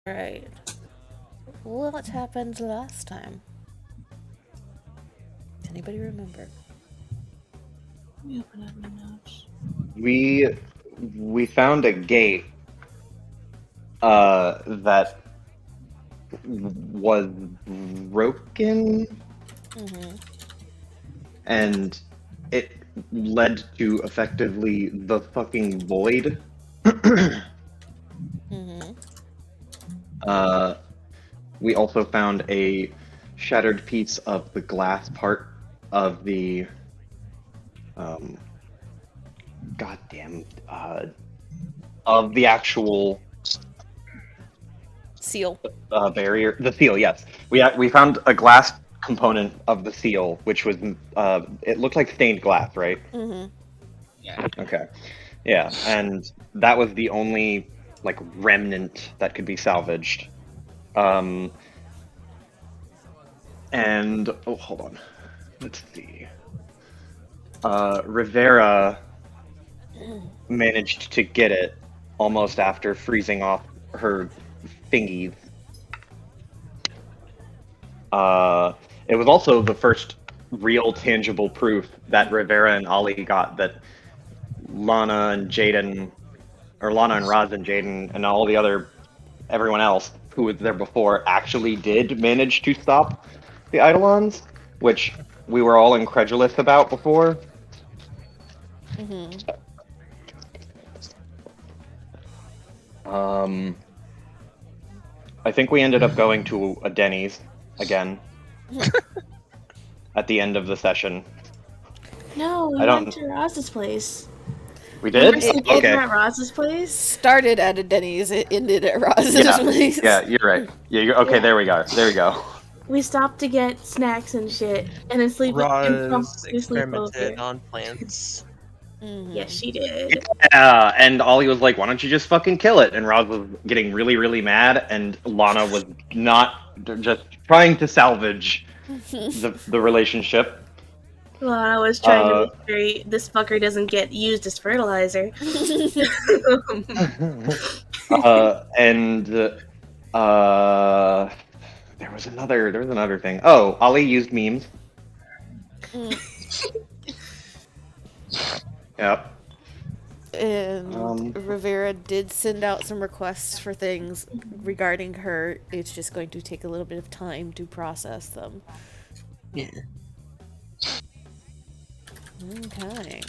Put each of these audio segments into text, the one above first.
Right. What happened last time? Anybody remember? Let me open up my notes. We found a gate that was broken Mm-hmm. and it led to effectively the fucking void. Mm-hmm. uh, we also found a shattered piece of the glass part of the um, goddamn of the actual Seal. barrier, the seal. Yes, we found a glass component of the seal, which was it looked like stained glass, right? Mm-hmm. Yeah. Okay, yeah, and that was the only like remnant that could be salvaged. Um, and oh, hold on, let's see. Rivera managed to get it almost after freezing off her thingies. It was also the first real tangible proof that Rivera and Ollie got that Lana and Jaden, or Lana and Roz and Jaden, and all the other everyone else who was there before actually did manage to stop the Eidolons, which we were all incredulous about before. Mm-hmm. Um, I think we ended up going to a Denny's again at the end of the session. No, we I went don't. to Roz's place. We Remember did? sleepover Okay. at Roz's place? Started at a Denny's, it ended at Roz's Yeah. place. Yeah, you're right. Yeah, okay, Yeah. there we go. There we go. We stopped to get snacks and shit, and then Roz we sleep experimented over. on plants. Yes, Mm-hmm. she did. Yeah, and Ollie was like, "Why don't you just fucking kill it?" And Roz was getting really, really mad, and Lana was not just trying to salvage the relationship. Well, I was trying to Uh, make sure this fucker doesn't get used as fertilizer. and uh, there was another thing. Oh, Ollie used memes. Yep. And Um, Rivera did send out some requests for things regarding her. It's just going to take a little bit of time to process them. Yeah. Okay.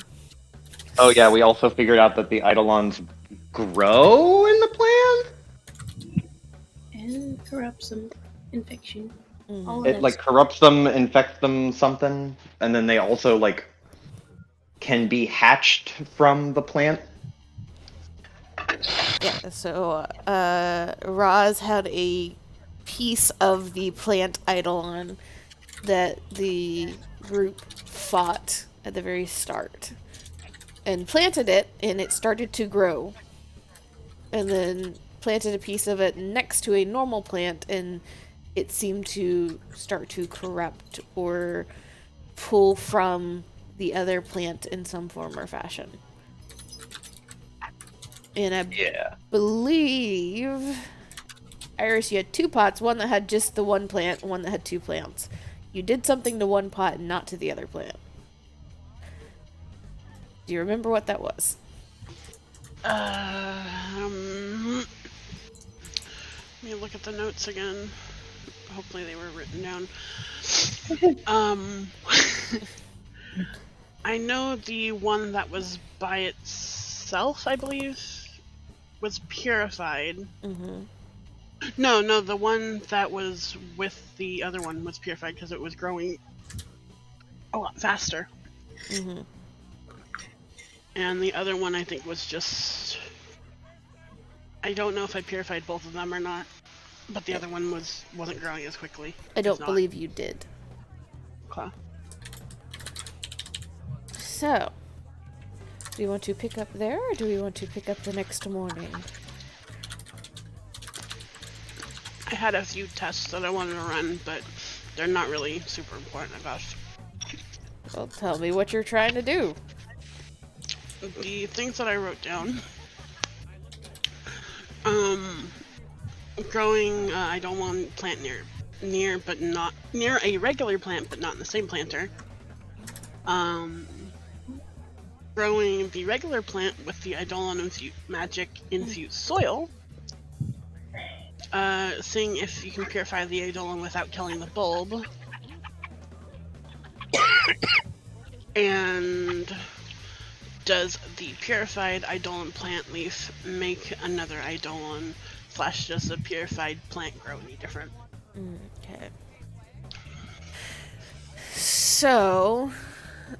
oh yeah, we also figured out that the Eidolons grow in the plant. And corrupt some infection. Mm-hmm. All of It that's like corrupts them, infects them, something, and then they also like can be hatched from the plant. Yeah, so Roz had a piece of the plant eidolon that the group fought at the very start and planted it, and it started to grow. And then planted a piece of it next to a normal plant, and it seemed to start to corrupt or pull from the other plant in some form or fashion. And I Yeah. believe, Iris, you had two pots, one that had just the one plant, one that had two plants. You did something to one pot and not to the other plant. Do you remember what that was? Let me look at the notes again. Hopefully they were written down. I know the one that was by itself, I believe, was purified. Mm-hmm. No, the one that was with the other one was purified because it was growing a lot faster. Mm-hmm. And the other one, I think, was just... I don't know if I purified both of them or not, but the other one wasn't growing as quickly. I don't believe you did. Okay. So, do you want to pick up there, or do we want to pick up the next morning? I had a few tests that I wanted to run, but they're not really super important, I guess. Well, tell me what you're trying to do. The things that I wrote down. growing Eidolon plant near but not near a regular plant, but not in the same planter. Growing the regular plant with the Eidolon magic infused soil. Seeing if you can purify the Eidolon without killing the bulb. And does the purified Eidolon plant leaf make another Eidolon / does the purified plant grow any different? Okay. So,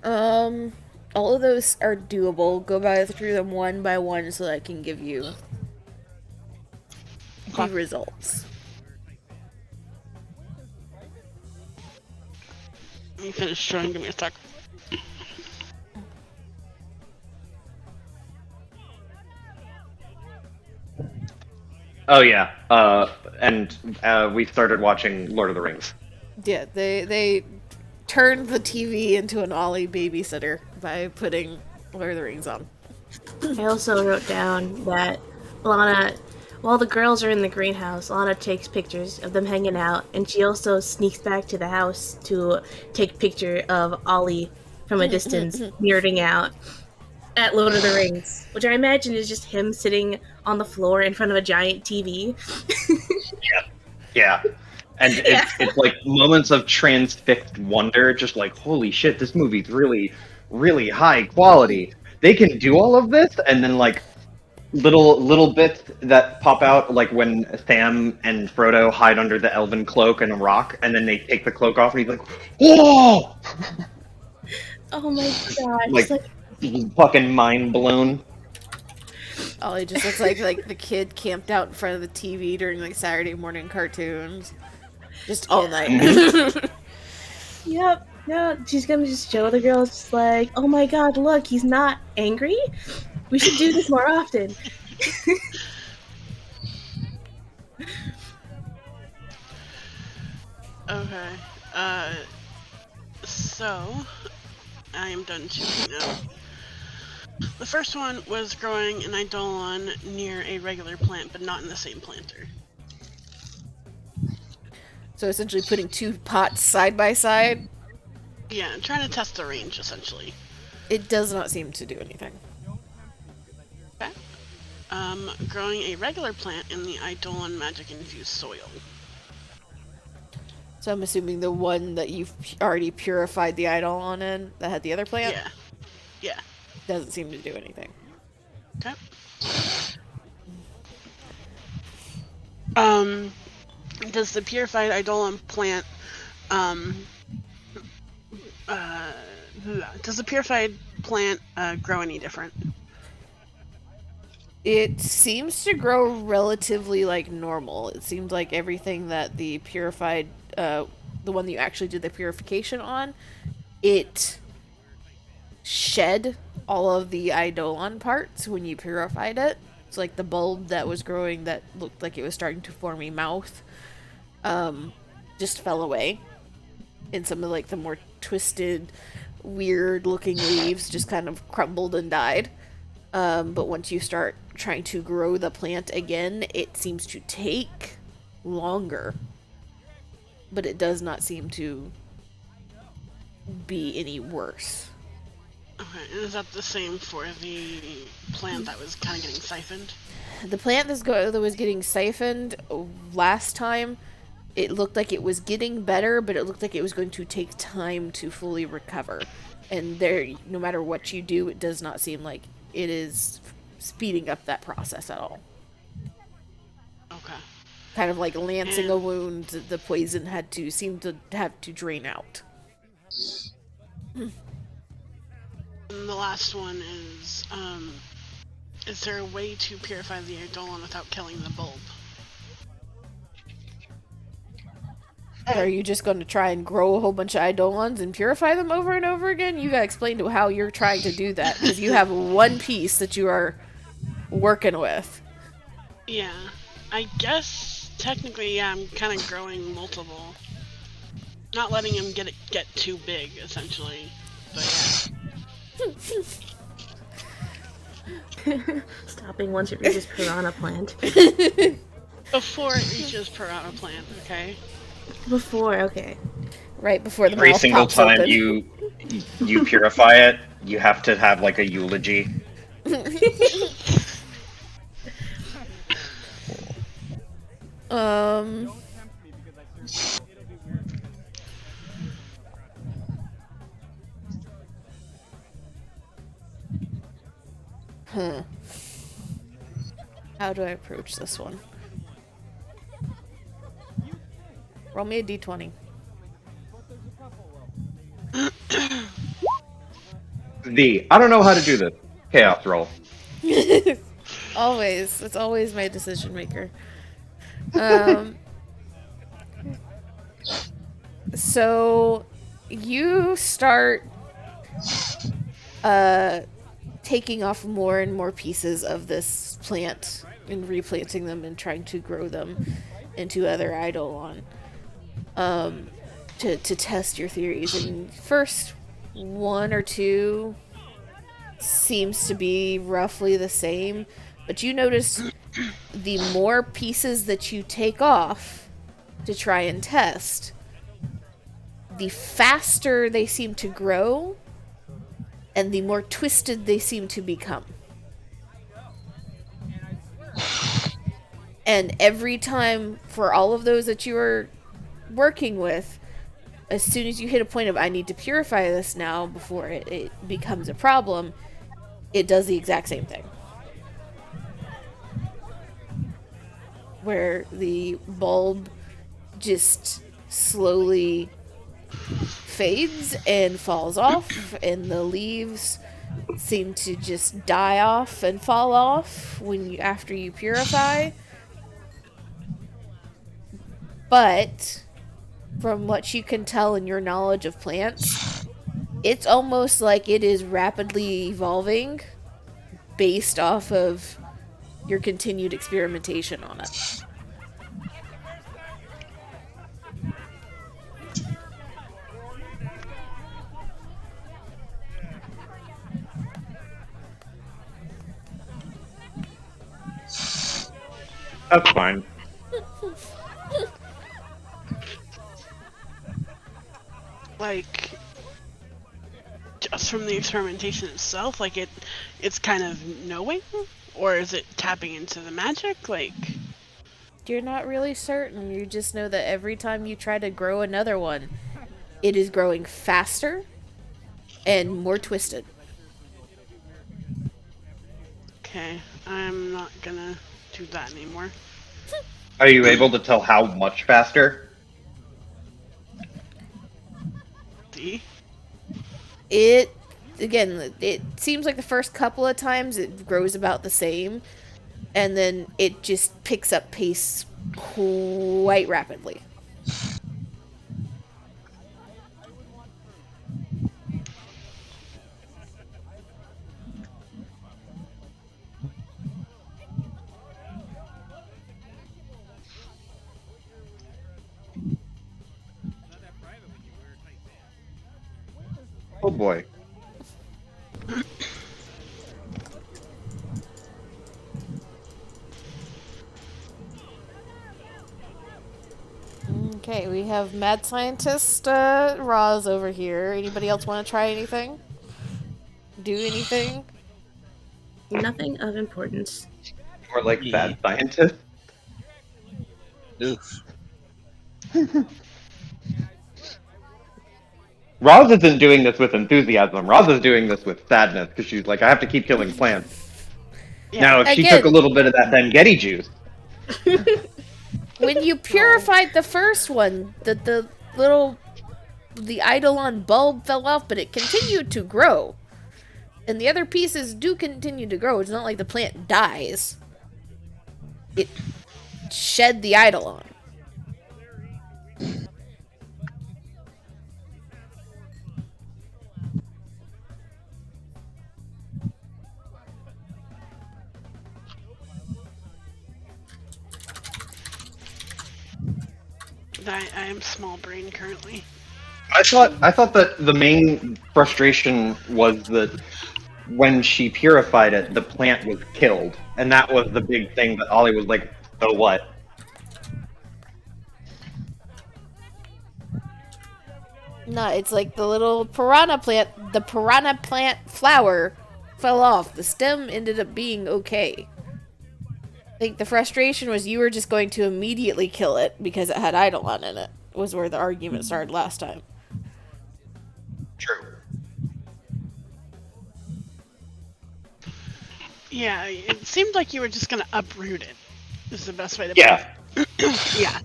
all of those are doable. Go through them one by one so that I can give you the results. Let me finish showing. Give me a sec. Oh yeah, and we started watching Lord of the Rings. Yeah, they turned the TV into an Ollie babysitter by putting Lord of the Rings on. I also wrote down that Lana, while the girls are in the greenhouse, Lana takes pictures of them hanging out, and she also sneaks back to the house to take a picture of Ollie from a distance, nerding out at Lord of the Rings, which I imagine is just him sitting on the floor in front of a giant TV. Yeah. And it's like moments of transfixed wonder, just like, holy shit, this movie's really, really high quality. They can do all of this, and then like little bits that pop out, like when Sam and Frodo hide under the elven cloak and a rock, and then they take the cloak off, and he's like, whoa! Oh my god! Like, Like, fucking mind blown. Ollie just looks like the kid camped out in front of the TV during like Saturday morning cartoons, just all night. yep. She's gonna just show the girls, just like, oh my god, look, he's not angry. We should do this more often. Okay. So I am done choosing now. The first one was growing an Eidolon near a regular plant, but not in the same planter. So essentially putting two pots side by side. Yeah, trying to test the range, essentially. It does not seem to do anything. Okay. Growing a regular plant in the Eidolon magic-infused soil. So I'm assuming the one that you've already purified the Eidolon in, that had the other plant? Yeah. Doesn't seem to do anything. Okay. Does the purified Eidolon plant, does the purified plant, grow any different? It seems to grow relatively like normal. It seems like everything that the purified, the one that you actually did the purification on, it shed all of the Eidolon parts when you purified it. It's like the bulb that was growing that looked like it was starting to form a mouth, just fell away. And some of like the more twisted, weird looking leaves just kind of crumbled and died. But once you start trying to grow the plant again, it seems to take longer. But it does not seem to be any worse. Okay, and is that the same for the plant that was kind of getting siphoned? The plant that was getting siphoned last time, it looked like it was getting better, but it looked like it was going to take time to fully recover. And there, no matter what you do, it does not seem like it is speeding up that process at all. Okay. Kind of like lancing a wound, the poison seemed to have to drain out. And the last one is there a way to purify the Eidolon without killing the bulb? Are you just going to try and grow a whole bunch of Eidolons and purify them over and over again? You gotta explain to how you're trying to do that, because you have one piece that you are working with. Yeah, I guess technically, yeah, I'm kind of growing multiple. Not letting him get too big, essentially. But Stopping once it reaches piranha plant. Before it reaches piranha plant, okay? Before, okay. Right before the Every mouth single pops time open. you purify it, you have to have like a eulogy. um. Huh. How do I approach this one? Roll me a d20. I don't know how to do this. Chaos roll. Always. It's always my decision maker. Um. So you start taking off more and more pieces of this plant and replanting them and trying to grow them into other eidolon, to test your theories. And first one or two seems to be roughly the same, but you notice the more pieces that you take off to try and test, the faster they seem to grow and the more twisted they seem to become. And every time, for all of those that you are working with, as soon as you hit a point of, I need to purify this now before it becomes a problem, it does the exact same thing. Where the bulb just slowly fades and falls off, and the leaves seem to just die off and fall off after you purify. But from what you can tell in your knowledge of plants, it's almost like it is rapidly evolving based off of your continued experimentation on it. That's fine. Like, just from the experimentation itself, like it's kind of knowing? Or is it tapping into the magic? Like, You're not really certain. You just know that every time you try to grow another one, it is growing faster and more twisted. okay, I'm not gonna do that anymore. Are you able to tell how much faster? See? It seems like the first couple of times it grows about the same, and then it just picks up pace quite rapidly. Oh boy. Okay, we have mad scientist Roz over here. Anybody else want to try anything? Do anything? Nothing of importance. More like Yeah. bad scientist. Oof. Roz isn't doing this with enthusiasm. Roz is doing this with sadness because she's like, I have to keep killing plants. Yeah. Now, if she took a Again- little bit of that Ben Getty juice, When you purified the first one, the eidolon bulb fell off, but it continued to grow. And the other pieces do continue to grow. It's not like the plant dies. It shed the eidolon. I am small brain currently. I thought that the main frustration was that when she purified it, the plant was killed, and that was the big thing that Ollie was like, "So what?" No, it's like the little piranha plant. The piranha plant flower fell off. The stem ended up being okay. I think the frustration was you were just going to immediately kill it because it had Eidolon in it, was where the argument started last time. True. Yeah, it seemed like you were just gonna uproot it. Is the best way to put Yeah. it. Yeah.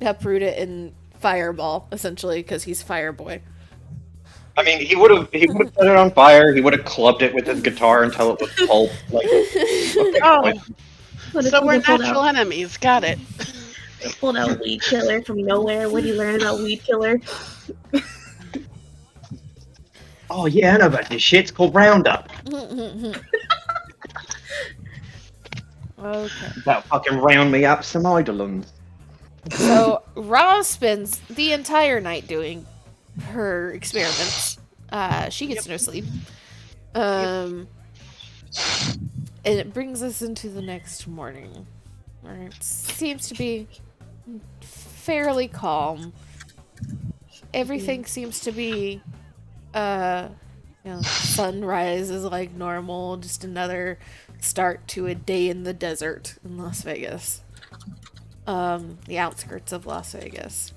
Uproot it and fireball, essentially, because he's Fireboy. I mean, he would have set it on fire. He would have clubbed it with his guitar until it was pulp. Like, okay, Oh, What if so we're he pulled natural out, enemies. Got it. pulled out Weed Killer from nowhere? What did he learn about Weed Killer? oh yeah, I know about this shit. It's called Roundup. Okay. That fucking round me up some Eidolons. So Roz spends the entire night doing her experiments. She gets no sleep. And it brings us into the next morning, where it seems to be fairly calm. Everything seems to be, sunrise is like normal, just another start to a day in the desert in Las Vegas. The outskirts of Las Vegas.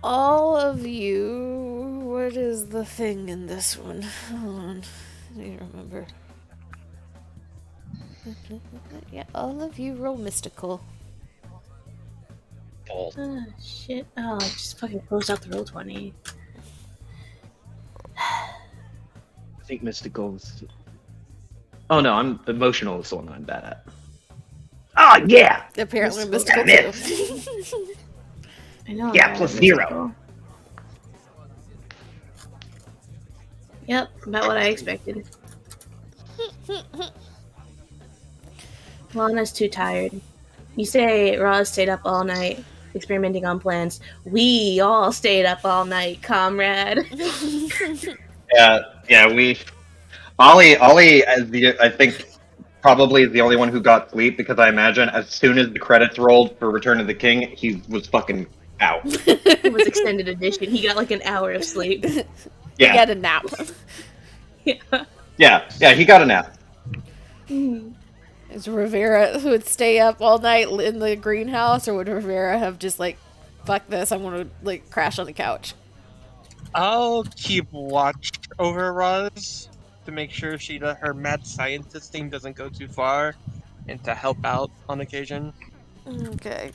All of you, what is the thing in this one? Hold on, I need to remember. Yeah, all of you roll mystical. Oh, shit. Oh, I just fucking closed out the roll 20. I think mystical's. Oh no, I'm emotional is the one I'm bad at. Oh yeah. Apparently Mystical mystical damage. too. I know. I'm Yeah, bad plus at 0. mystical. Yep, about what I expected. Lana's too tired. You say Roz stayed up all night experimenting on plans. We all stayed up all night, comrade. Yeah. Ollie, I think probably is the only one who got sleep because I imagine as soon as the credits rolled for Return of the King, he was fucking out. It was extended edition. He got like an hour of sleep. He Yeah, got a nap. Yeah. yeah, he got a nap. Is Rivera who would stay up all night in the greenhouse, or would Rivera have just like, fuck this, I'm gonna like crash on the couch? I'll keep watch over Roz to make sure her mad scientist thing doesn't go too far, and to help out on occasion. Okay.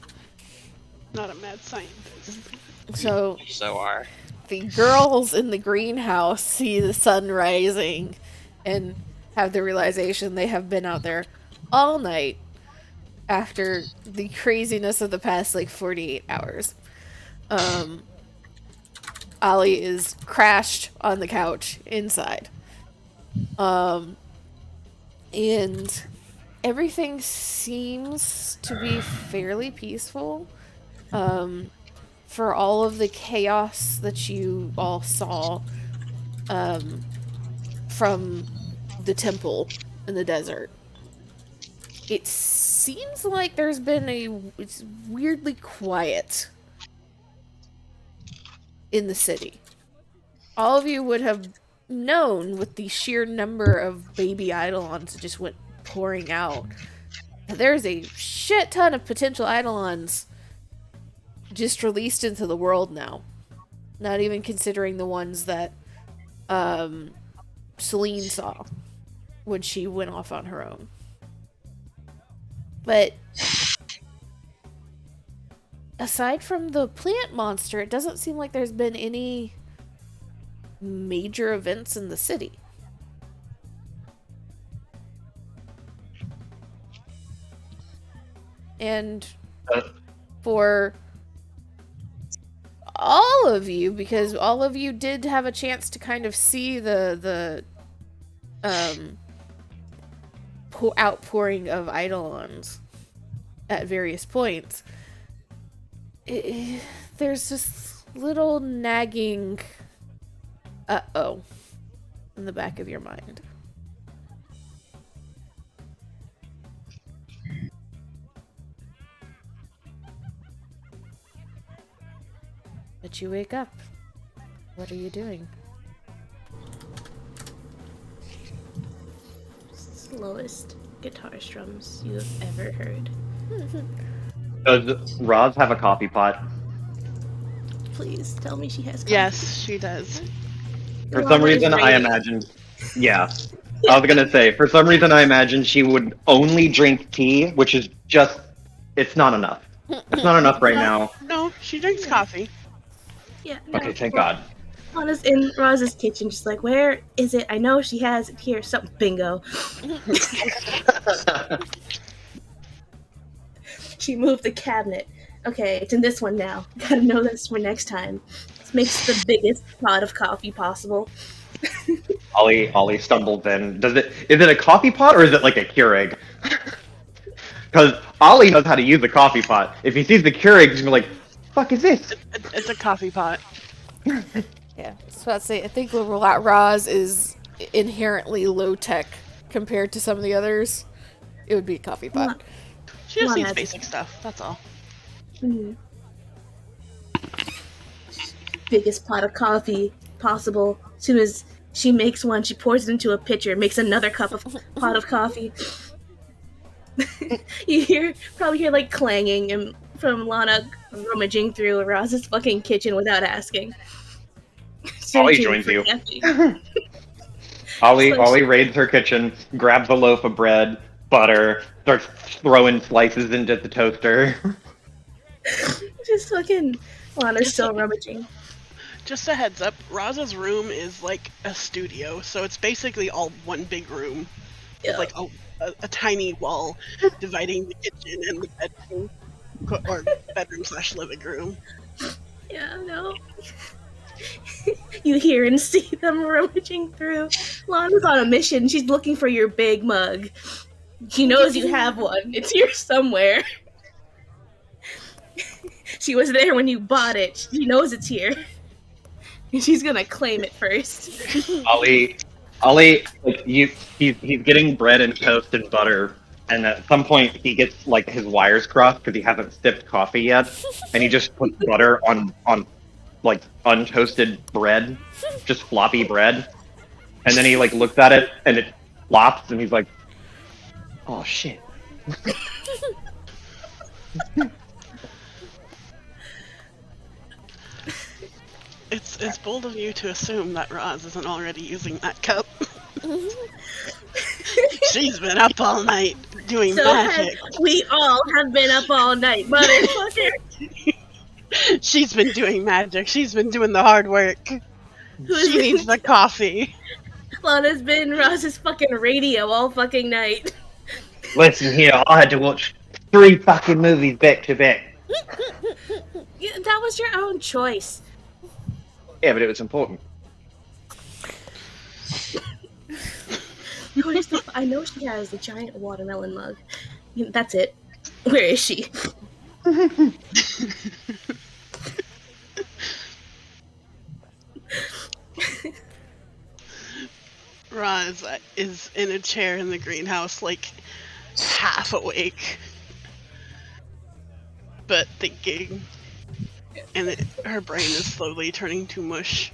Not a mad scientist. So So are. the girls in the greenhouse see the sun rising and have the realization they have been out there all night after the craziness of the past like 48 hours. Ollie is crashed on the couch inside. And everything seems to be fairly peaceful. For all of the chaos that you all saw from the temple in the desert. It seems like there's been it's weirdly quiet in the city. All of you would have known with the sheer number of baby Eidolons that just went pouring out. There's a shit ton of potential Eidolons just released into the world now. Not even considering the ones that Celine saw when she went off on her own. But aside from the plant monster, it doesn't seem like there's been any major events in the city. And for all of you, because all of you did have a chance to kind of see the outpouring of Eidolons at various points, there's this little nagging uh-oh in the back of your mind. But you wake up. What are you doing? Slowest guitar strums you have ever heard. Does Roz have a coffee pot? Please tell me she has coffee. Yes, she does. For some Lana is reason, I ready. imagined. Yeah. I was gonna say, for some reason, I imagined she would only drink tea, which is just. It's not enough. It's not enough right now. No, she drinks coffee. Yeah, no. Okay, thank God. Lana's in Roz's kitchen, just like, where is it? I know she has it here. Something bingo. She moved the cabinet. Okay, it's in this one now. Gotta know this for next time. This makes the biggest pot of coffee possible. Ollie stumbles in. Is it a coffee pot or is it like a Keurig? Because Ollie knows how to use a coffee pot. If he sees the Keurig, he's gonna be like, "Fuck is this?" It's a coffee pot. Yeah, so I'd say I think Roz is inherently low tech compared to some of the others. It would be a coffee pot. She just Come on, needs Ezra. basic stuff. That's all. Mhm. Biggest pot of coffee possible. As soon as she makes one, she pours it into a pitcher, makes another pot of coffee. You probably hear like clanging and from Lana rummaging through Roz's fucking kitchen without asking. Ollie Searching joins for you. caffeine. Ollie raids her kitchen, grabs a loaf of bread, butter, starts throwing slices into the toaster. Just fucking Lana's still rummaging. Just a heads up, Raza's room is like a studio, so it's basically all one big room. Yeah. It's like a tiny wall dividing the kitchen and the bedroom, or bedroom/living room. Yeah, no. You hear and see them rummaging through. Lana's on a mission. She's looking for your big mug. She knows you have one. It's here somewhere. She was there when you bought it. She knows it's here. And she's gonna claim it first. Ollie, like he's getting bread and toast and butter, and at some point he gets like his wires crossed because he hasn't sipped coffee yet, and he just puts butter on like untoasted bread, just floppy bread, and then he like looks at it and it flops, and he's like, "Oh shit." It's bold of you to assume that Roz isn't already using that cup. She's been up all night doing magic. We all have been up all night, motherfucker. She's been doing magic. She's been doing the hard work. She needs the coffee. Lana's been Roz's fucking radio all fucking night. Listen here, I had to watch 3 fucking movies back to back. Yeah, that was your own choice. Yeah, but it was important. I know she has a giant watermelon mug. That's it. Where is she? Roz is in a chair in the greenhouse, like half awake, but thinking, and her brain is slowly turning to mush.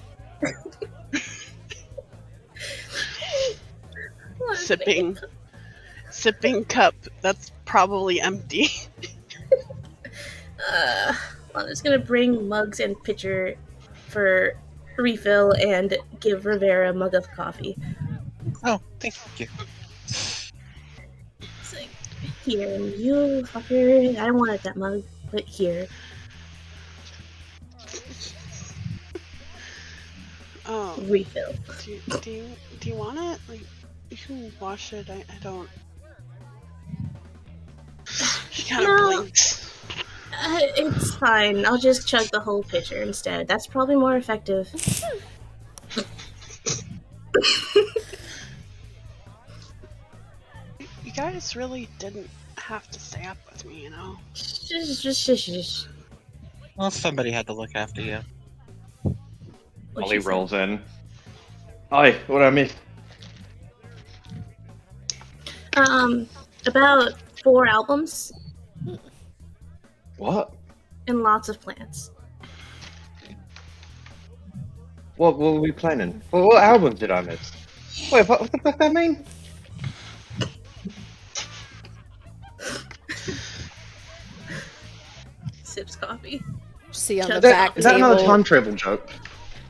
Sipping cup that's probably empty. Lana's gonna bring mugs and pitcher for refill and give Rivera a mug of coffee. Oh, thank you. It's like, here, you fucker. I wanted that mug, but here. Oh, Refill. do you want it? Like, you can wash it. I don't. She kind of No. blinks. It's fine. I'll just chug the whole pitcher instead. That's probably more effective. You guys really didn't have to stay up with me, you know? Just. Well, somebody had to look after you. Ollie rolls in. Hi, what I missed? About 4 albums What? and lots of plants. What were we planning? Well, what albums did I miss? Wait, what the fuck that mean? Sips coffee. See on the Chugs back Is that another table, time travel joke?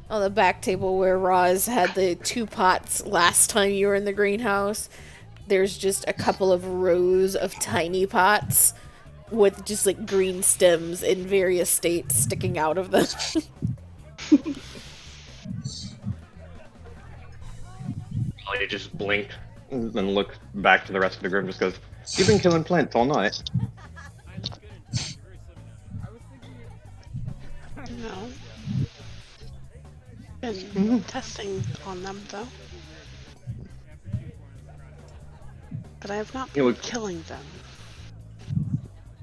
on the back table where Roz had the 2 pots last time you were in the greenhouse. There's just a couple of rows of tiny pots with just like green stems in various states sticking out of them. He just blinked and then looked back to the rest of the group and just goes, "You've been killing plants all night." No. Been Mhm. testing on them though. But I have not You been look- killing them.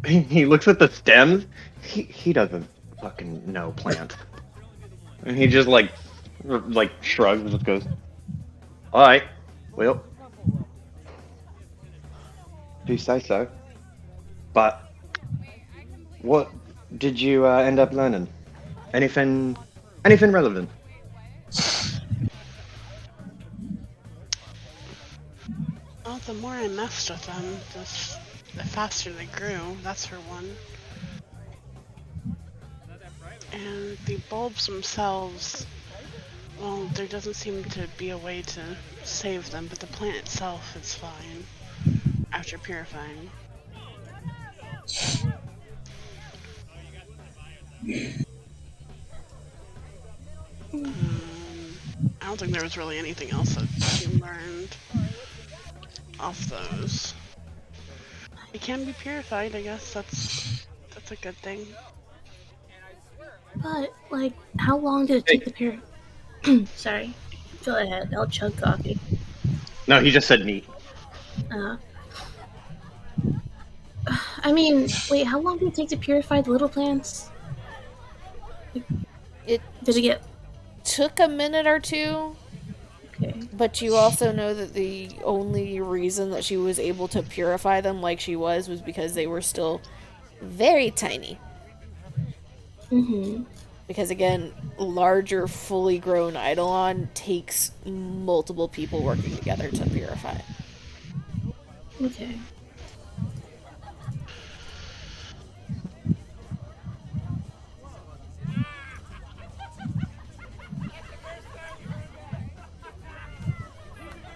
He looks at the stems. He doesn't fucking know plants. And he just like shrugs and just goes, "All right, well, if you say so." But what did you end up learning? Anything relevant? Well, the more I messed with them, the faster they grew. That's for one. And the bulbs themselves, well, there doesn't seem to be a way to save them, but the plant itself is fine after purifying. I don't think there was really anything else that you learned off those. It can be purified, I guess. That's a good thing. But, like, how long did it Hey. take the pair? Sorry. Go ahead. I'll chug coffee. No, he just said neat. Uh, I mean, wait, how long did it take to purify the little plants? It Did it get. took a minute or two, Okay. but you also know that the only reason that she was able to purify them like she was because they were still very tiny. Mm-hmm. Because again, larger, fully grown Eidolon takes multiple people working together to purify. Okay.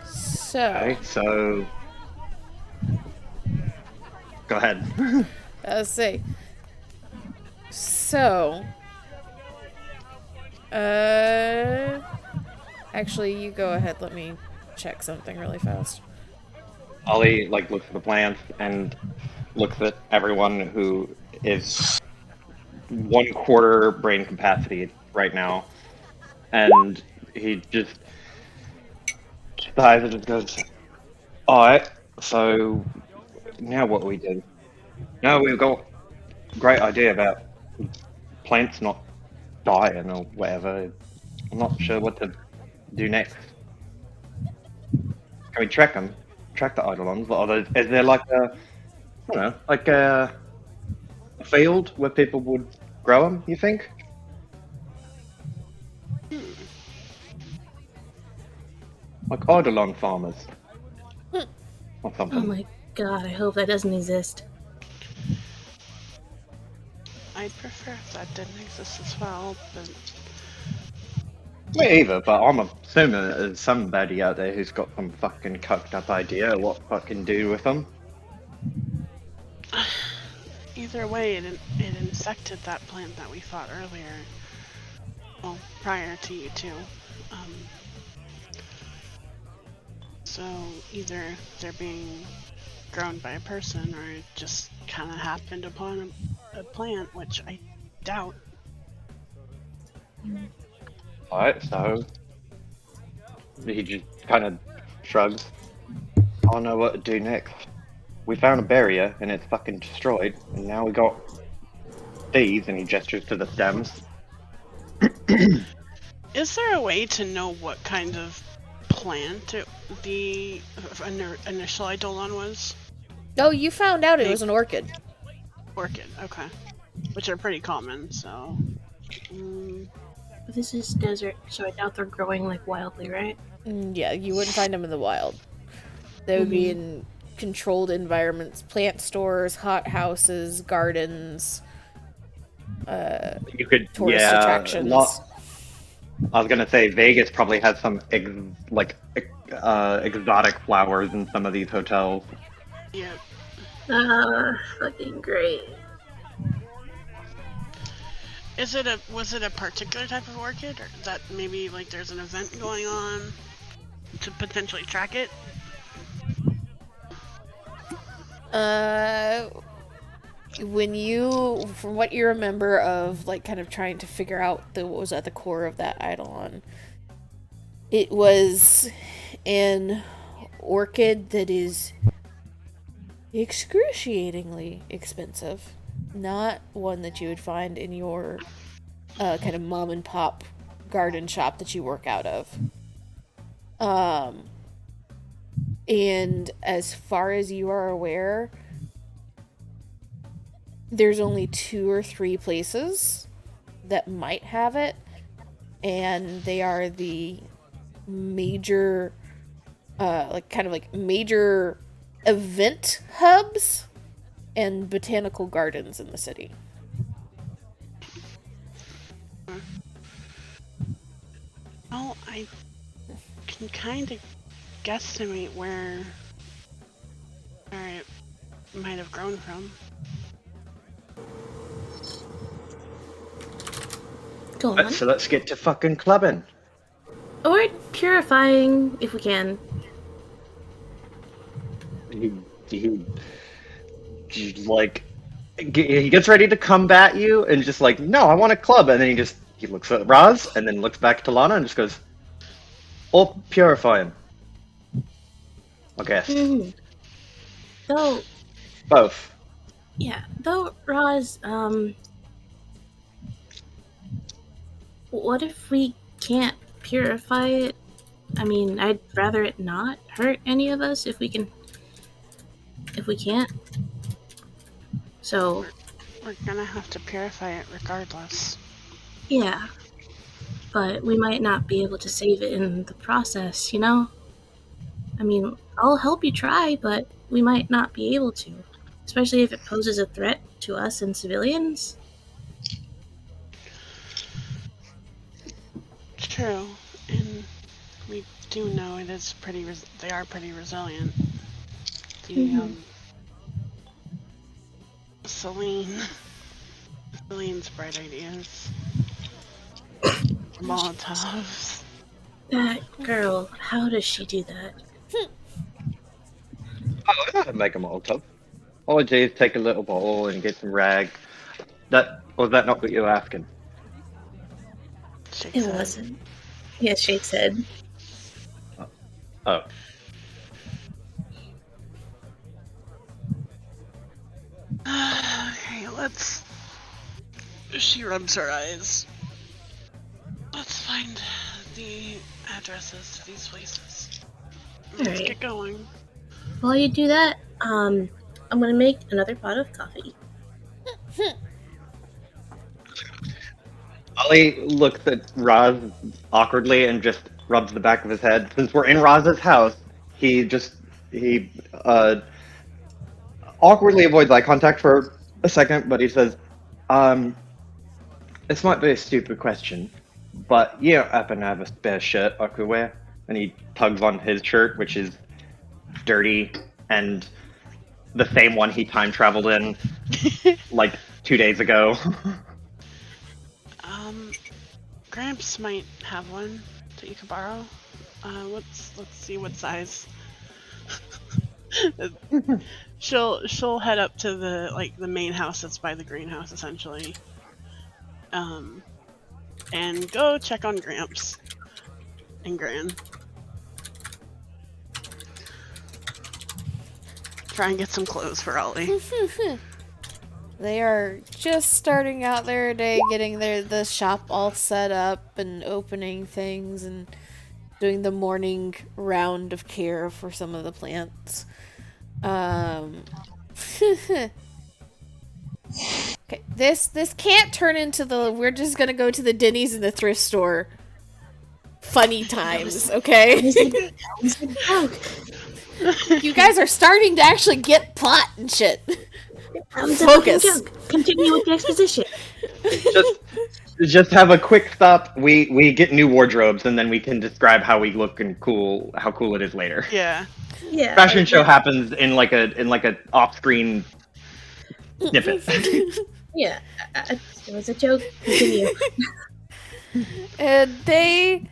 So, Okay, so go ahead. let's see. So, actually, you go ahead. Let me check something really fast. Ollie looks at the plants and looks at everyone who is 1/4 brain capacity right now, and he just sighs and just goes, "All right, so now what do we do? Now we've got a great idea about plants not dying or whatever. I'm not sure what to do next. Can we track them? Track the eidolons? Is there like a, I don't know, like a field where people would grow them? You think? Like eidolon farmers or Oh something? my god, I hope that doesn't exist. I'd prefer if that didn't exist as well, but Me either, but I'm assuming that there's somebody out there who's got some fucking cocked up idea of what fucking do with them. either way, it insected that plant that we fought earlier. Well, prior to you two. Um, so either they're being grown by a person, or it just kind of happened upon a plant, which I doubt. Alright, so he just kind of shrugs. I don't know what to do next. We found a barrier and it's fucking destroyed, and now we got these, and he gestures to the stems. Is there a way to know what kind of plant the initial Eidolon was? Oh, you found out it was an orchid. Orchid, okay. Which are pretty common, so. This is desert, so I doubt they're growing like wildly, right? Yeah, you wouldn't find them in the wild. They would be in controlled environments, plant stores, hot houses, gardens, You could, tourist yeah. attractions. I was gonna say Vegas probably has some exotic flowers in some of these hotels. Yeah. Fucking great. Was it a particular type of orchid, or that maybe like there's an event going on to potentially track it? When you, from what you remember of like kind of trying to figure out what was at the core of that eidolon, it was an orchid that is excruciatingly expensive. Not one that you would find in your kind of mom and pop garden shop that you work out of. And as far as you are aware, there's only 2 or 3 places that might have it, and they are the major, major event hubs and botanical gardens in the city. Well, I can kind of guesstimate where it might have grown from. Go on. So let's get to fucking clubbing. Or purifying, if we can. He like he gets ready to combat you and just like, no, I want a club, and then he looks at Raz and then looks back to Lana and just goes, or purifying. I guess Though, both. yeah, though, Roz, what if we can't purify it? I mean, I'd rather it not hurt any of us if we can't. So, We're gonna have to purify it regardless. yeah. But we might not be able to save it in the process, you know? I mean, I'll help you try, but we might not be able to. Especially if it poses a threat to us and civilians. True, and we do know it is they are pretty resilient. Celine's bright ideas. Molotovs. That girl, how does she do that? Oh, I know how to make a Molotov. All I do is take a little bottle and get some rag. Was that not what you were asking? Shake It said. wasn't. Yeah, Shake said. Oh. Okay, let's. She rubs her eyes. Let's find the addresses to these places. Let's Alright. get going. While you do that, I'm gonna make another pot of coffee. Ollie looks at Raz awkwardly and just rubs the back of his head. Since we're in Raz's house, he awkwardly avoids eye contact for a second, but he says, this might be a stupid question, but you don't happen to have a spare shirt I could wear? And he tugs on his shirt, which is dirty and the same one he time traveled in like 2 days ago. Gramps might have one that you could borrow. Let's see what size. She'll head up to the main house that's by the greenhouse essentially. And go check on Gramps and Gran. Try and get some clothes for Ollie. They are just starting out their day, getting the shop all set up and opening things and doing the morning round of care for some of the plants. Okay, this can't turn into the we're just gonna go to the Denny's and the thrift store funny times, okay? That was a joke. You guys are starting to actually get plot and shit. That was a fucking Focus. joke. Continue with the exposition. Just have a quick stop. We get new wardrobes, and then we can describe how we look and how cool it is later. Yeah. Yeah. Fashion show happens in like a off-screen snippet. Yeah. It was a joke. Continue. And they,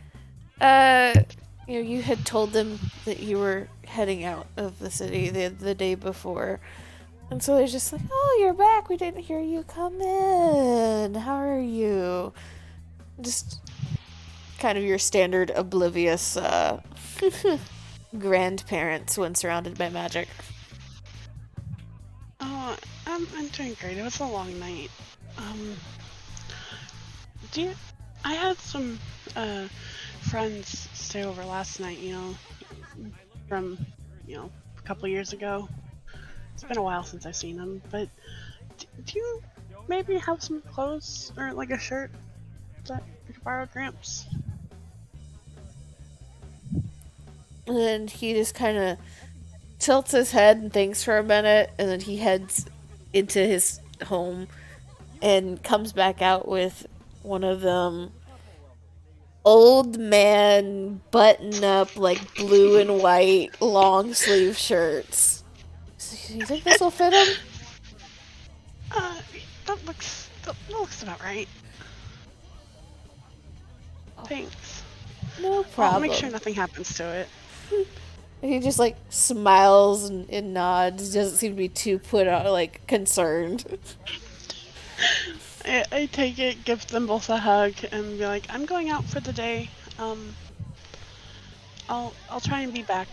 you had told them that you were heading out of the city the day before. And so they're just like, oh, you're back. We didn't hear you come in. How are you? Just kind of your standard oblivious grandparents when surrounded by magic. Oh, I'm doing great. It was a long night. Do you, I had some friends stay over last night. From a couple years ago. It's been a while since I've seen them, but do you maybe have some clothes or like a shirt that I could borrow, Gramps? And he just kind of tilts his head and thinks for a minute, and then he heads into his home and comes back out with one of them old man button up like blue and white long sleeve shirts. You think this will fit him? That looks about right. Thanks. No I'll problem. make sure nothing happens to it. And he just like smiles and nods. Doesn't seem to be too put out, like concerned. I take it, give them both a hug, and be like, I'm going out for the day. I'll try and be back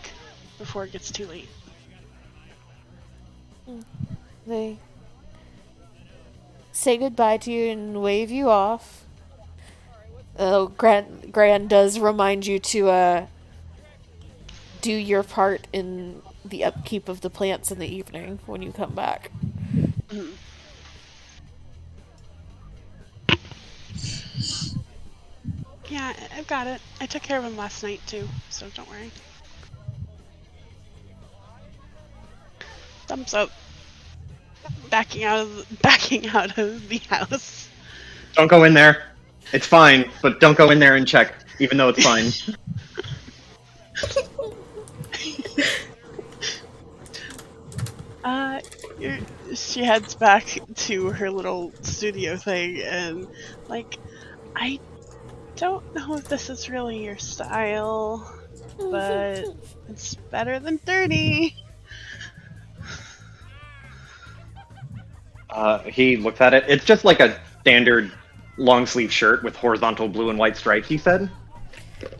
before it gets too late. They say goodbye to you and wave you off. Gran does remind you to do your part in the upkeep of the plants in the evening when you come back. Yeah, I've got it. I took care of him last night too, so don't worry. Thumbs up. Backing out of the house. Don't go in there. It's fine, but don't go in there and check, even though it's fine. She heads back to her little studio thing and like, I don't know if this is really your style, but it's better than dirty. He looks at it. It's just like a standard long sleeve shirt with horizontal blue and white stripes, he said.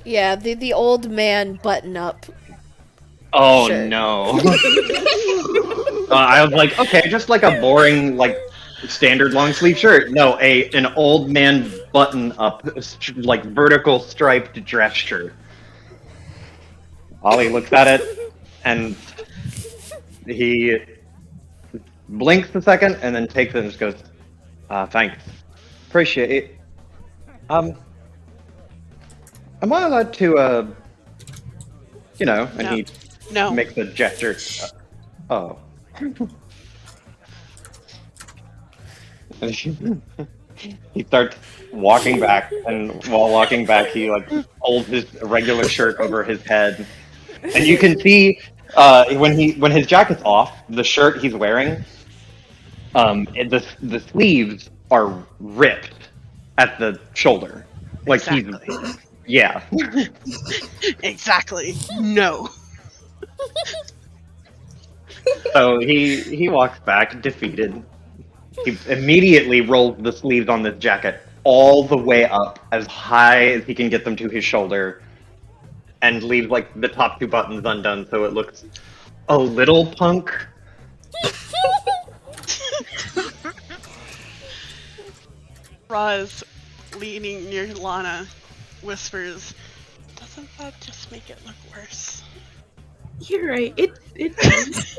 Yeah, the old man button up. Oh Shirt. no. I was like, okay, just like a boring, like, standard long sleeve shirt. No, an old man button up, like, vertical striped dress shirt. Ollie looks at it, and he blinks a second, and then takes it and just goes, thanks. Appreciate it. Am I allowed to, and No. he No. makes a gesture. Oh. He starts walking back, and while walking back, he like holds his regular shirt over his head, and you can see when his jacket's off, the shirt he's wearing, the sleeves are ripped at the shoulder, like Exactly. yeah. Exactly. No. So he walks back defeated. He immediately rolls the sleeves on this jacket all the way up as high as he can get them to his shoulder, and leaves like the top two buttons undone so it looks a little punk. Roz, leaning near Lana, whispers, "Doesn't that just make it look worse?" You're right. It does.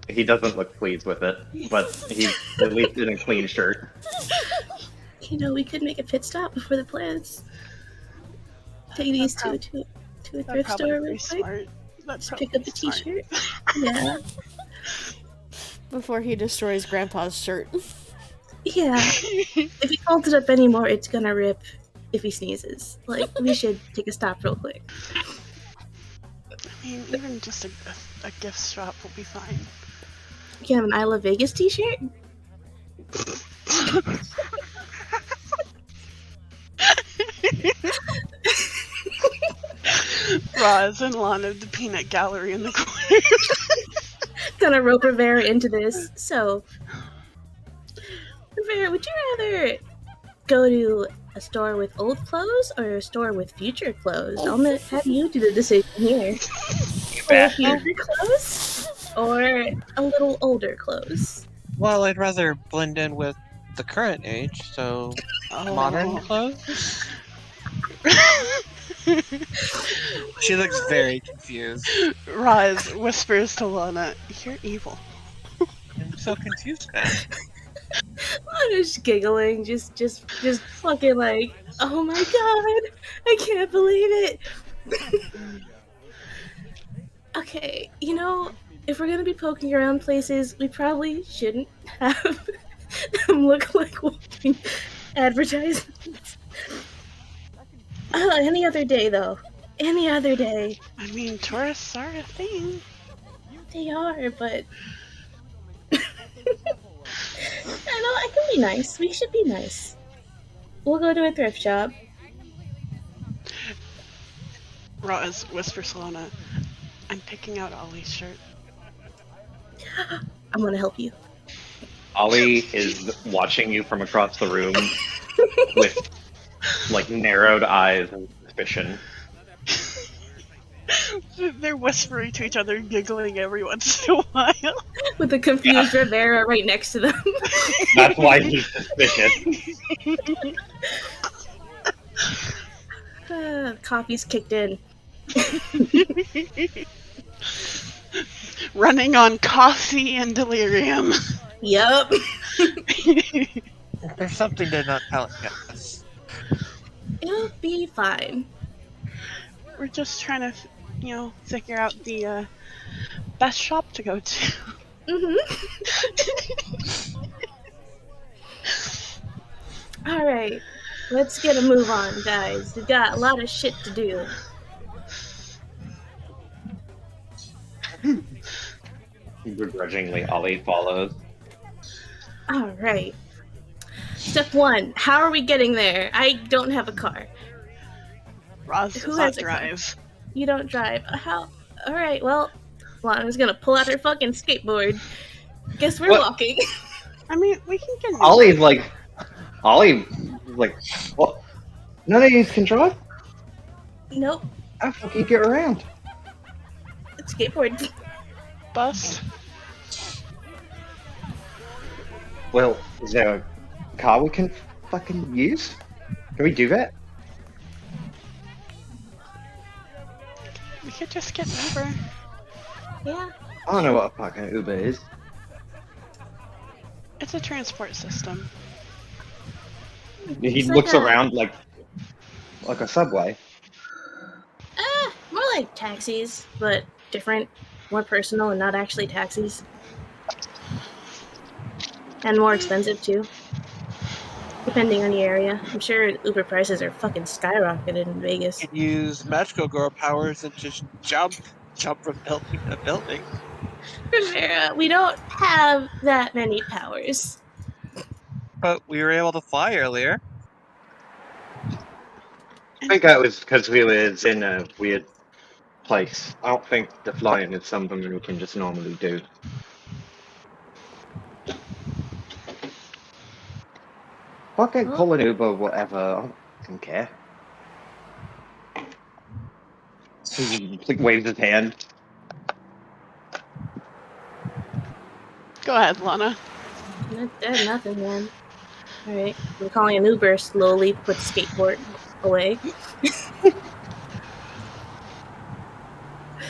He doesn't look pleased with it, but he's at least in a clean shirt. We could make a pit stop before the plants. Take these to a That'd thrift probably store be real quick. smart. That'd Just probably pick up be a smart. t-shirt. Yeah. Before he destroys Grandpa's shirt. Yeah. If he holds it up anymore, it's gonna rip if he sneezes. Like, we should take a stop real quick. I mean, even just a gift shop will be fine. You can have an I Love Vegas t-shirt? Roz and Lana, the peanut gallery in the corner. Gonna rope Rivera into this. So, Rivera, would you rather go to a store with old clothes or a store with future clothes? I'm gonna have you do the decision here. Full future clothes or a little older clothes? Well, I'd rather blend in with the current age, so modern clothes. She looks very confused. Roz whispers to Lana, "You're evil." I'm so confused now. I'm just giggling, just fucking like, oh my god, I can't believe it. Okay, if we're gonna be poking around places, we probably shouldn't have them look like walking advertisements. Any other day, though. Any other day. I mean, tourists are a thing. They are, but I can be nice. We should be nice. We'll go to a thrift shop. Roz whispers to Lana, "I'm picking out Ollie's shirt." I'm gonna help you. Ollie is watching you from across the room with like narrowed eyes and suspicion. They're whispering to each other, giggling every once in a while. With a confused Rivera right next to them. That's why he's suspicious. Coffee's kicked in. Running on coffee and delirium. Yup. There's something they're not telling us. It'll be fine. We're just trying to, figure out the best shop to go to. Alright. Let's get a move on, guys. We've got a lot of shit to do. Begrudgingly, Ollie follows. Alright. Step 1. How are we getting there? I don't have a car. Roz Who does has not a car? drive. You don't drive. How? Alright, well, Lana's gonna pull out her fucking skateboard. Guess we're What? walking. I mean, we can get. Ollie's like, what? None of you can drive? Nope. How the fuck do you get around? Skateboard. bus. Well, is there a car we can fucking use? Can we do that? We could just get Uber. Yeah. I don't know what a fucking Uber is. It's a transport system. He It's like looks a- around like a subway. More like taxis, but different, more personal, and not actually taxis. And more expensive too. Depending on the area. I'm sure Uber prices are fucking skyrocketed in Vegas. You could use magical girl powers and just jump from building to building. Rivera, we don't have that many powers. But we were able to fly earlier. I think that was because we was in a weird place. I don't think the flying is something we can just normally do. Fucking call an Uber, whatever. I don't care. He like waves his hand. Go ahead, Lana. Nothing, man. Alright, we're calling an Uber, slowly put the skateboard away.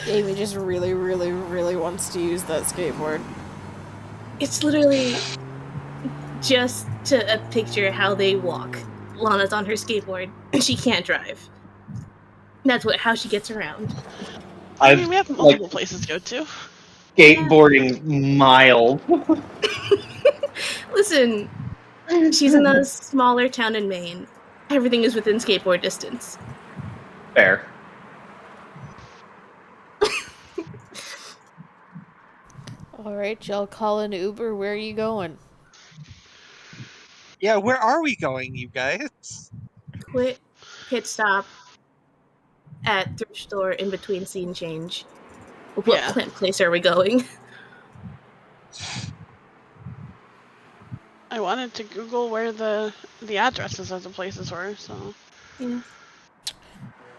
Amy just really, really, really wants to use that skateboard. It's literally just to picture how they walk. Lana's on her skateboard and she can't drive. That's how she gets around. I mean, I've we have like multiple places to go to. skateboarding miles. Listen, she's in a smaller town in Maine. Everything is within skateboard distance. Fair. All right, y'all call an Uber. Where are you going? Yeah, where are we going, you guys? Quick pit stop at thrift store in between scene change. What Yeah. place are we going? I wanted to Google where the addresses of the places were, so Yeah.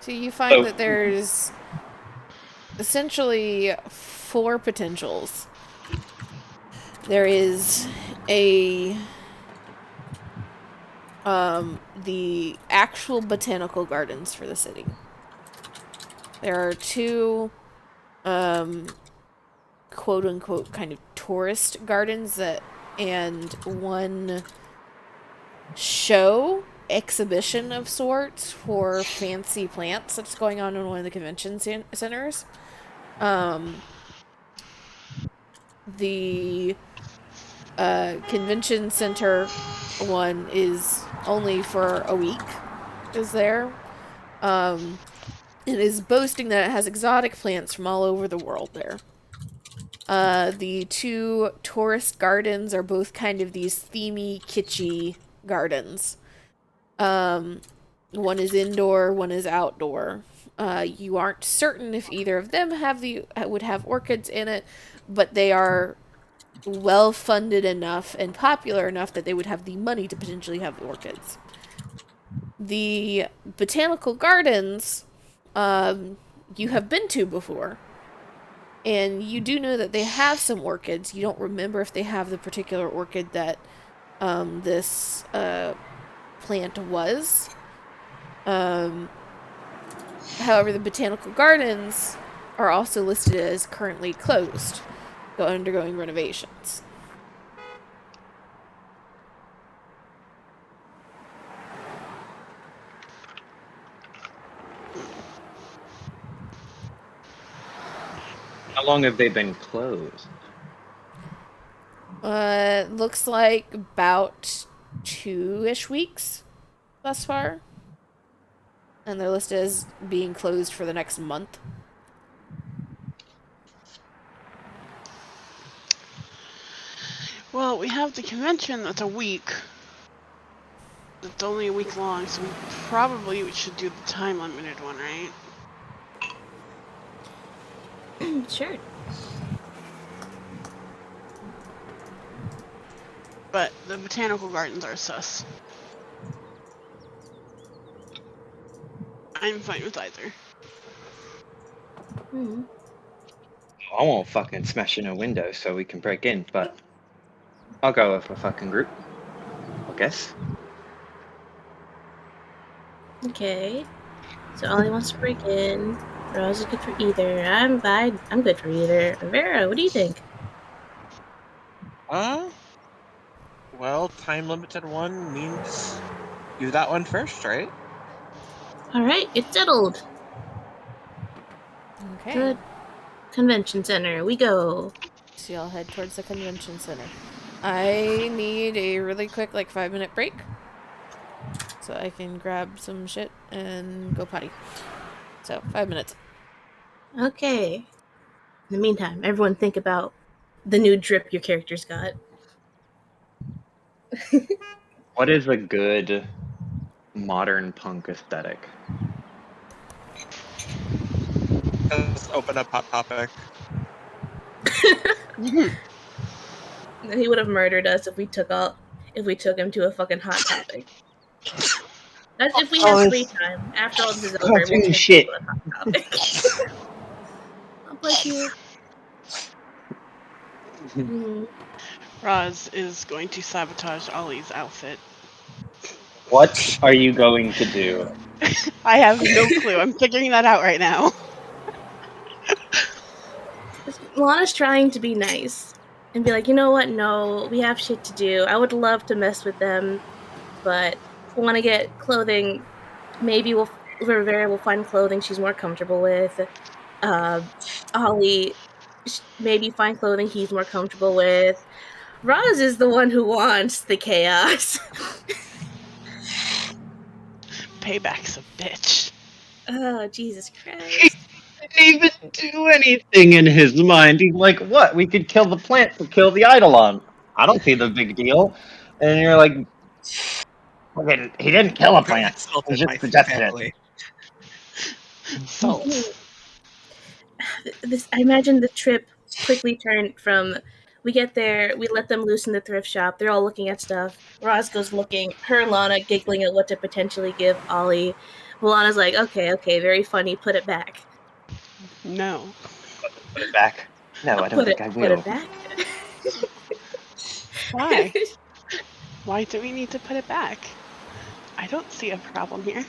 So you find So, that there's essentially 4 potentials. There is a the actual botanical gardens for the city. There are 2 quote unquote kind of tourist gardens that and 1 show exhibition of sorts for fancy plants that's going on in one of the convention centers. The convention center one is only for a week, is there. It is boasting that it has exotic plants from all over the world there. The 2 tourist gardens are both kind of these themey, kitschy gardens. One is indoor, one is outdoor. You aren't certain if either of them would have orchids in it, but they are well funded enough and popular enough that they would have the money to potentially have orchids. The botanical gardens, you have been to before, and you do know that they have some orchids. You don't remember if they have the particular orchid that this plant was. However, the botanical gardens are also listed as currently closed, undergoing renovations. how long have they been closed? Looks like about 2-ish weeks thus far. And they're listed as being closed for the next month. well, we have the convention that's a week. It's only a week long, so we should do the time limited one, right? Sure. But the botanical gardens are sus. I'm fine with either. Mm-hmm. I won't fucking smash in a window so we can break in, but I'll go with a fucking group, I guess. Okay. So Ollie wants to break in. Rose is good for either. I'm fine. I'm good for either. Vera, what do you think? Well, time limited one means do that one first, right? All right, it's settled. Okay. Good. Convention center, we go. So y'all head towards the convention center. I need a really quick, 5-minute break. So I can grab some shit and go potty. So, 5 minutes. Okay. In the meantime, everyone think about the new drip your characters got. What is a good modern punk aesthetic? Let's open up Hot Topic. He would have murdered us if we took him to a fucking hot topic. That's if we have free time. After all this is over, we'll Cartoon take shit. him to a hot topic. Oh, bless you. Mm. Roz is going to sabotage Ollie's outfit. What are you going to do? I have no clue. I'm figuring that out right now. Lana's trying to be nice. and be like, you know what? No, we have shit to do. I would love to mess with them, but I want to get clothing. Maybe Rivera will find clothing she's more comfortable with. Uh, Ollie maybe find clothing he's more comfortable with. Roz is the one who wants the chaos. Payback's a bitch. Oh, Jesus He Christ. didn't even do anything in his mind. He's like, what? We could kill the plant to kill the Eidolon. I don't see the big deal. And you're like, okay, he didn't kill a You plant. He insulted just my suggested it. family. Salt. I imagine the trip quickly turned from we get there, we let them loose in the thrift shop. They're all looking at stuff. Roz goes looking, her and Lana giggling at what to potentially give Ollie. Lana's like, okay, very funny, put it back. No. Put it back. No, I don't think I Put it will. back. Why? Why do we need to put it back? I don't see a problem here.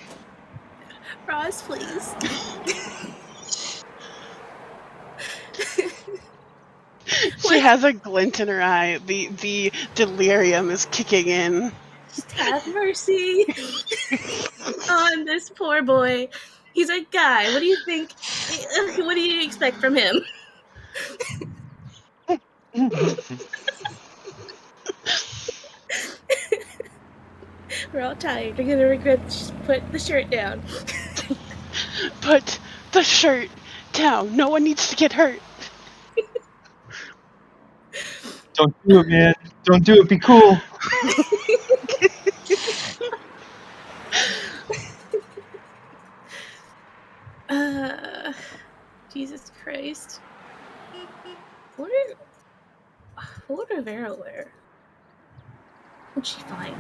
Roz, please. She has a glint in her eye. The delirium is kicking in. Just have mercy on this poor boy. He's a guy. What do you think? What do you expect from him? We're all tired. We're gonna regret just put the shirt down. Put the shirt down. No one needs to get hurt. Don't do it, man. Don't do it. Be cool. Uh, Jesus Christ. What would Rivera wear? What'd she find?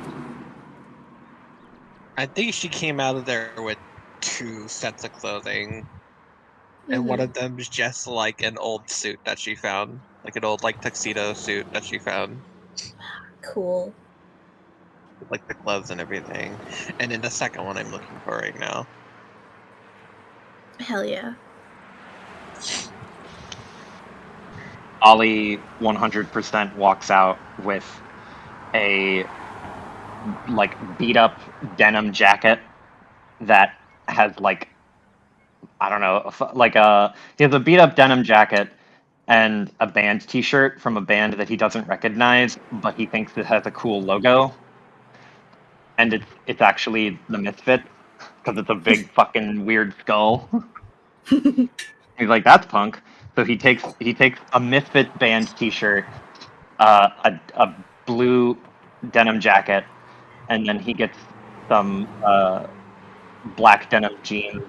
I think she came out of there with 2 sets of clothing, and one Mhm. of them is just like an old suit that she found, like an old like tuxedo suit that she found, Cool. with like the gloves and everything. And then the second one I'm looking for right now. Hell yeah. Ollie 100% walks out with a like beat up denim jacket that has like I don't know like he has a beat up denim jacket and a band T-shirt from a band that he doesn't recognize, but he thinks it has a cool logo, and it's actually the Misfits because it's a big fucking weird skull. He's like, that's punk. So he takes a Misfits band T-shirt, a blue denim jacket, and then he gets some black denim jeans,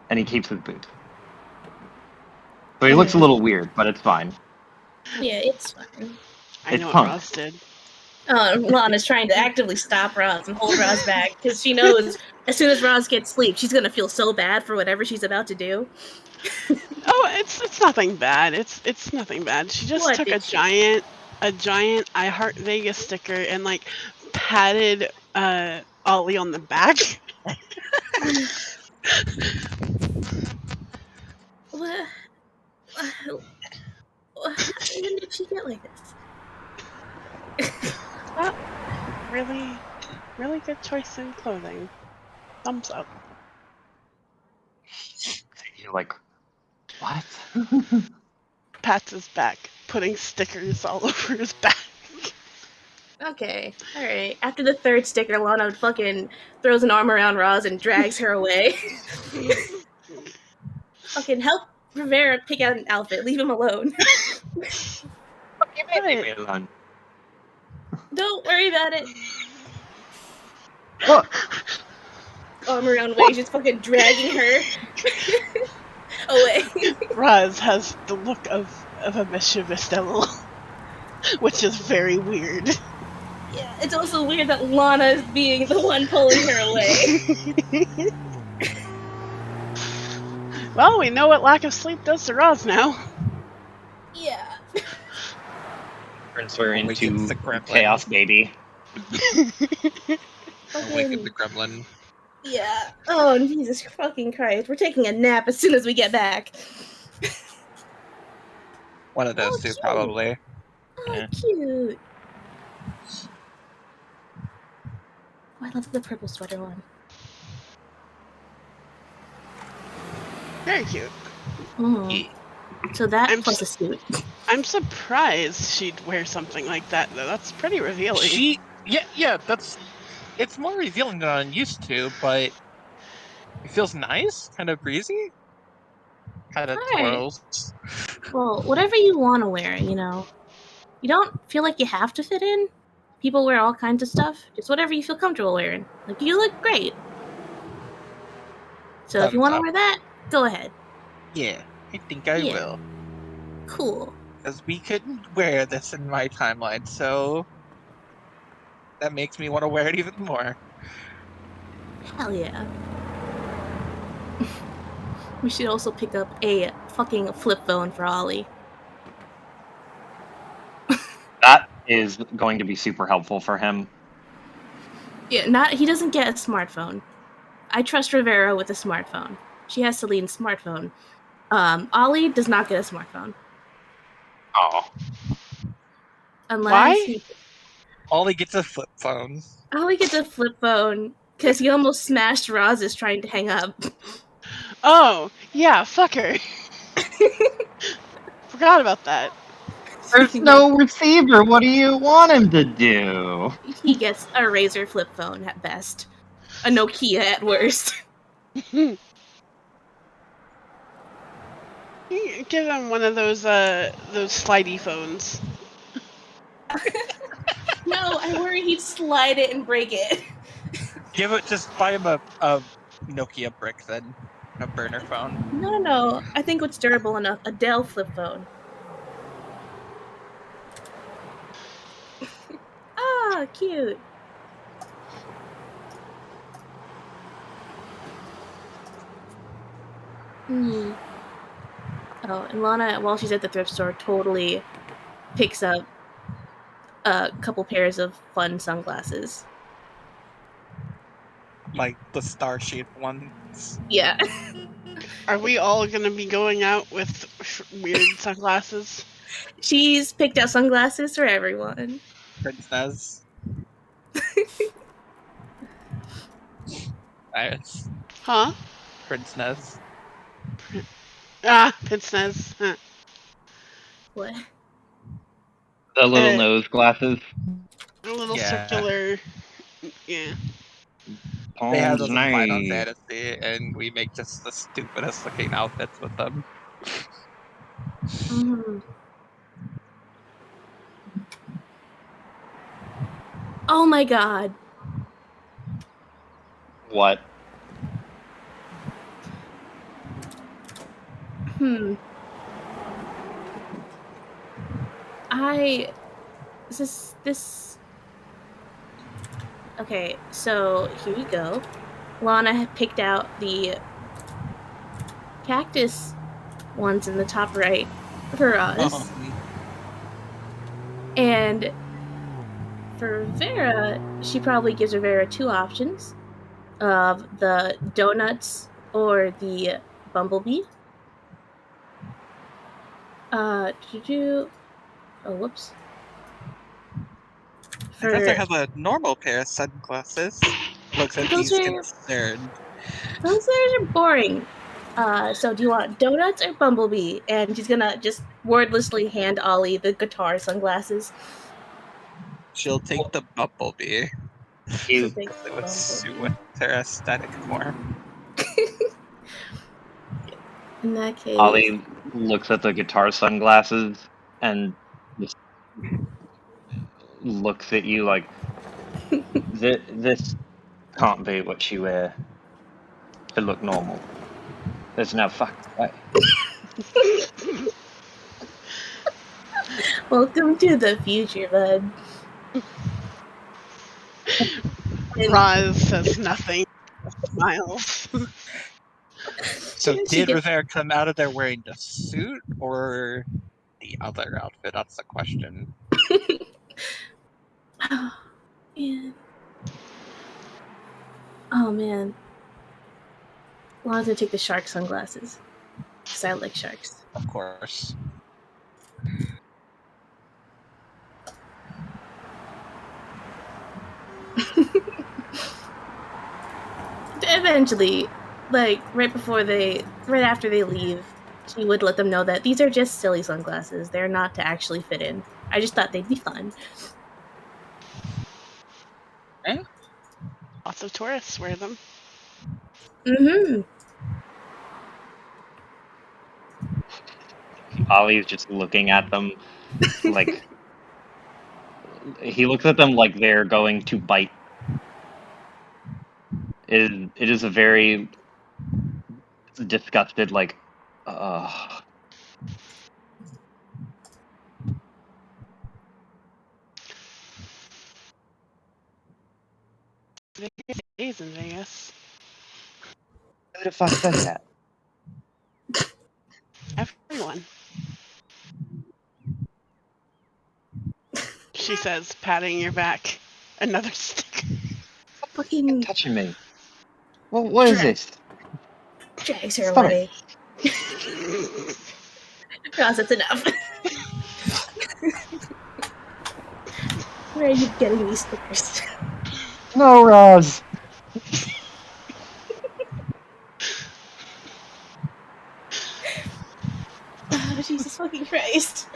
and he keeps his boots. So he looks a little weird, but it's fine. Yeah, it's fine. I It's know what punk. Roz did. Lana's trying to actively stop Roz and hold Roz back because she knows as soon as Roz gets sleep, she's gonna feel so bad for whatever she's about to do. Oh, it's nothing bad. It's nothing bad. She just What took did she do? a giant I Heart Vegas sticker and like patted Ollie on the back. What? When did she get like this? Well, really, really good choice in clothing. Thumbs up. You're like, what? Pats his back, putting stickers all over his back. Okay, all right. After the third sticker, Lana fucking throws an arm around Roz and drags her away. Fucking help Rivera pick out an outfit. Leave him alone. Leave me alone. Don't worry about it. Look, Arm around waist, just fucking dragging her away. Roz has the look of a mischievous devil, which is very weird. Yeah, it's also weird that Lana is being the one pulling her away. Well, we know what lack of sleep does to Roz now. Yeah. turns her Awakens into the gremlin. Chaos Baby. Awaken Fucking the gremlin. yeah. Oh Jesus fucking Christ! We're taking a nap as soon as we get back. One of those Oh, two, cute. probably. Oh, Yeah. cute. Oh, I love the purple sweater one. Very cute. Mm. So that I'm plus su- a suit. I'm surprised she'd wear something like that though. That's pretty revealing. Yeah, it's more revealing than I'm used to, but it feels nice, kind of breezy, kind of All right. twirls. Well, whatever you want to wear, you know. You don't feel like you have to fit in. People wear all kinds of stuff. Just whatever you feel comfortable wearing. Like, you look great. So if you Thumbs want to up. wear that, go ahead. Yeah, I think I Yeah. will. Cool. Because we couldn't wear this in my timeline, so that makes me want to wear it even more. Hell yeah. We should also pick up a fucking flip phone for Ollie. That is going to be super helpful for him. Yeah, he doesn't get a smartphone. I trust Rivera with a smartphone. She has Celine's smartphone. Ollie does not get a smartphone. Oh, Unless Why? he Ollie gets a flip phone. Ollie gets a flip phone because he almost smashed Roz's trying to hang up. Oh, yeah, fuck her. Forgot about that. there's no receiver. What do you want him to do? He gets a Razor flip phone at best. A Nokia at worst. Give him one of those slidey phones. No, I worry he'd slide it and break it. Just buy him a Nokia brick then, a burner phone. No. I think what's durable enough, a Dell flip phone. Ah, cute. Hmm. Oh, and Lana, while she's at the thrift store, totally picks up a couple pairs of fun sunglasses. Like the star-shaped ones. Yeah. Are we all gonna be going out with weird sunglasses? She's picked out sunglasses for everyone. Princess. Nice. Huh? Princess. Ah, pince-nez. Huh. What? The little Uh, nose glasses, a little Yeah. circular. Yeah. They have Pond's those in Final nice. Fantasy, and we make just the stupidest looking outfits with them. Mm-hmm. Oh my god. What? Hmm. I this Okay, so here you go. Lana had picked out the cactus ones in the top right for us. And for Vera, she probably gives Vera two options of the donuts or the bumblebee. Oh, whoops. I'd rather For have a normal pair of sunglasses. Looks like those he's are concerned. those are boring. So do you want donuts or bumblebee? And she's gonna just wordlessly hand Ollie the guitar sunglasses. She'll take the bumblebee She'll He's take because it the would suit bumblebee. with her aesthetic more. In that case, Ollie looks at the guitar sunglasses and just looks at you like this can't be what you wear to look normal. There's no fucking way. welcome to the future, bud. And Roz says nothing. Smiles. So she did gets Rivera come out of there wearing the suit or the other outfit? That's the question. man. Oh man. Lana's gonna take the shark sunglasses. Because I like sharks. Of course. eventually, like right after they leave, she would let them know that these are just silly sunglasses. They're not to actually fit in. I just thought they'd be fun. Eh? Lots of tourists wear them. Mm-hmm. Ollie's just looking at them like he looks at them like they're going to bite. It is a very disgusted like Days in Vegas. who the fuck said that? Everyone. She says, patting your back. Another stick. You're Fucking touching me. What is this? drags her Stop it. away. Ross, that's enough. Where are you getting these stickers? No, Roz. Oh, Jesus fucking Christ.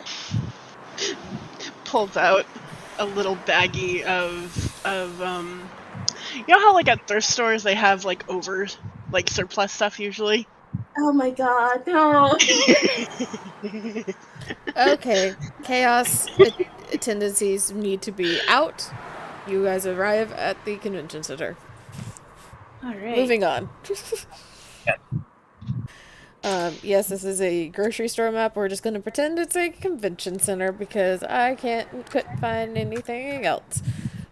Pulls out a little baggie of you know how like at thrift stores they have like surplus stuff usually? Oh my god, no. Okay, chaos tendencies need to be out. You guys arrive at the convention center. Alright. Moving on. Yes, this is a grocery store map. We're just gonna pretend it's a convention center because I couldn't find anything else.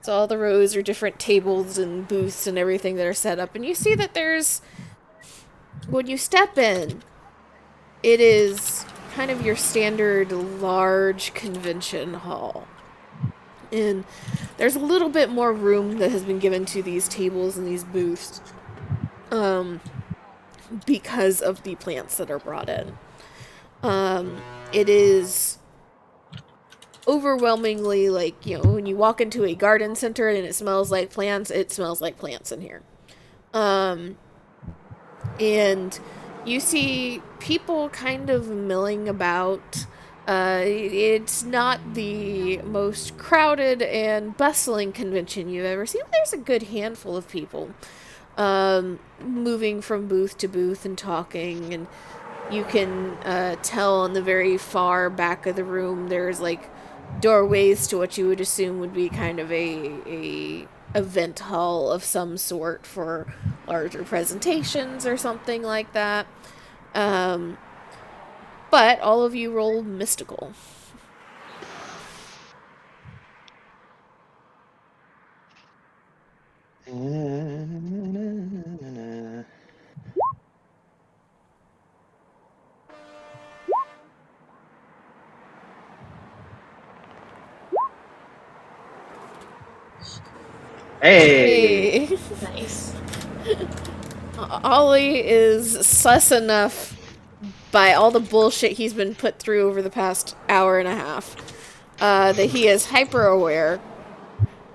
So all the rows are different tables and booths and everything that are set up, and you see that when you step in, it is kind of your standard large convention hall. And there's a little bit more room that has been given to these tables and these booths. Because of the plants that are brought in. It is overwhelmingly like, when you walk into a garden center and it smells like plants in here. And you see people kind of milling about. It's not the most crowded and bustling convention you've ever seen. There's a good handful of people moving from booth to booth and talking, and you can tell on the very far back of the room there's like doorways to what you would assume would be kind of a event hall of some sort for larger presentations or something like that. Um, but all of you roll mystical. Hey. Hey. Nice. Ollie is sus enough by all the bullshit he's been put through over the past hour and a half that he is hyper aware.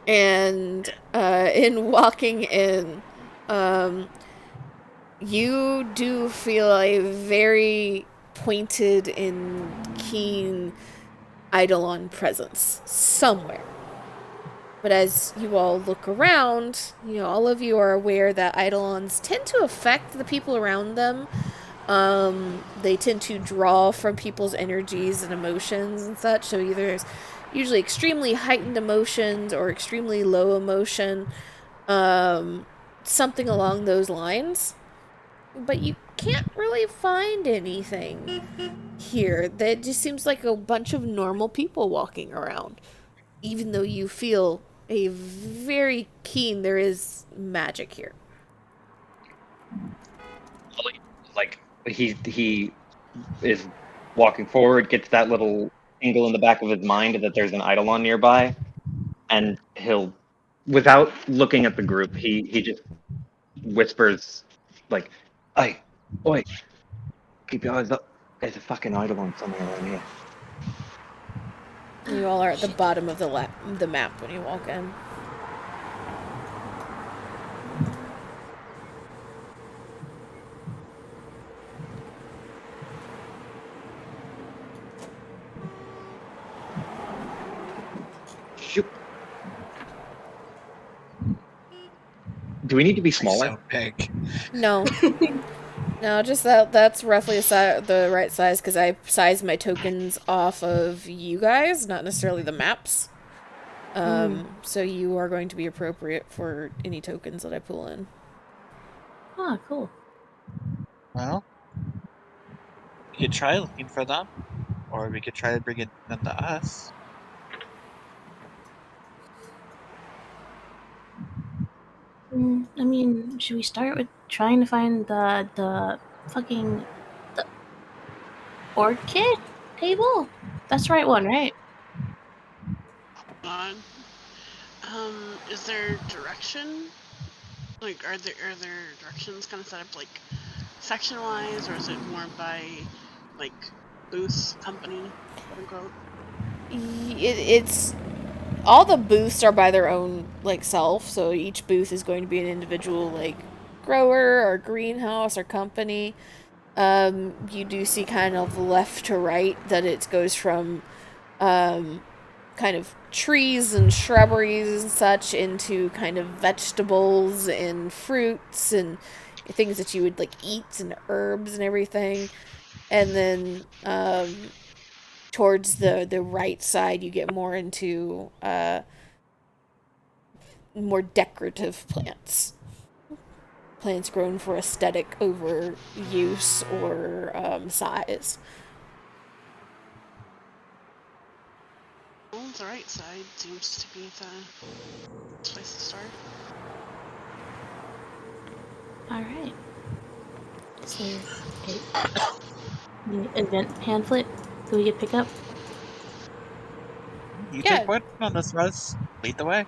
And in walking in, you do feel a very pointed and keen Eidolon presence somewhere. But as you all look around, all of you are aware that Eidolons tend to affect the people around them. They tend to draw from people's energies and emotions and such. So either there's usually extremely heightened emotions or extremely low emotion. Something along those lines. But you can't really find anything here. That just seems like a bunch of normal people walking around. Even though you feel a very keen there is magic here. Like he is walking forward, gets that little tingle in the back of his mind that there's an Eidolon nearby, and he'll, without looking at the group, he just whispers like, "Oi, oi, keep your eyes up. There's a fucking Eidolon somewhere around here." You all are at the bottom of the map when you walk in. Shoot. Do we need to be smaller? So big. No. No, just that's roughly the right size because I size my tokens off of you guys, not necessarily the maps. So you are going to be appropriate for any tokens that I pull in. Oh, cool. Well, we could try looking for them, or we could try to bring them to us. I mean, should we start with trying to find the fucking the orchid table? That's the right one, right? On. Is there direction? Like, are there directions kind of set up like section wise, or is it more by like booth company, quote unquote? It's all the booths are by their own like self, so each booth is going to be an individual like grower or greenhouse or company. You do see kind of left to right that it goes from kind of trees and shrubberies and such into kind of vegetables and fruits and things that you would like eat and herbs and everything. And then towards the right side you get more into more decorative plants. Plants grown for aesthetic over use or size. Well, the right side seems to be the place to start. All right. Is there an event pamphlet that we could pick up? You Yeah. take one on this, Russ. Lead the way.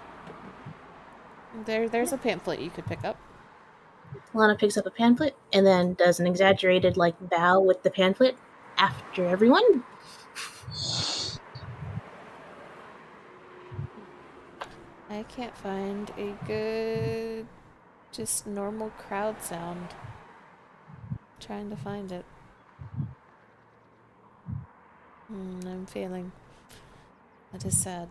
There's a pamphlet you could pick up. Lana picks up a pamphlet and then does an exaggerated like bow with the pamphlet after everyone. I can't find a good, just normal crowd sound. Trying to find it. I'm failing. That is sad.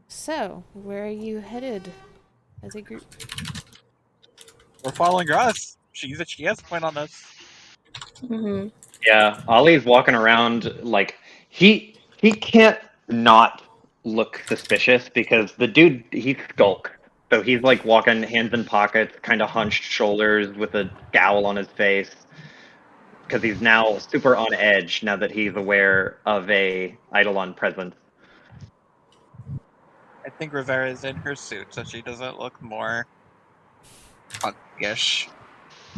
So, where are you headed as a group? We're following Russ. She has a point on this. Mm-hmm. Yeah, Ollie's walking around like he can't not look suspicious because the dude he's skulk. So he's like walking hands in pockets, kind of hunched shoulders with a scowl on his face because he's now super on edge now that he's aware of a Eidolon presence. I think Rivera is in her suit, so she doesn't look more punkish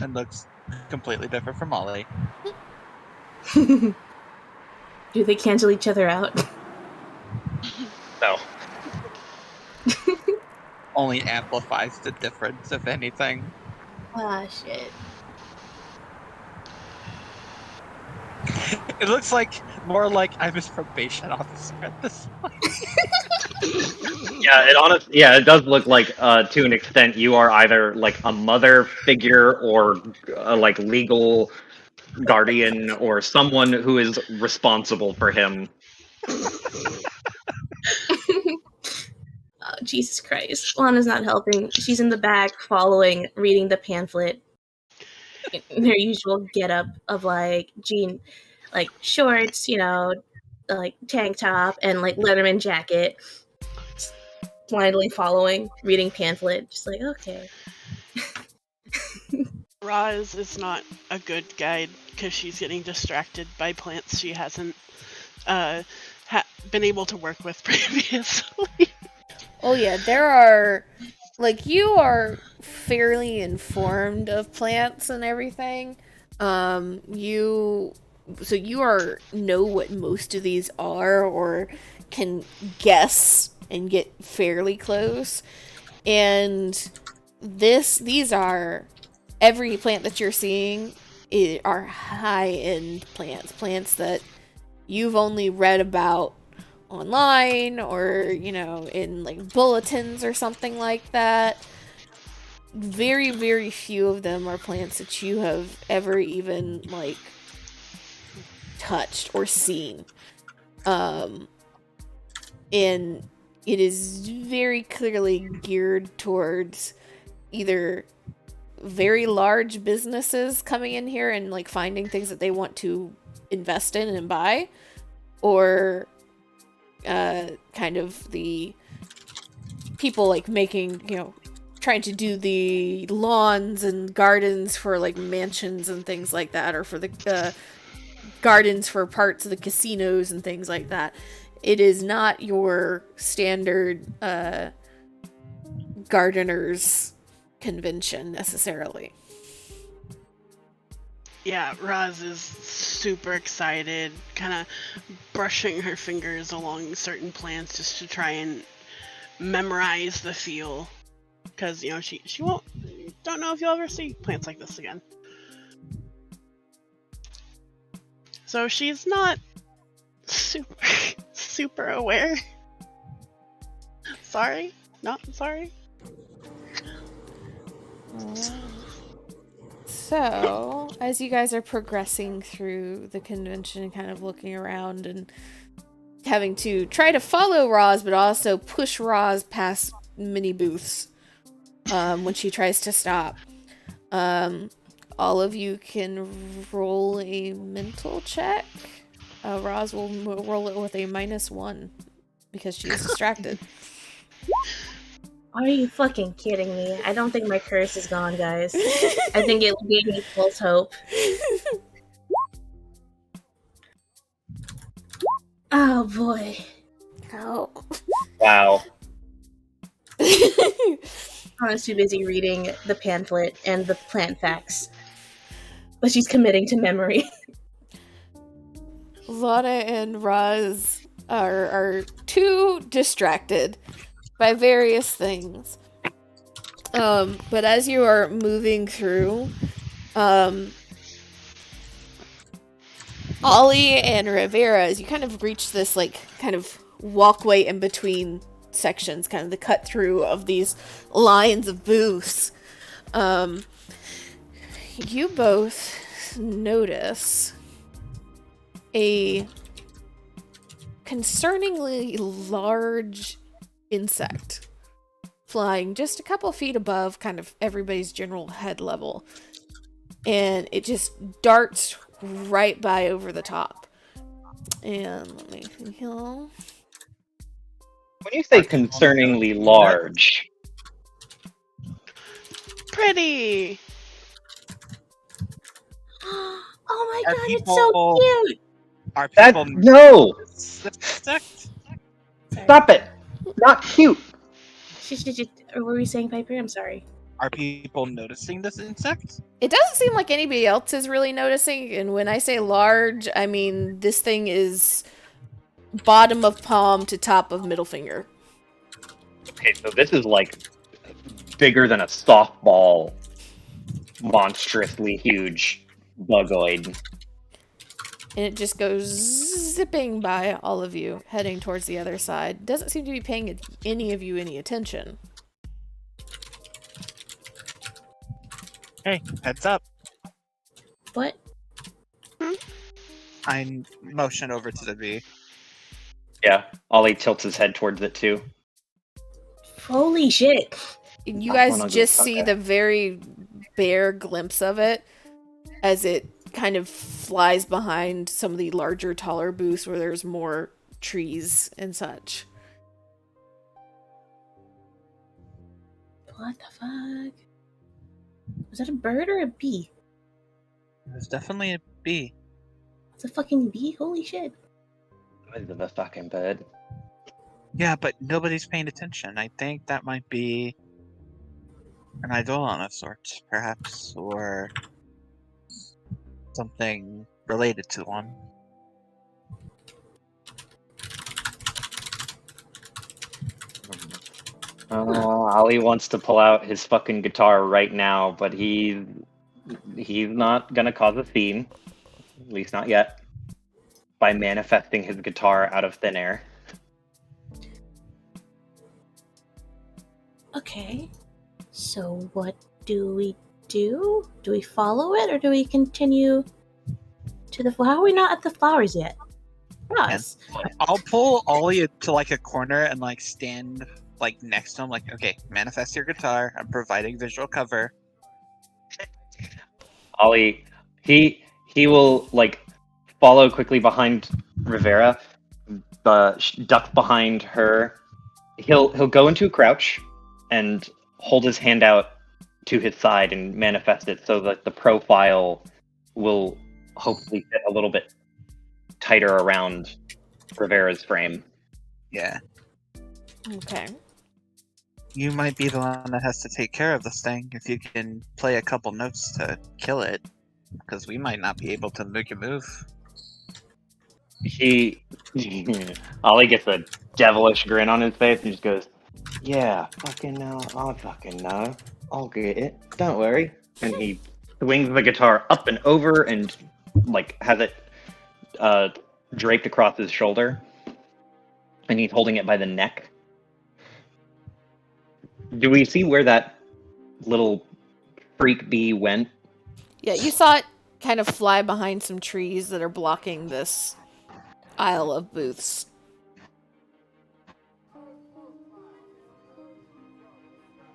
and looks completely different from Molly. Do they cancel each other out? So Only amplifies the difference, if anything. Ah, shit. It looks like more like I'm his probation officer at this point. yeah, it does look like to an extent you are either like a mother figure or like legal guardian or someone who is responsible for him. Oh, Jesus Christ. Lana's not helping. She's in the back following, reading the pamphlet. In their usual getup of like jean, like shorts, like tank top and like Letterman jacket. Blindly following, reading pamphlet. Just like, okay. Roz is not a good guide because she's getting distracted by plants she hasn't been able to work with previously. Oh yeah, there are like you are fairly informed of plants and everything. You know what most of these are or can guess and get fairly close. And these are every plant that you're seeing are high-end plants that you've only read about online or in like bulletins or something like that. Very, very few of them are plants that you have ever even like touched or seen. And it is very clearly geared towards either very large businesses coming in here and like finding things that they want to invest in and buy, or kind of the people like making, trying to do the lawns and gardens for like mansions and things like that, or for the gardens for parts of the casinos and things like that. It is not your standard gardeners convention necessarily. Yeah, Roz is super excited, kind of brushing her fingers along certain plants just to try and memorize the feel. Because, she don't know if you'll ever see plants like this again. So she's not super aware. Sorry? Not sorry? So, as you guys are progressing through the convention and kind of looking around and having to try to follow Roz, but also push Roz past many booths when she tries to stop, all of you can roll a mental check. Roz will roll it with a -1 because she is distracted. Are you fucking kidding me? I don't think my curse is gone, guys. I think it gave me false hope. Oh boy. Oh. Wow. I was too busy reading the pamphlet and the plant facts. But she's committing to memory. Lana and Roz are too distracted by various things. But as you are moving through, Ollie and Rivera, as you kind of reach this like kind of walkway in between sections, kind of the cut through of these lines of booths, you both notice a concerningly large insect flying just a couple feet above kind of everybody's general head level, and it just darts right by over the top. And let me see here. When you say concerningly large, Pretty! Oh my Are god, it's people- so cute! Are that people no, insect? stop it, not cute. What were you saying, Piper? I'm sorry. Are people noticing this insect? It doesn't seem like anybody else is really noticing, and when I say large, I mean this thing is bottom of palm to top of middle finger. Okay, so this is like bigger than a softball, monstrously huge bugoid. And it just goes zipping by all of you, heading towards the other side. Doesn't seem to be paying any of you any attention. Hey, heads up. What? I motion over to the bee. Yeah, Ollie tilts his head towards it too. Holy shit. You That guys one ugly just see fucker. the very bare glimpse of it as it kind of flies behind some of the larger, taller booths where there's more trees and such. What the fuck? Was that a bird or a bee? It was definitely a bee. It's a fucking bee? Holy shit. Noise of a fucking bird. Yeah, but nobody's paying attention. I think that might be an eidolon of sorts, perhaps, or something related to one. Ollie wants to pull out his fucking guitar right now, but he's not gonna cause a scene, at least not yet, by manifesting his guitar out of thin air. Okay. So what do we do? Do we follow it or do we continue to the. How are we not at the flowers yet? Ross. I'll pull Ollie to like a corner and like stand like next to him. Like, okay, manifest your guitar. I'm providing visual cover. Ollie, he will like follow quickly behind Rivera, duck behind her. He'll go into a crouch and hold his hand out to his side and manifest it so that the profile will hopefully fit a little bit tighter around Rivera's frame. Yeah, Okay. you might be the one that has to take care of this thing if you can play a couple notes to kill it, because we might not be able to make a move. He Ollie gets a devilish grin on his face and just goes, "Yeah, fucking know, I fucking know. I'll get it. Don't worry." And he swings the guitar up and over and like has it draped across his shoulder, and he's holding it by the neck. Do we see where that little freak bee went? Yeah, you saw it kind of fly behind some trees that are blocking this aisle of booths.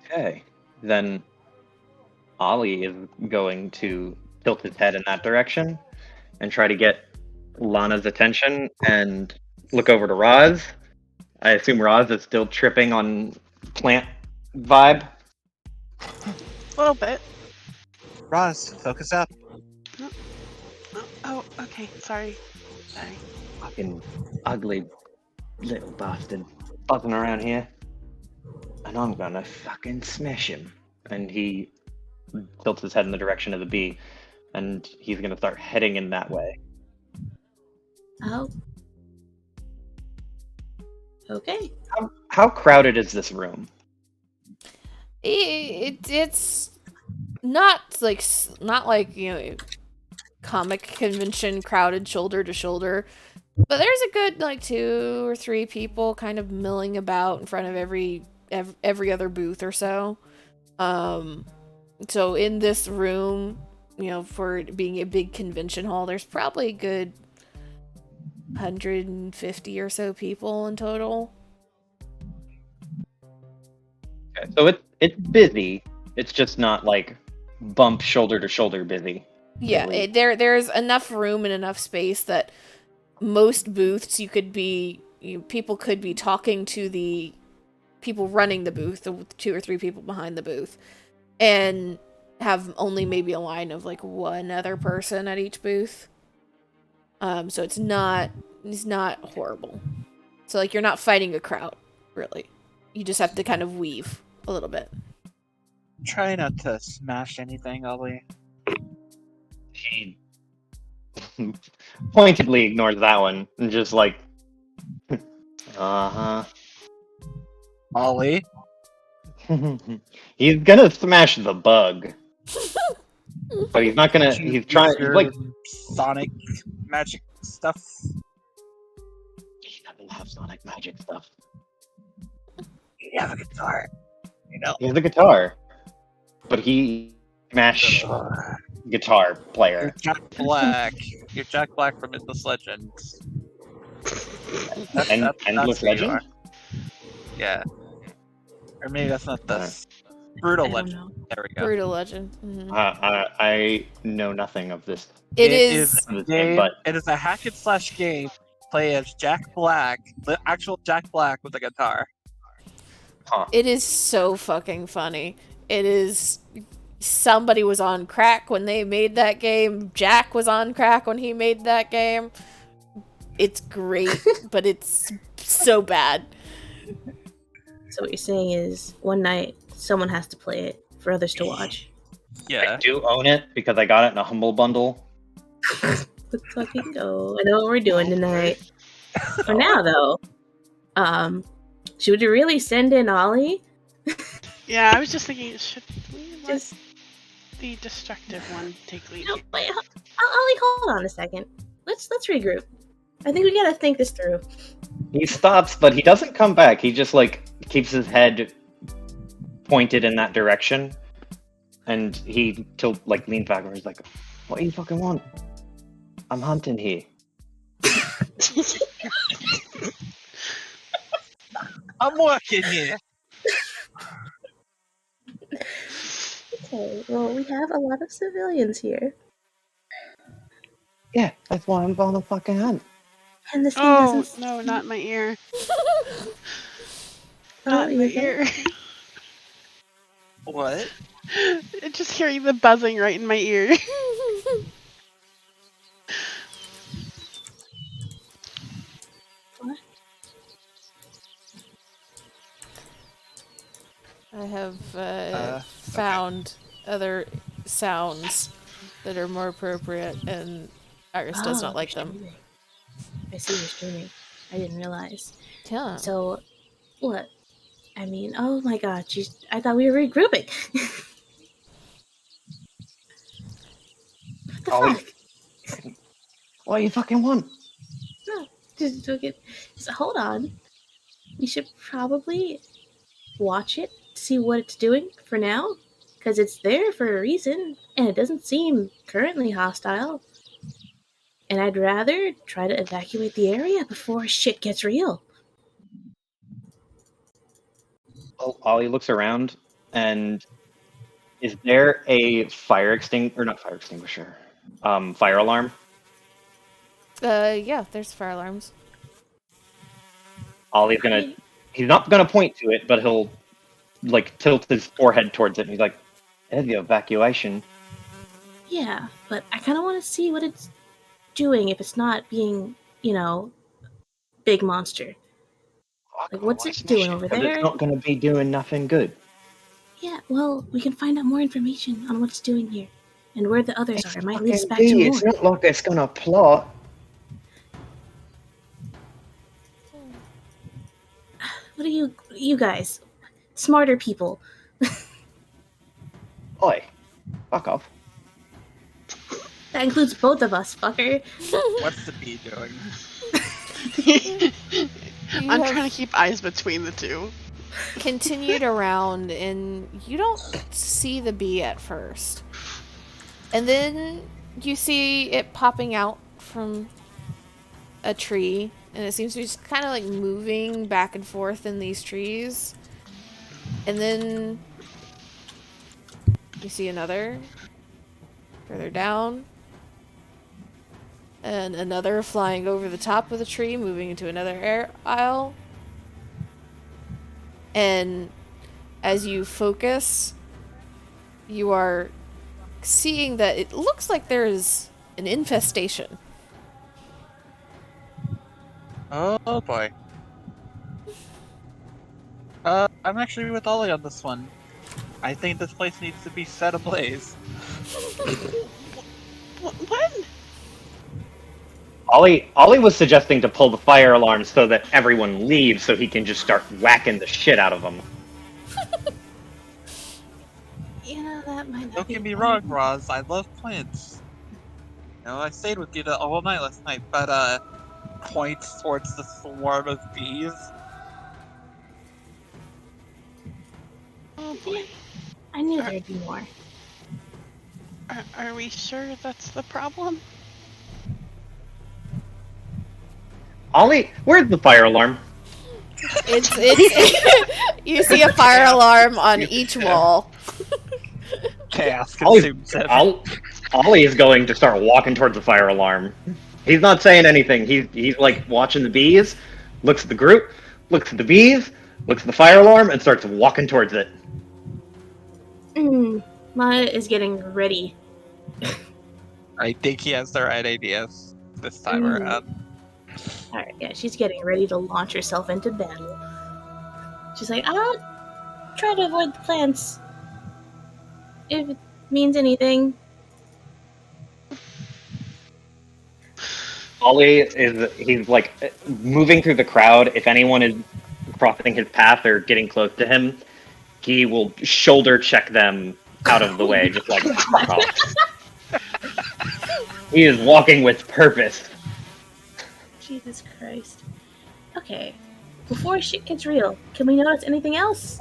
Okay, then Ollie is going to tilt his head in that direction and try to get Lana's attention and look over to Roz. I assume Roz is still tripping on plant vibe. A little bit. Roz, focus up. Oh, okay. Sorry. Fucking ugly little bastard buzzing around here. And I'm gonna fucking smash him. And he tilts his head in the direction of the bee, and he's gonna start heading in that way. Oh. Okay. How crowded is this room? It's not like comic convention crowded shoulder to shoulder, but there's a good like 2 or 3 people kind of milling about in front of every other booth or so. So in this room, for it being a big convention hall, there's probably a good 150 or so people in total. Okay, so it's busy. It's just not like bump shoulder to shoulder busy. Yeah, there's enough room and enough space that most booths people could be talking to the people running the booth, the 2 or 3 people behind the booth, and have only maybe a line of like one other person at each booth. So it's not horrible. So like you're not fighting a crowd, really. You just have to kind of weave a little bit. Try not to smash anything, Ollie. He pointedly ignores that one and just like, uh-huh. Ollie? He's gonna smash the bug. But he's not gonna, Did you he's trying, use your like, Sonic magic stuff. he doesn't have sonic magic stuff. You have a guitar. He has a guitar. But he smash guitar You're player. Jack Black. You're Jack Black from Endless Legends. Endless who you Legend? are. Yeah. Or maybe that's not the Alright. Brutal I don't Legend. know. There we go. Brutal Legend. Mhm. I know nothing of this. It is this game, game, but it is a hack and slash game. Play as Jack Black, the actual Jack Black with a guitar. It is so fucking funny. It is. Somebody was on crack when they made that game. Jack was on crack when he made that game. It's great, but it's so bad. So what you're saying is, one night someone has to play it for others to watch. Yeah. I do own it because I got it in a humble bundle. Let's fucking go. I know what we're doing tonight. For now, though, should we really send in Ollie? Yeah, I was just thinking, should we let Just the destructive one take lead? no, wait, Ollie, hold on a second. Let's regroup. I think we gotta think this through. He stops, but he doesn't come back. He just like keeps his head pointed in that direction, and he leans back and he's like, "What do you fucking want? I'm hunting here. I'm working here. Okay, well, we have a lot of civilians here, Yeah, that's why I'm on the fucking hunt. and this thing Oh doesn't. no, not in my ear. Oh, Not in my you okay? ear. What? Just hearing the buzzing right in my ear. What? I have Okay. found other sounds that are more appropriate, and Iris does Oh, not you're like them. streaming. I see you're streaming. I didn't realize. Yeah. So, what? I mean, oh my god, I thought we were regrouping. What the Ollie, fuck? what do you fucking want? No, just okay. Just hold on. We should probably watch it, see what it's doing for now, because it's there for a reason, and it doesn't seem currently hostile. And I'd rather try to evacuate the area before shit gets real. Oh, Ollie looks around, and is there a fire extinguisher, or not fire extinguisher, fire alarm? Yeah, there's fire alarms. Ollie's I gonna, mean, he's not gonna point to it, but he'll like tilt his forehead towards it, and he's like, "There's the evacuation." yeah, but I kind of want to see what it's doing if it's not being, big monster. Fuck, Like, I what's want to it smash doing it over because it's there? not gonna be doing nothing good. Yeah, well, we can find out more information on what it's doing here and where the others are. It's It might lead us fucking back to bee. It's more. not like it's gonna plot. What are you guys, smarter people? Oi, fuck off. That includes both of us, fucker. What's the bee doing? You I'm have trying to keep eyes between the two. continued around, and you don't see the bee at first. And then you see it popping out from a tree, and it seems to be just kind of like moving back and forth in these trees. And then you see another further down, and another flying over the top of the tree, moving into another air aisle. And as you focus, you are seeing that it looks like there's an infestation. Oh boy. I'm actually with Ollie on this one. I think this place needs to be set ablaze. What? Ollie was suggesting to pull the fire alarm so that everyone leaves, so he can just start whacking the shit out of them. That might not Don't be get me a wrong, plan. Roz. I love plants. I stayed with you the whole night last night, but points towards the swarm of bees. Oh boy. I knew there'd be more. Are we sure that's the problem? Ollie, where's the fire alarm? It's you see a fire alarm on each wall. Chaos Ollie, consumes him. Ollie is going to start walking towards the fire alarm. He's not saying anything. He's like watching the bees, looks at the group, looks at the bees, looks at the fire alarm, and starts walking towards it. Maya is getting ready. I think he has the right ideas this time Mm. around. Alright, yeah, she's getting ready to launch herself into battle. She's like, I'll try to avoid the plants. If it means anything. Ollie he's like moving through the crowd. If anyone is crossing his path or getting close to him, he will shoulder check them out of the way, just like fuck off. He is walking with purpose. Jesus Christ. Okay. Before shit gets real, can we notice anything else?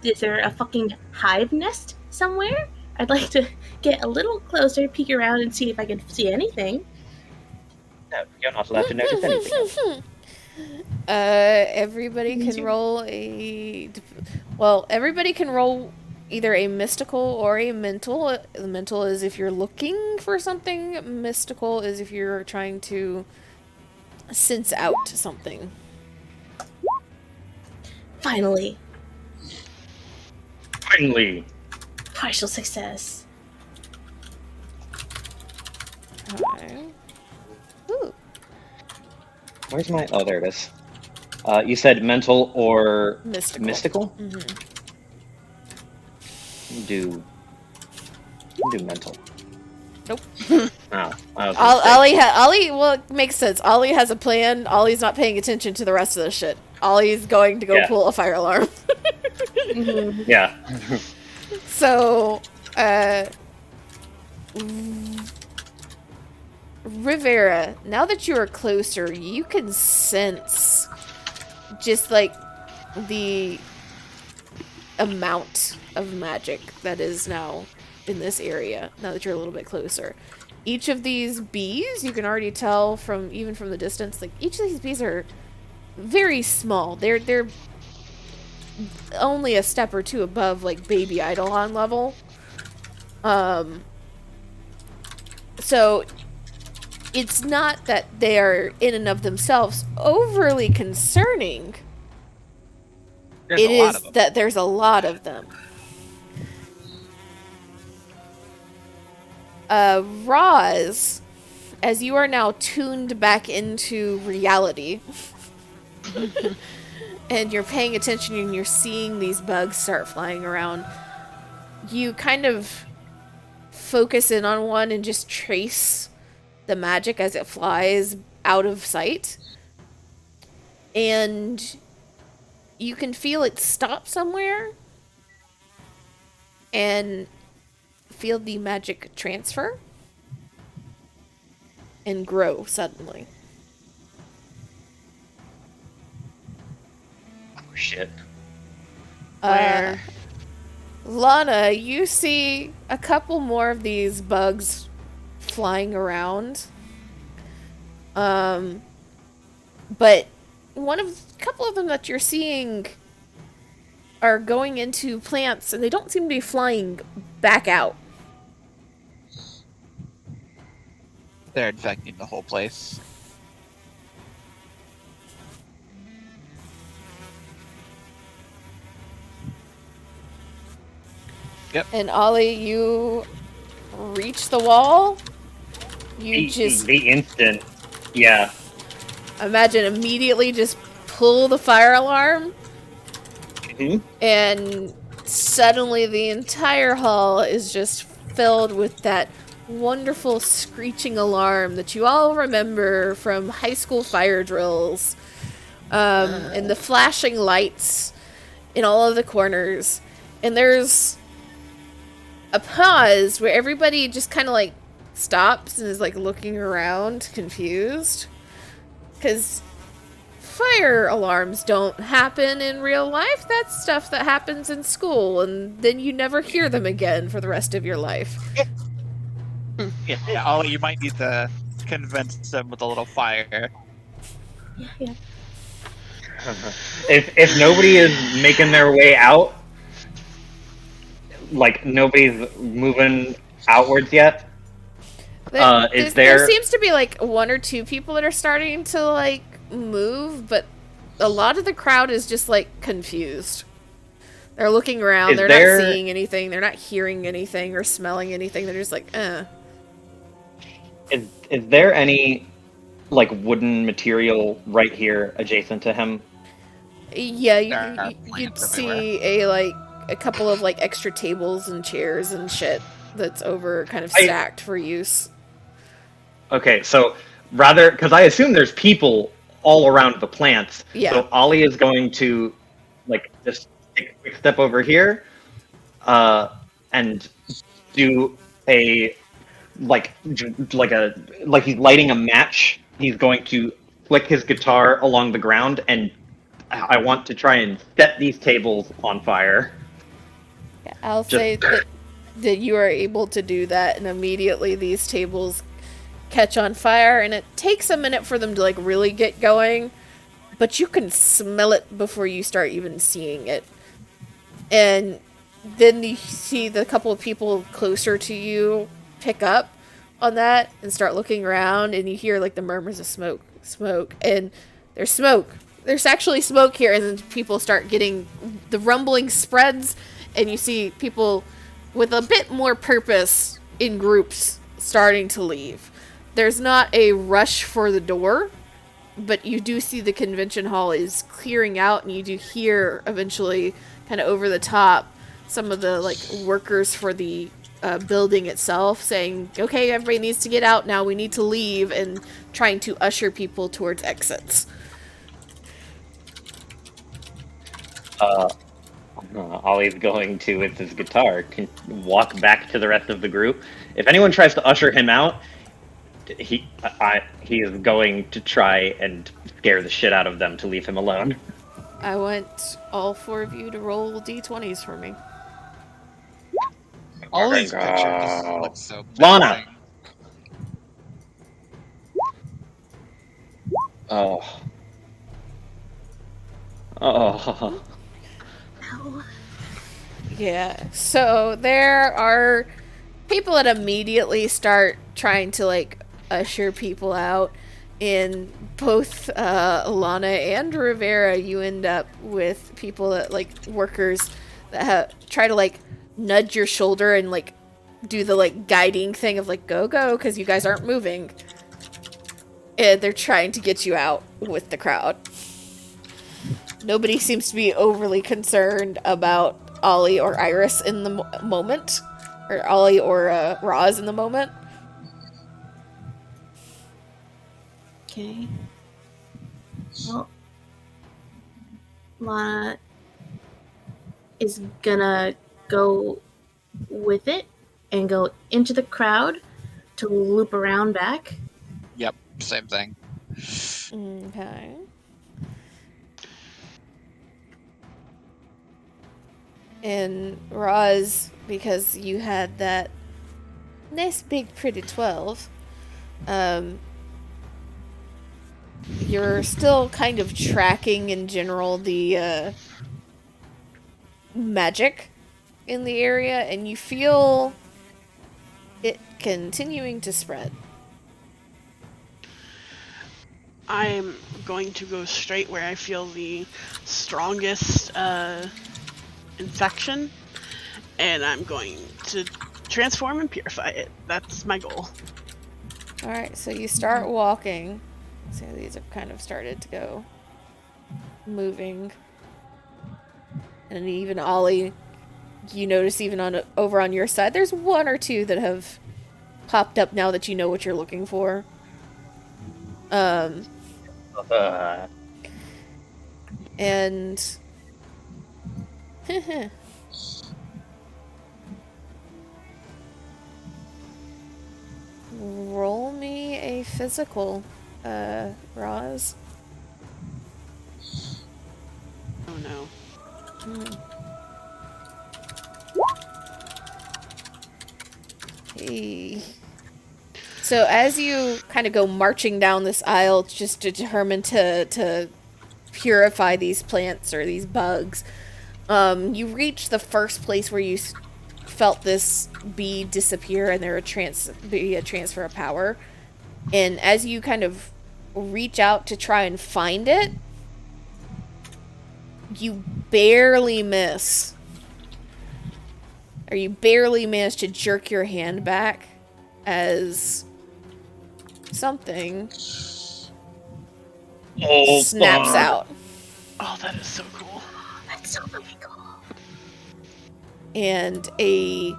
Is there a fucking hive nest somewhere? I'd like to get a little closer, peek around, and see if I can see anything. No, you're not allowed to notice anything else. Everybody can roll everybody can roll either a mystical or a mental. The mental is if you're looking for something. Mystical is if you're trying to sense out something. Finally. Finally. Partial success. Okay. Ooh. Where's my... Oh, there it is. You said mental or Mystical. mystical? Do mental. Nope. Oh, I was gonna say. Ollie, well, it makes sense. Ollie has a plan. Ollie's not paying attention to the rest of the shit. Ollie's going to go pull a fire alarm. Yeah. So, Rivera, now that you are closer, you can sense just like the amount of magic that is now in this area, now that you're a little bit closer. Each of these bees, you can already tell from even from the distance, like each of these bees are very small. They're only a step or two above like baby Eidolon level. So it's not that they are in and of themselves overly concerning. It is that there's a lot of them. Roz, as you are now tuned back into reality, and you're paying attention and you're seeing these bugs start flying around, you kind of focus in on one and just trace the magic as it flies out of sight. And you can feel it stop somewhere and feel the magic transfer and grow suddenly. Oh, shit. Where? Lana, you see a couple more of these bugs flying around. But a couple of them that you're seeing are going into plants and they don't seem to be flying back out. They're infecting the whole place. Yep. And Ollie, you reach the wall. You just The instant. Yeah. imagine immediately just pull the fire alarm. Mhm. And suddenly the entire hall is just filled with that wonderful screeching alarm that you all remember from high school fire drills. And the flashing lights in all of the corners. And there's a pause where everybody just kind of like stops and is like looking around confused. Because fire alarms don't happen in real life. That's stuff that happens in school, and then you never hear them again for the rest of your life. Yeah, Ollie, you might need to convince them with a little fire. Yeah. If nobody is making their way out, like nobody's moving outwards yet. There seems to be like one or two people that are starting to like move, but a lot of the crowd is just like confused. They're looking around, they're not seeing anything, they're not hearing anything or smelling anything, they're just like, Is there any like wooden material right here adjacent to him? Yeah, you'd see a couple of like extra tables and chairs and shit that's over kind of stacked for use. Okay, so rather, because I assume there's people all around the plants. Yeah. So Ollie is going to like just take a quick step over here, and do a like he's lighting a match. He's going to flick his guitar along the ground, and I want to try and set these tables on fire. Yeah, I'll say that you are able to do that, and immediately these tables catch on fire, and it takes a minute for them to like really get going, but you can smell it before you start even seeing it. And then you see the couple of people closer to you pick up on that and start looking around, and you hear like the murmurs of smoke, and there's smoke. There's actually smoke here, and then people start getting the rumbling spreads, and you see people with a bit more purpose in groups starting to leave. There's not a rush for the door, but you do see the convention hall is clearing out, and you do hear eventually, kind of over the top, some of the like workers for the building itself saying, "Okay, everybody needs to get out now. We need to leave," and trying to usher people towards exits. Ollie's going to, with his guitar, walk back to the rest of the group. If anyone tries to usher him out, he is going to try and scare the shit out of them to leave him alone. I want all 4 of you to roll d20s for me. All these Go. pictures look so Lana! boring. Oh. Oh. No. Yeah, so there are people that immediately start trying to like usher people out. In both Lana and Rivera, you end up with people that like workers that try to like nudge your shoulder and like do the like guiding thing of like go because you guys aren't moving, and they're trying to get you out with the crowd. Nobody seems to be overly concerned about Ollie or Iris in the moment, or Ollie or Roz in the moment. Okay. Well, Lana is gonna go with it and go into the crowd to loop around back. Yep, same thing. Okay. And Roz, because you had that nice big pretty 12, you're still kind of tracking in general the magic in the area, and you feel it continuing to spread. I'm going to go straight where I feel the strongest infection, and I'm going to transform and purify it. That's my goal. Alright, so you start walking. So these have kind of started to go moving. And even Ollie, you notice even over on your side, there's 1 or 2 that have popped up now that you know what you're looking for. And roll me a physical, Roz. Oh no. Hey. So as you kind of go marching down this aisle, just determined to purify these plants or these bugs, you reach the first place where you felt this bee disappear, and there would be a transfer of power. And as you kind of reach out to try and find it, you barely miss. Or you barely manage to jerk your hand back as something snaps out. Oh, that is so cool. That's so really cool. And a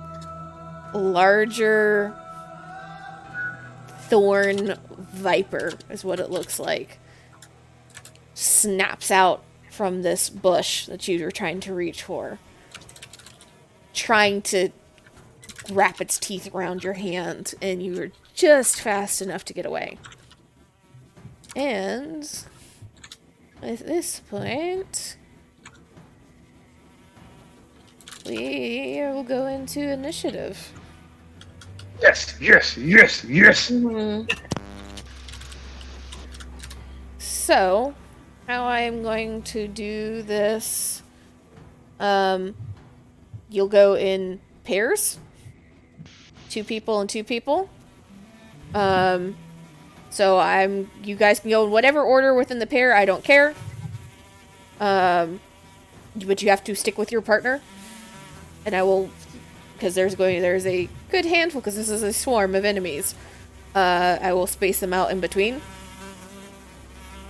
larger thorn viper is what it looks like, snaps out from this bush that you were trying to reach for, trying to wrap its teeth around your hand, and you were just fast enough to get away. And at this point, we will go into initiative. Yes, yes, yes, yes. Mhm. So, how I am going to do this, um, you'll go in pairs, 2 people and 2 people. Um, you guys can go in whatever order within the pair, I don't care. But you have to stick with your partner. And I will, because there's a good handful, because this is a swarm of enemies. I will space them out in between.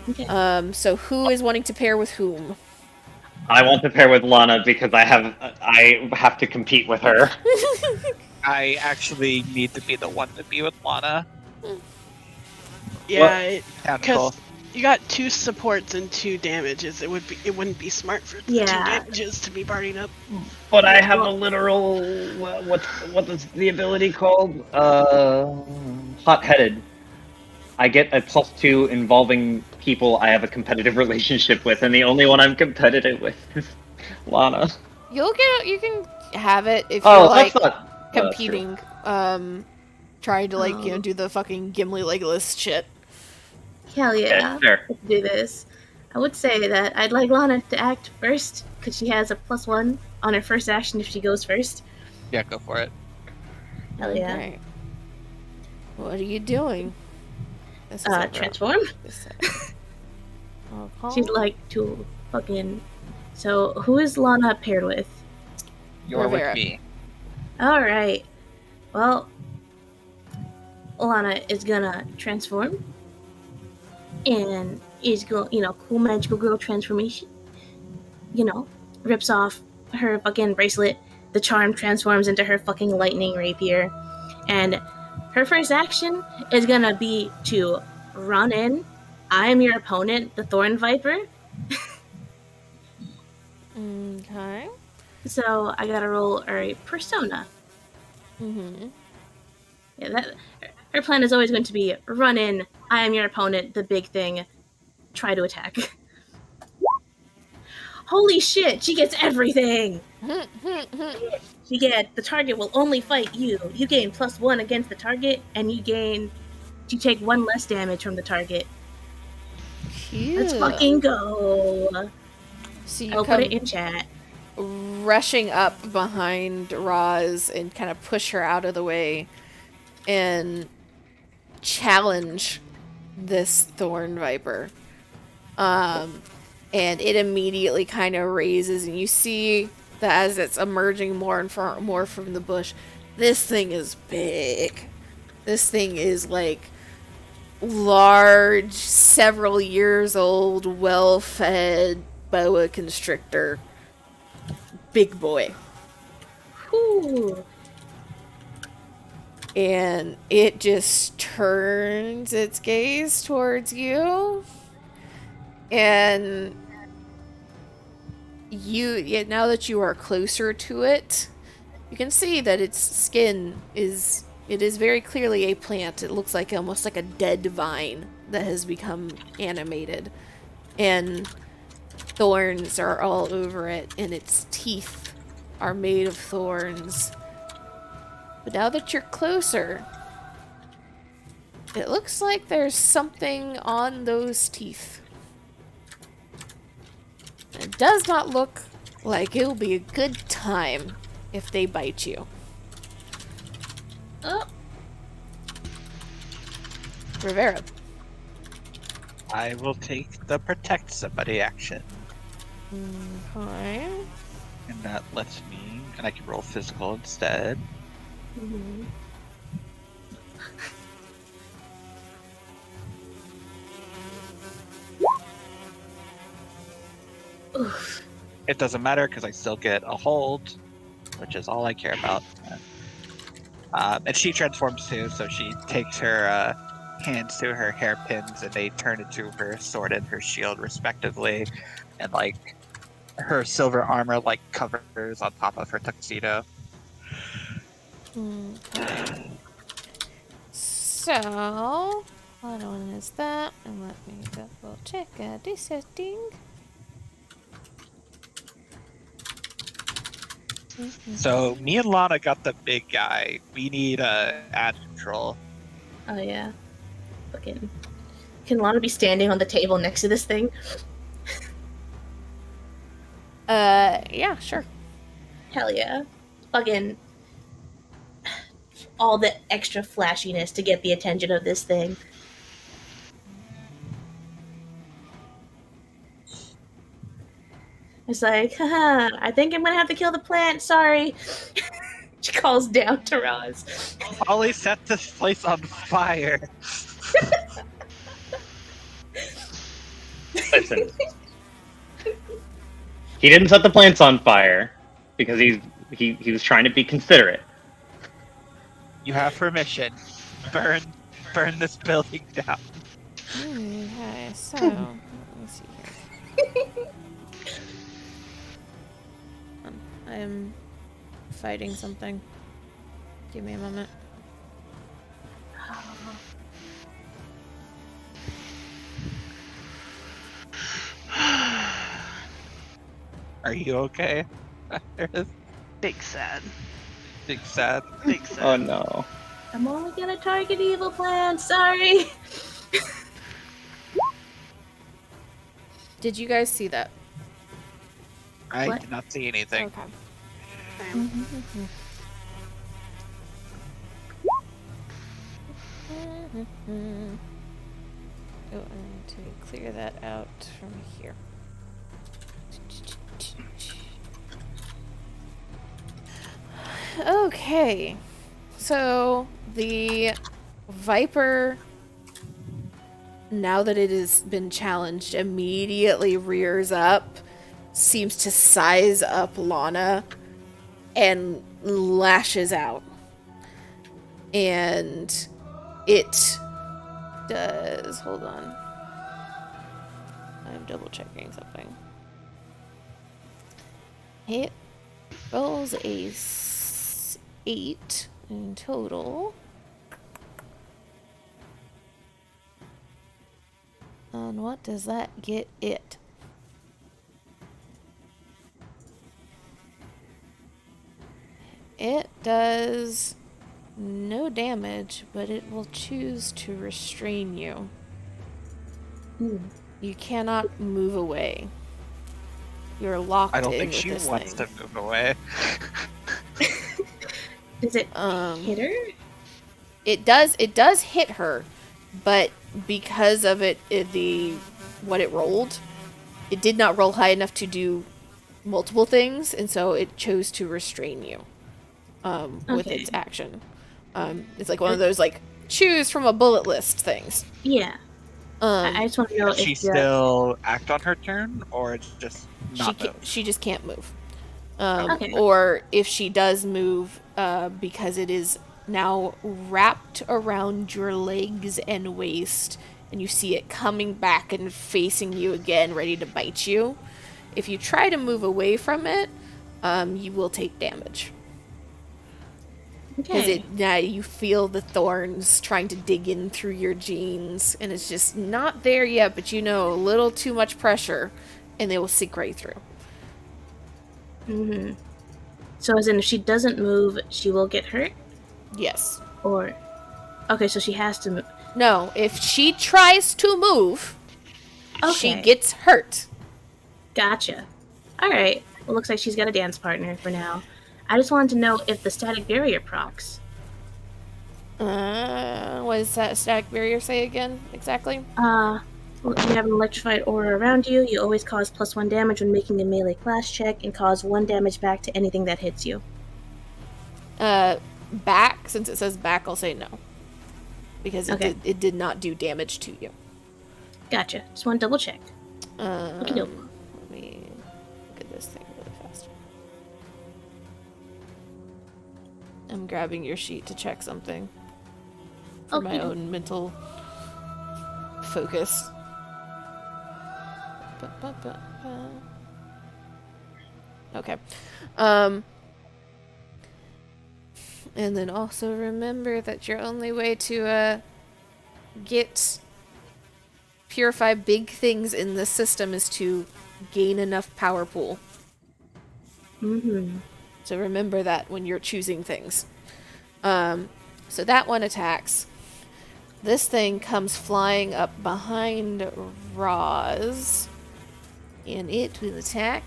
Okay. So who is wanting to pair with whom? I want to pair with Lana because I have to compete with her. I actually need to be the one to be with Lana. Yeah, Handful. because you got 2 supports and 2 damages. It wouldn't be smart for the 2 damages to be partied up. But I Yeah. have a Well, literal what is the ability called? Hot-headed. I get a +2 involving people I have a competitive relationship with, and the only one I'm competitive with is Lana. You can have it if you're Oh, that's like not. Oh, that's true. competing. Trying to oh, do the fucking Gimli Legolas shit. hell Okay, yeah. fair. Let's do this. I would say that I'd like Lana to act first because she has a +1 on her first action if she goes first. Yeah, go for it. Hell yeah. Okay. What are you doing? This is over. Transform. This She'd like to fucking. So who is Lana paired with? You're Rivera. with me. All right. Well, Lana is gonna transform, and is cool magical girl transformation. Rips off her fucking bracelet. The charm transforms into her fucking lightning rapier, and her first action is gonna be to run in. I am your opponent, the Thorn Viper. Okay. So I gotta roll a persona. Mm-hmm. Yeah, her plan is always going to be run in. I am your opponent. The big thing. Try to attack. Holy shit! She gets everything. She get the target will only fight you. You gain +1 against the target, and you take 1 less damage from the target. Let's fucking go. So you I'll put it come in chat. rushing up behind Roz and kind of push her out of the way and challenge this Thorn Viper. And it immediately kind of raises, and you see that as it's emerging more and more from the bush, this thing is big. This thing is like large, several years old, well-fed boa constrictor. Big boy. Whew. And it just turns its gaze towards you. And now that you are closer to it, you can see that its skin is very clearly a plant. It looks like almost like a dead vine that has become animated. And thorns are all over it, and its teeth are made of thorns. But now that you're closer, it looks like there's something on those teeth. It does not look like it'll be a good time if they bite you. Oh. Rivera. I will take the protect somebody action. Okay. And that lets me. And I can roll physical instead. Mm-hmm. Oof. It doesn't matter because I still get a hold, which is all I care about. And she transforms too, so she takes her hands to her hairpins and they turn into her sword and her shield respectively. And like her silver armor like covers on top of her tuxedo. Okay. So, what one is that? And let me double check this setting. So me and Lana got the big guy. We need ad control. Oh yeah. Fucking. Can Lana be standing on the table next to this thing? Yeah, sure. Hell yeah. Fucking all the extra flashiness to get the attention of this thing. It's like, haha, I think I'm gonna have to kill the plant, sorry. She calls down to Roz. Ollie set this place on fire. Listen, he didn't set the plants on fire because he was trying to be considerate. You have permission. Burn this building down. Okay, so let me see here. I'm fighting something. Give me a moment. Are you okay? Big sad. Big sad. Big sad. Oh no. I'm only gonna target evil plants, sorry. Did you guys see that? I What? did not see anything. Okay. Oh, I need to clear that out from here. Okay, so the Viper, now that it has been challenged, immediately rears up, seems to size up Lana, and lashes out. And it does. Hold on. I'm double checking something. It rolls a 8 in total. And what does that get it? It does no damage, but it will choose to restrain you. You cannot move away. You're locked I don't in think with she this wants thing. to move away. Does it hit her? It does hit her, but because of what it rolled, it did not roll high enough to do multiple things, and so it chose to restrain you with Okay. its action. It's like one of those like choose from a bullet list things. Yeah. I just want to know Does if she still act on her turn, or it's just not move? She just can't move. Okay. Or if she does move, because it is now wrapped around your legs and waist, and you see it coming back and facing you again, ready to bite you. If you try to move away from it, you will take damage. Because Okay. now you feel the thorns trying to dig in through your jeans, and it's just not there yet, but you know, a little too much pressure, and they will sink right through. Mm-hmm. So as in if she doesn't move, she will get hurt? Yes. Or okay, so she has to move. No, if she tries to move, she Okay. gets hurt. Gotcha. Alright. Well, looks like she's got a dance partner for now. I just wanted to know if the static barrier procs. What does that static barrier say again, exactly? Well, you have an electrified aura around you. You always cause +1 damage when making a melee class check and cause 1 damage back to anything that hits you. Back, since it says back, I'll say no. Because Okay. it did not do damage to you. Gotcha. Just want to double check. Okey-doke. Let me look at this thing really fast. I'm grabbing your sheet to check something. For my Okey-doke. own mental focus. Okay. And then also remember that your only way to purify big things in this system is to gain enough power pool. Mm-hmm. So remember that when you're choosing things. So that one attacks. This thing comes flying up behind Roz. And it will attack.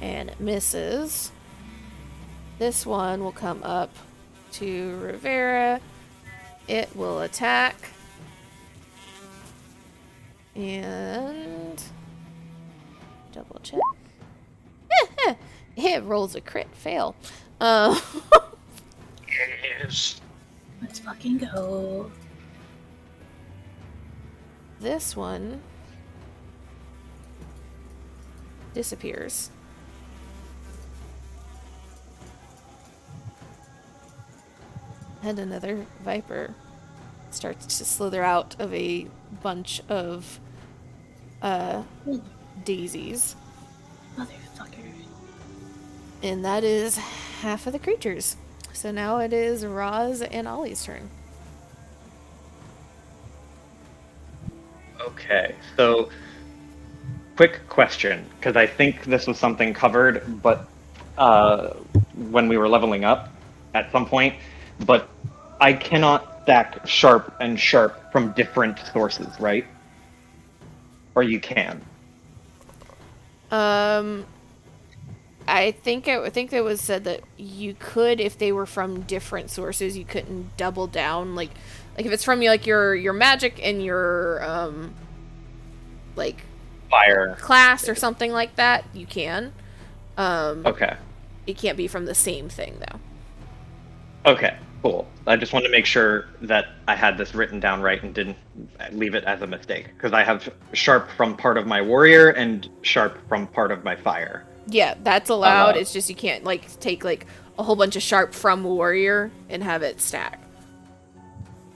And it misses. This one will come up to Rivera. It will attack. And double check. It rolls a crit fail. Yes. Let's fucking go. This one disappears. And another viper starts to slither out of a bunch of daisies. Motherfucker. And that is half of the creatures. So now it is Roz and Ollie's turn. Okay, so quick question, because I think this was something covered, but when we were leveling up at some point, but I cannot stack sharp and sharp from different sources, right? Or you can. I think it was said that you could if they were from different sources. You couldn't double down like if it's from like your magic and your like Fire. class or something like that. You can. Okay. It can't be from the same thing though. Okay, cool. I just wanted to make sure that I had this written down right and didn't leave it as a mistake, because I have sharp from part of my warrior and sharp from part of my fire. Yeah, that's allowed. It's just you can't like take like a whole bunch of sharp from warrior and have it stack.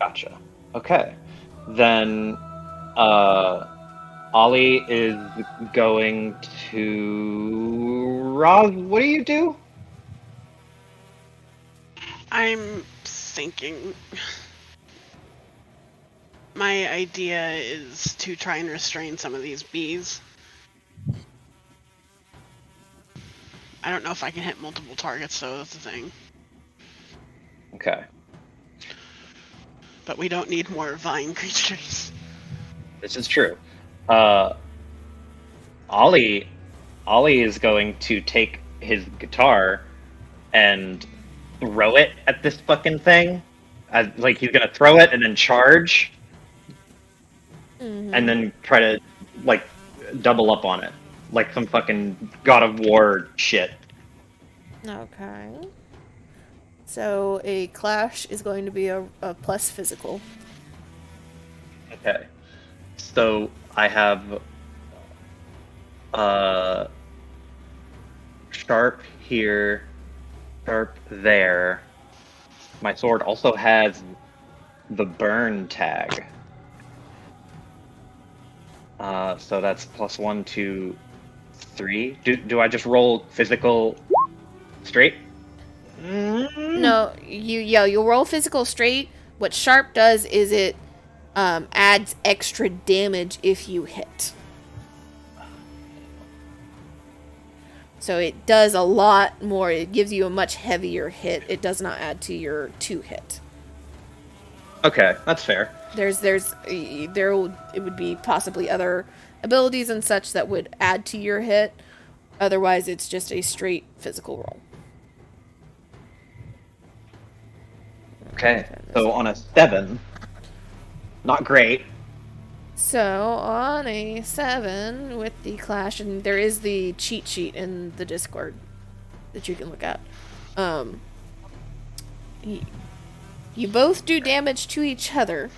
Gotcha. Okay. Then Ollie is going to Roz, what do you do? I'm thinking. My idea is to try and restrain some of these bees. I don't know if I can hit multiple targets, though, that's the thing. Okay. But we don't need more vine creatures. This is true. Ollie is going to take his guitar and throw it at this fucking thing. Like he's gonna throw it and then charge, and then try to like double up on it, like some fucking God of War shit. Okay. So a clash is going to be a plus physical. Okay. So I have sharp here, sharp there. My sword also has the burn tag. So that's +1, 2, 3. Do I just roll physical straight? No, you'll roll physical straight. What sharp does is it adds extra damage if you hit. So it does a lot more. It gives you a much heavier hit. It does not add to your 2 hit. Okay, that's fair. It would be possibly other abilities and such that would add to your hit. Otherwise, it's just a straight physical roll. Okay, so on a 7, not great. So on a 7 with the clash, and there is the cheat sheet in the Discord that you can look at. You both do damage to each other.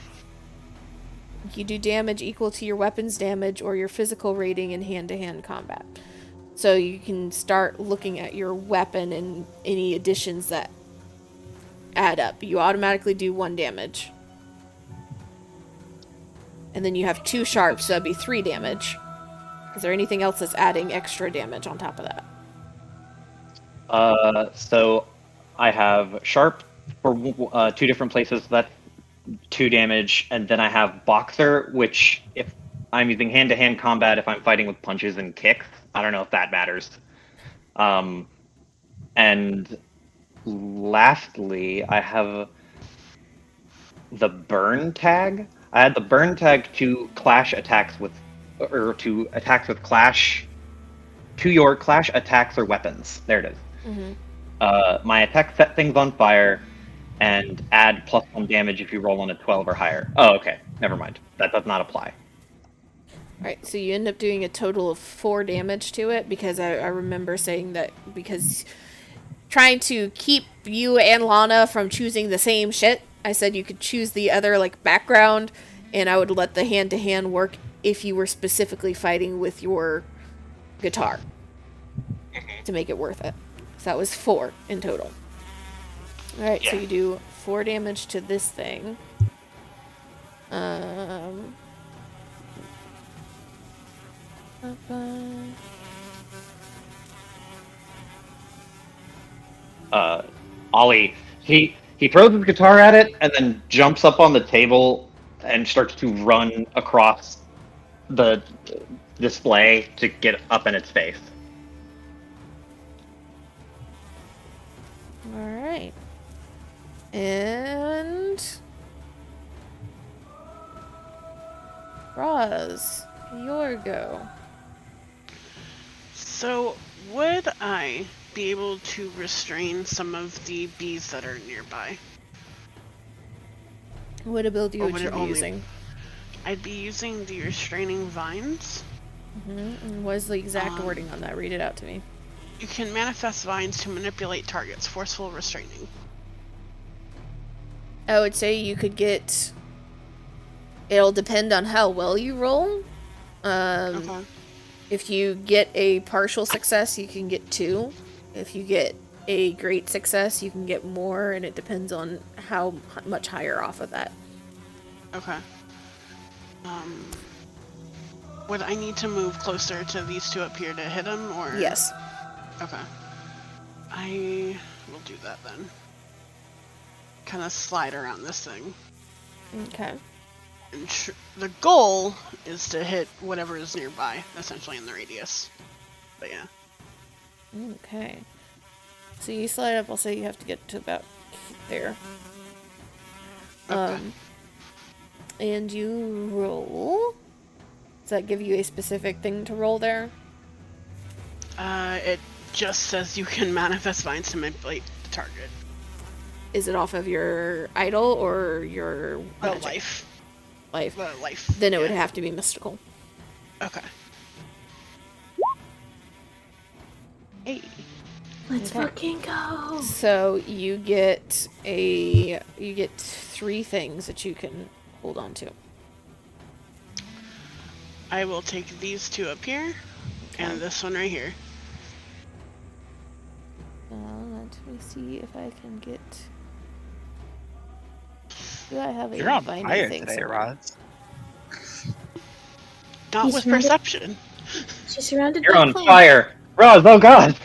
You do damage equal to your weapon's damage or your physical rating in hand-to-hand combat. So you can start looking at your weapon and any additions that add up. You automatically do 1 damage. And then you have 2 sharps, so that'd be 3 damage. Is there anything else that's adding extra damage on top of that? So I have sharp for 2 different places. That's 2 damage, and then I have boxer, which if I'm using hand-to-hand combat, if I'm fighting with punches and kicks, I don't know if that matters. And lastly, I have the burn tag. I had the burn tag to clash attacks with, or to attacks with clash, to your clash attacks or weapons. There it is. Mm-hmm. My attack set things on fire and add +1 damage if you roll on a 12 or higher. Oh, okay. Never mind. That does not apply. Alright, so you end up doing a total of 4 damage to it, because I remember saying that because trying to keep you and Lana from choosing the same shit, I said you could choose the other, like, background, and I would let the hand-to-hand work if you were specifically fighting with your guitar to make it worth it. So that was 4 in total. Alright, so you do 4 damage to this thing. Ollie, he throws his guitar at it and then jumps up on the table and starts to run across the display to get up in its face. Alright. And Roz, your go. So, would I be able to restrain some of the bees that are nearby? What ability Or would would you it be only- using? I'd be using the restraining vines. And what is the exact wording on that? Read it out to me. You can manifest vines to manipulate targets, forceful restraining. I would say you could get... It'll depend on how well you roll. Okay. If you get a partial success, you can get 2. If you get a great success, you can get more, and it depends on how much higher off of that. Okay. Would I need to move closer to these two up here to hit them, or? Yes. Okay. I will do that then. Kind of slide around this thing. Okay. And the goal is to hit whatever is nearby, essentially in the radius. But yeah. Okay. So you slide up, I'll say you have to get to about there. Okay. And you roll. Does that give you a specific thing to roll there? It just says you can manifest vines to manipulate the target. Is it off of your idol or your magic? Life. Life. Life. Then it would have to be mystical. Okay. 8. Let's fucking go. So you get 3 things that you can hold on to. I will take these 2 up here, and this one right here. Let me see if I can get. Do I have You're a on binding fire thing today, somewhere? Roz. Not He's with surrounded- perception. She's surrounded You're by on plants. fire! Roz, oh god!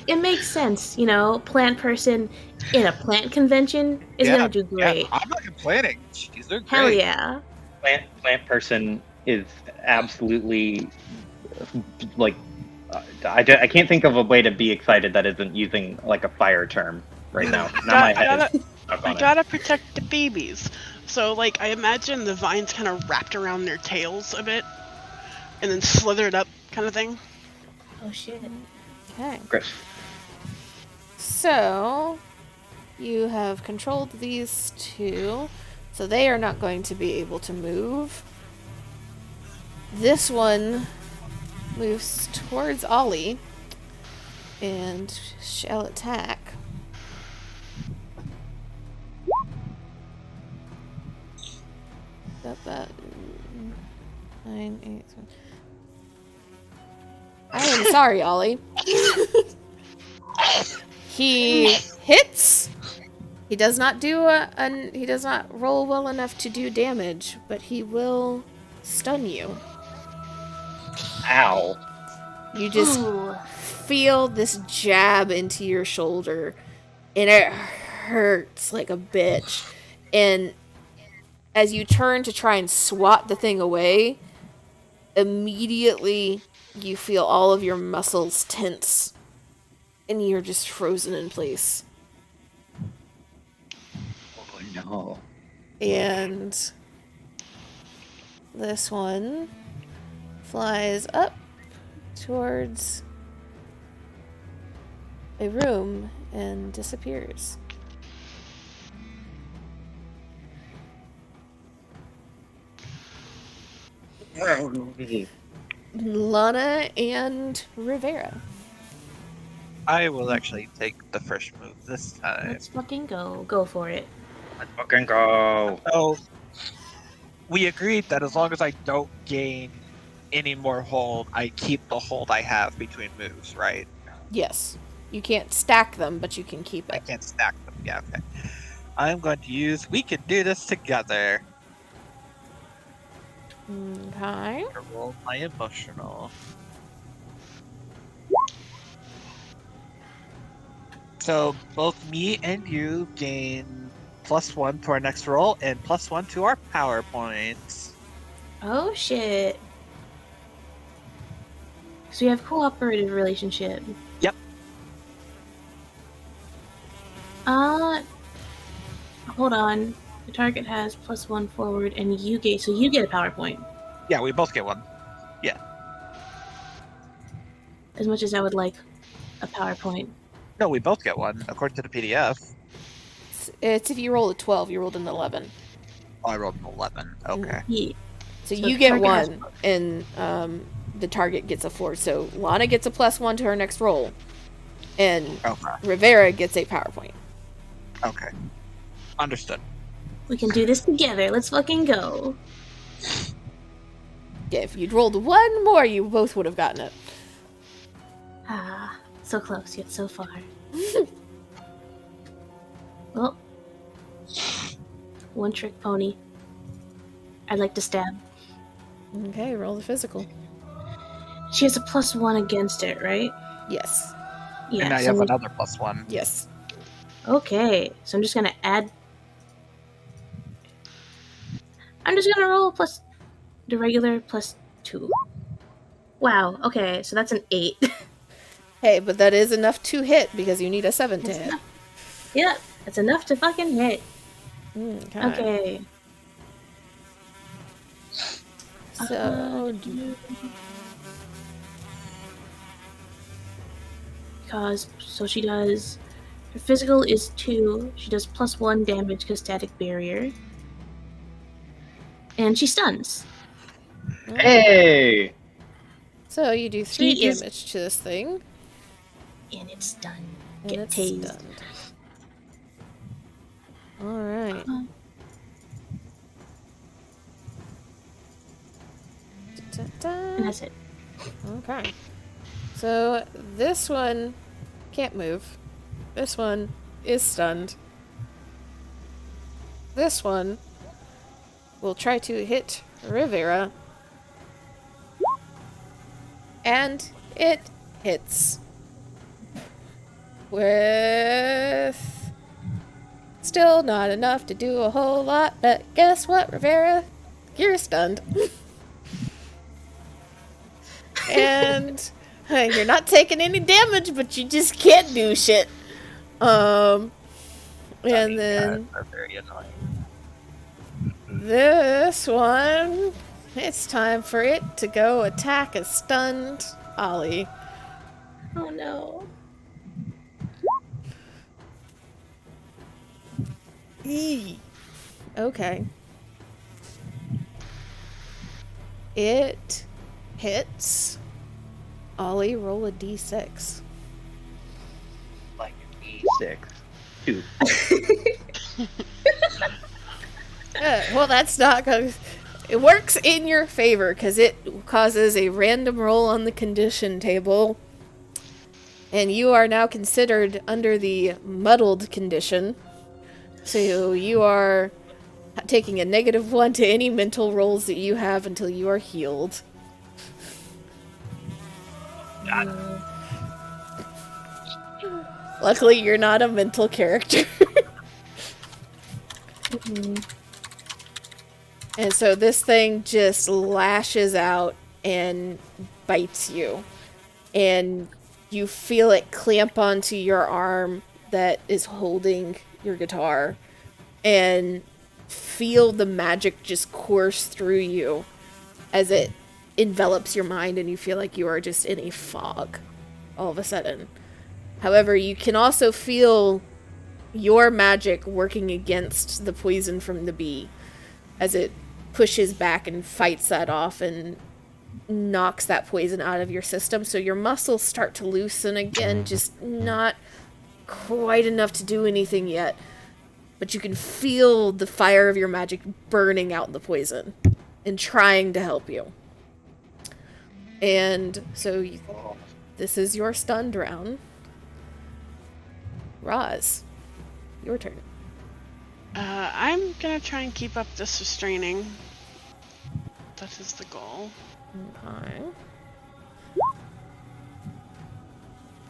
It makes sense, you know, plant person in a plant convention is gonna do great. I'm not complaining. She's doing Hell great. yeah. Plant person is absolutely, like, I can't think of a way to be excited that isn't using, like, a fire term right now. Now my head is stuck I on it. gotta protect the babies. So, like, I imagine the vines kind of wrapped around their tails a bit, and then slithered up, kind of thing. Oh shit. Okay. Chris. So you have controlled these 2, so they are not going to be able to move. This one moves towards Ollie and shall attack. That 9, 8, 7. I am sorry, Ollie. He hits. He does not do he does not roll well enough to do damage, but he will stun you. Ow. You just Ooh. feel this jab into your shoulder, and it hurts like a bitch. And as you turn to try and swat the thing away, immediately you feel all of your muscles tense and you're just frozen in place. Oh no. And this one flies up towards a room and disappears. Lana and Rivera. I will actually take the first move this time. Let's fucking go. Go for it. Let's fucking go. So we agreed that as long as I don't gain any more hold, I keep the hold I have between moves, right? Yes. You can't stack them, but you can keep I it. can't stack them. Yeah, okay. I'm going to use We Can Do This Together Okay. to roll my emotional. So both me and you gain +1 to our next roll and +1 to our power points. Oh shit. So you have cooperative relationship. Yep. Hold on. The target has +1 forward, and you get a power point. Yeah, we both get one. As much as I would like a power point. No, we both get one, according to the PDF. It's if you roll a 12, you rolled an 11. Oh, I rolled an 11. Okay. Yeah. So So you the get target has- one, and the target gets a 4. So Lana gets a +1 to her next roll, and Okay. Rivera gets a power point. Okay. Understood. We can do this together. Let's fucking go. Yeah, if you'd rolled one more, you both would have gotten it. Ah, so close yet so far. Well, one trick pony. I'd like to stab. Okay, roll the physical. She has a +1 against it, right? Yes. Yeah. And now you so have we- another +1. Yes. Okay, so I'm just gonna add. I'm just gonna roll plus the regular +2. Wow. Okay, so that's an 8. Hey, but that is enough to hit because you need a 7 to That's hit. enough. Yeah, that's enough to fucking hit. Okay. Okay. So, Because so she does. Her physical is 2. She does +1 damage because static barrier, and she stuns. Hey! so you do 3 She is- damage to this thing, And it's done. and Get it's tased. stunned. Alright. And that's it. Okay. So this one can't move. This one is stunned. This one will try to hit Rivera. And it hits. With still not enough to do a whole lot, but guess what, Rivera? You're stunned. And you're not taking any damage, but you just can't do shit. And then Are very annoying. this one, it's time for it to go attack a stunned Ollie. Oh no. Eee. Okay. It hits. Ollie, roll a d6. Like E6. 2. Well, that's not going to... It works in your favor because it causes a random roll on the condition table. And you are now considered under the muddled condition. So you are taking a -1 to any mental rolls that you have until you are healed. Luckily, you're not a mental character. And so this thing just lashes out and bites you. And you feel it clamp onto your arm that is holding your guitar, and feel the magic just course through you as it envelops your mind, and you feel like you are just in a fog all of a sudden. However, you can also feel your magic working against the poison from the bee as it pushes back and fights that off and knocks that poison out of your system. So your muscles start to loosen again, just not quite enough to do anything yet. But you can feel the fire of your magic burning out the poison and trying to help you. And so this is your stunned round. Roz, your turn. I'm gonna try and keep up this restraining. That is the goal. Okay.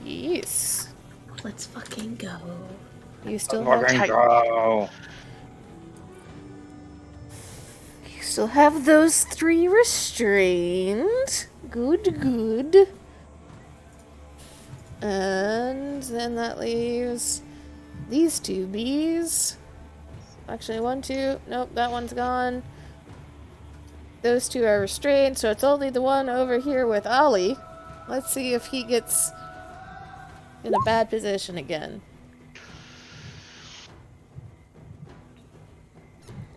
Yes. Let's fucking go. You still Fucking have go. you still have those 3 restrained. Good. And then that leaves these 2 bees. Actually, 1, 2. Nope, that one's gone. Those 2 are restrained, so it's only the one over here with Ollie. Let's see if he gets in a bad position again.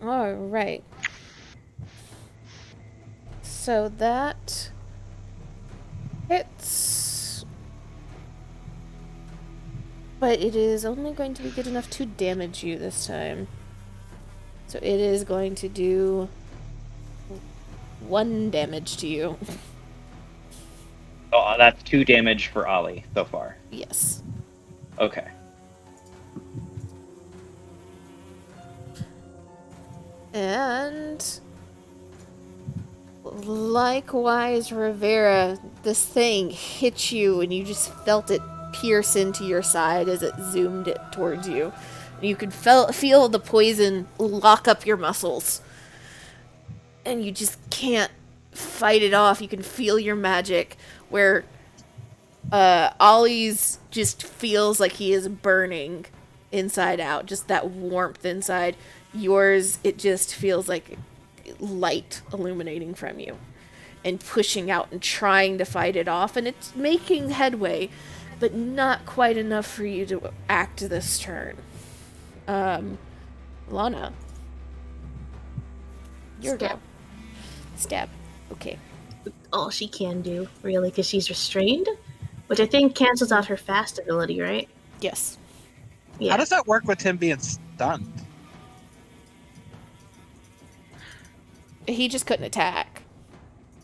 Alright. So that hits. But it is only going to be good enough to damage you this time. So it is going to do 1 damage to you. Oh, that's 2 damage for Ollie so far. Yes. Okay. And likewise, Rivera, this thing hit you and you just felt it pierce into your side as it zoomed it towards you. You could feel the poison lock up your muscles. And you just can't fight it off. You can feel your magic where Ollie's just feels like he is burning inside out. Just that warmth inside. Yours, it just feels like light illuminating from you and pushing out and trying to fight it off. And it's making headway, but not quite enough for you to act this turn. Lana. Your go. Stab. Okay. All she can do, really, because she's restrained, which I think cancels out her fast ability, right? Yes. Yeah. How does that work with him being stunned? He just couldn't attack.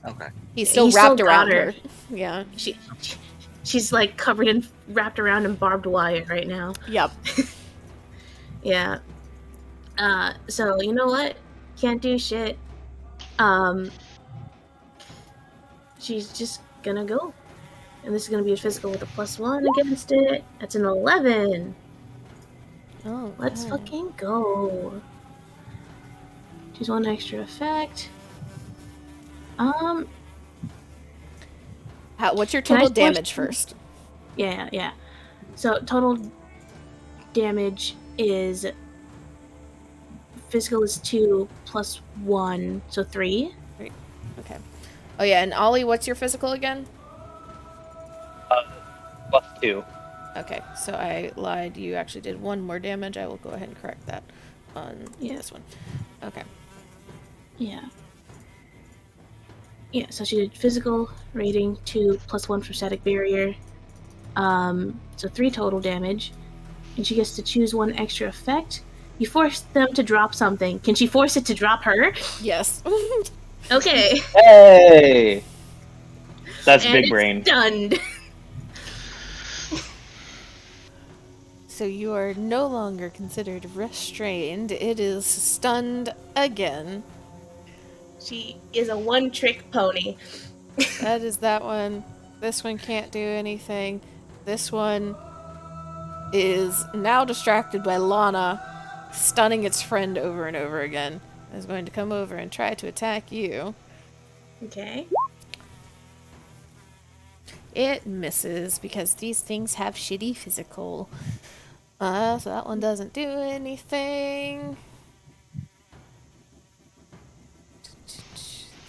Okay. He's still He's wrapped still around got her. her. Yeah. She's like covered in, wrapped around in barbed wire right now. Yep. Yeah. So you know what? Can't do shit. She's just gonna go. And this is gonna be a physical with a +1 against it. That's an 11. Oh. Let's fucking go. Choose 1 extra effect. What's your Can I total force- damage first? Yeah. So total damage is physical is 2 + 1, so 3. Okay. Oh yeah, and Ollie, what's your physical again? +2. Okay, so I lied. You actually did 1 more damage. I will go ahead and correct that on Yeah. this one. Okay. Yeah. Yeah, so she did physical rating 2 + 1 for static barrier. So 3 total damage. And she gets to choose 1 extra effect. You force them to drop something. Can she force it to drop her? Yes. Okay. Hey! That's And big it's brain. stunned. So you are no longer considered restrained. It is stunned again. She is a one-trick pony. That is that one. This one can't do anything. This one is now distracted by Lana stunning its friend over and over again. Is going to come over and try to attack you. Okay. It misses because these things have shitty physical. So that one doesn't do anything.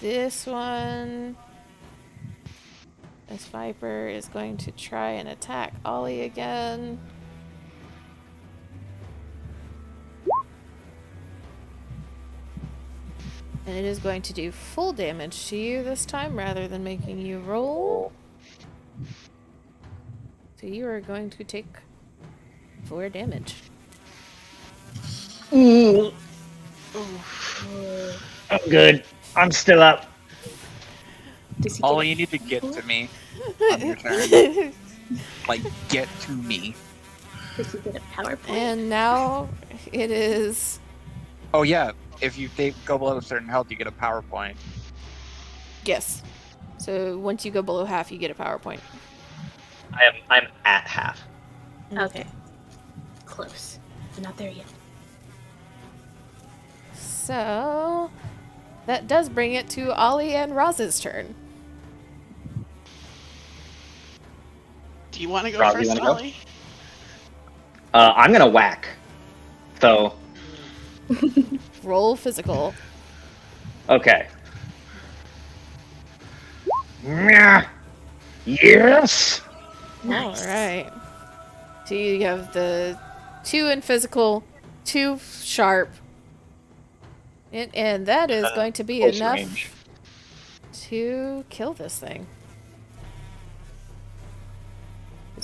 This one, this Viper is going to try and attack Ollie again. And it is going to do full damage to you this time rather than making you roll. So you are going to take 4 damage. Ooh, I'm good. I'm still up. Does he All get you a need to get PowerPoint? to me on your turn. Like, get to me. Does he get a PowerPoint? And now it is... Oh yeah, if you go below a certain health, you get a PowerPoint. Yes. So once you go below half, you get a PowerPoint. I'm at half. Okay. Close. But not there yet. So that does bring it to Ollie and Roz's turn. Do you want to go Rob, you first, wanna go? Ollie? I'm gonna whack. So Roll physical. okay. Meow. Yes. Nice. All right. So you have the 2 in physical, 2 sharp, and that is going to be Close enough range. to kill this thing.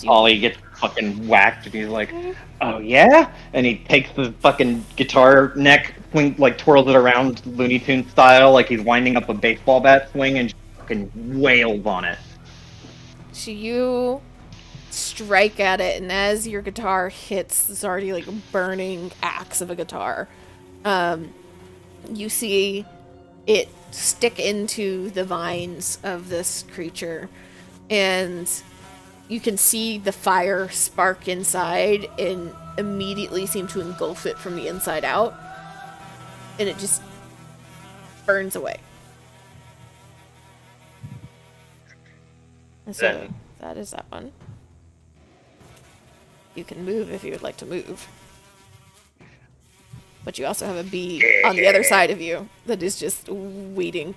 You- Ollie gets fucking whacked, and he's like, "Oh yeah!" And he takes the fucking guitar neck, like twirls it around Looney Tune style, like he's winding up a baseball bat swing, and fucking wails on it. So you strike at it, and as your guitar hits this already like burning axe of a guitar, you see it stick into the vines of this creature, and you can see the fire spark inside and immediately seem to engulf it from the inside out, and it just burns away. And so Then- that is that one. You can move if you would like to move. But you also have a bee on the other side of you that is just waiting.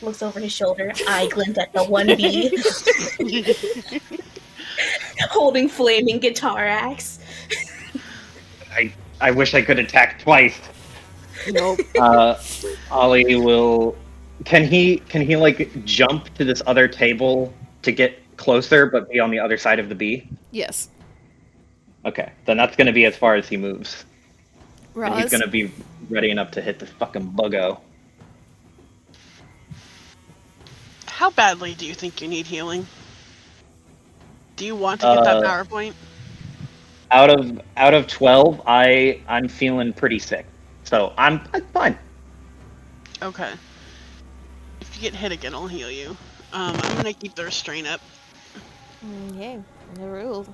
Looks over his shoulder. Eye glint at the one bee. Holding flaming guitar axe. I wish I could attack twice. Nope. Ollie will. Can he like jump to this other table to get closer, but be on the other side of the bee? Yes. Okay, then that's gonna be as far as he moves, and he's Roz, gonna be ready enough to hit this fucking buggo. How badly do you think you need healing? Do you want to get that PowerPoint? Out of 12, I'm feeling pretty sick, so I'm fine. Okay. If you get hit again, I'll heal you. I'm gonna keep the restraint up. Okay, the rule.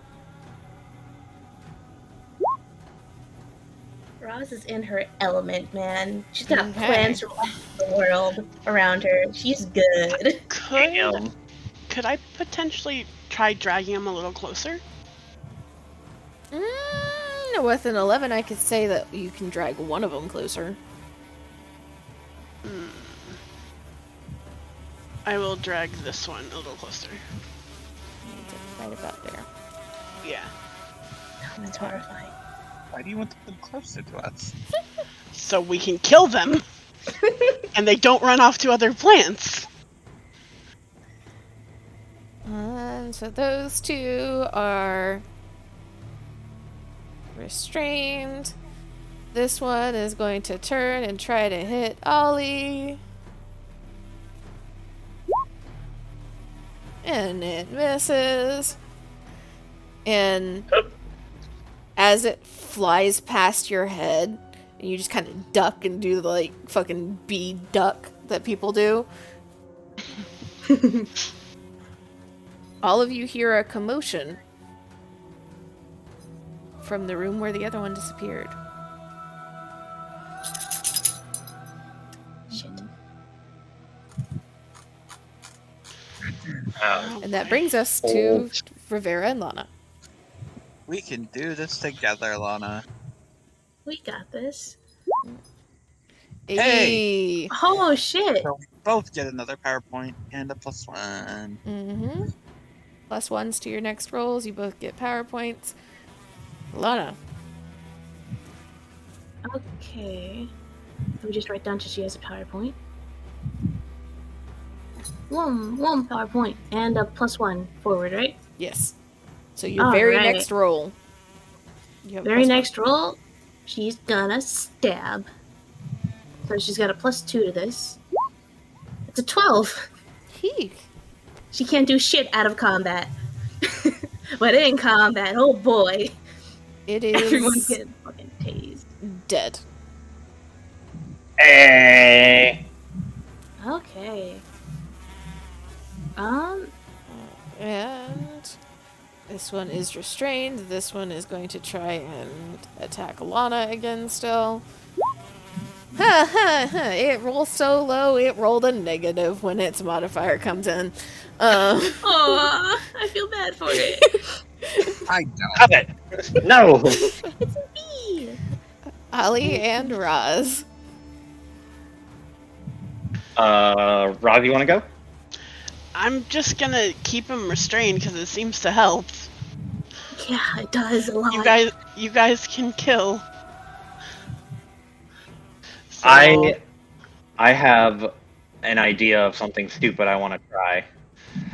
Roz is in her element, man. She's got Okay. plans for the world around her. She's good. Could I potentially try dragging him a little closer? With an 11, I could say that you can drag one of them closer. I will drag this one a little closer. Right about there. Yeah. That's horrifying. Why do you want them closer to us? So we can kill them, and they don't run off to other plants. And so those 2 are restrained. This one is going to turn and try to hit Ollie. And it misses. And as it flies past your head, and you just kind of duck and do the like fucking bee duck that people do. All of you hear a commotion from the room where the other one disappeared. Shit. And that brings us to Old. Rivera and Lana. We can do this together, Lana. We got this. Hey. Oh shit! So we both get another PowerPoint and a +1. Mm-hmm. +1s to your next rolls. You both get PowerPoints. Lana. Okay. Let me just write down so she has a PowerPoint. One PowerPoint and a +1 forward, right? Yes. So your All very right. next roll. You have Very +1. next roll, she's gonna stab. So she's got a +2 to this. It's a 12. He. She can't do shit out of combat. But in combat, oh boy, It everyone's is getting fucking tased. dead. Hey. Okay. And this one is restrained. This one is going to try and attack Lana again still. Ha ha ha! It rolls so low, it rolled a negative when its modifier comes in. Aw, I feel bad for it. I don't. Stop it. No. It's a bee. Ali and Roz. Rob, you want to go? I'm just gonna keep him restrained because it seems to help. Yeah, it does a lot. You guys can kill. So, I have an idea of something stupid I want to try.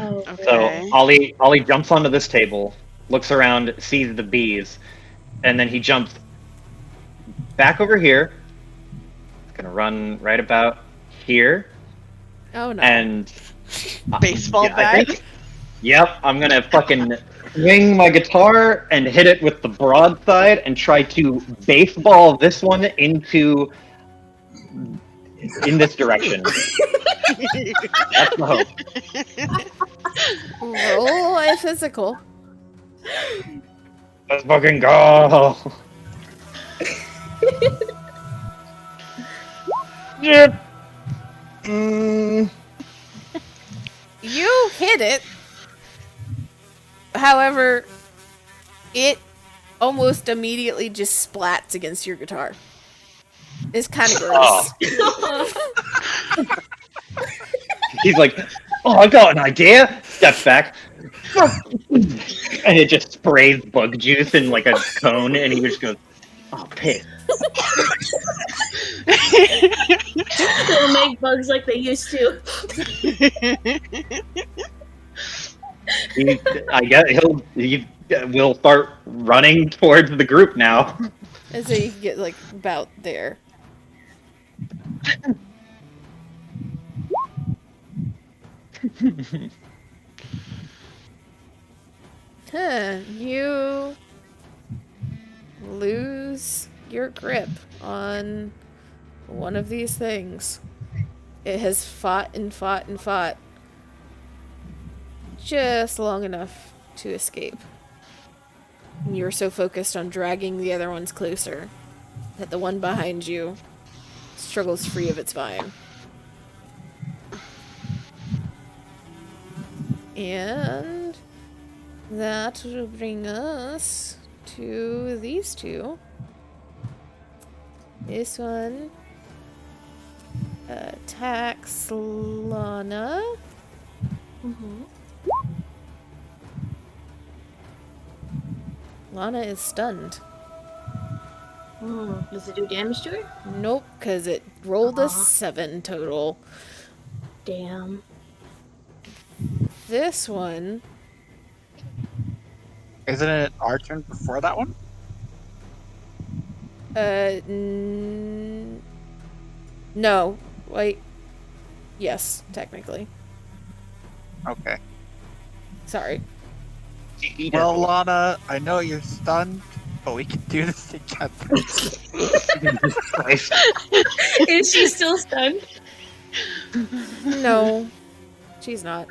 Oh, Okay. So Ollie jumps onto this table, looks around, sees the bees, and then he jumps back over here. He's gonna run right about here, Oh no. and Baseball I bat. think- yep, I'm gonna fucking swing my guitar and hit it with the broadside and try to baseball this one in this direction. That's the hope. Roll a physical. Let's fucking go. Yep. You hit it. However, it almost immediately just splats against your guitar. It's kind of gross. He's like, oh, I got an idea. Steps back. And it just sprays bug juice in like a cone, and he just goes, oh, piss. they'll make bugs like they used to. I guess we'll start running towards the group now. And so you can get like about there. You lose your grip on one of these things. It has fought and fought and fought just long enough to escape. And you're so focused on dragging the other ones closer that the one behind you struggles free of its vine. And that will bring us to these two. This one attacks Lana. Mm-hmm. Lana is stunned. Does it do damage to her? Nope, because it rolled a Aw. 7 total. Damn. This one, Isn't it our turn before that one? no, wait, yes, technically. Okay. Sorry. Well, Lana, I know you're stunned, but we can do this together. Christ. Is she still stunned? No, she's not.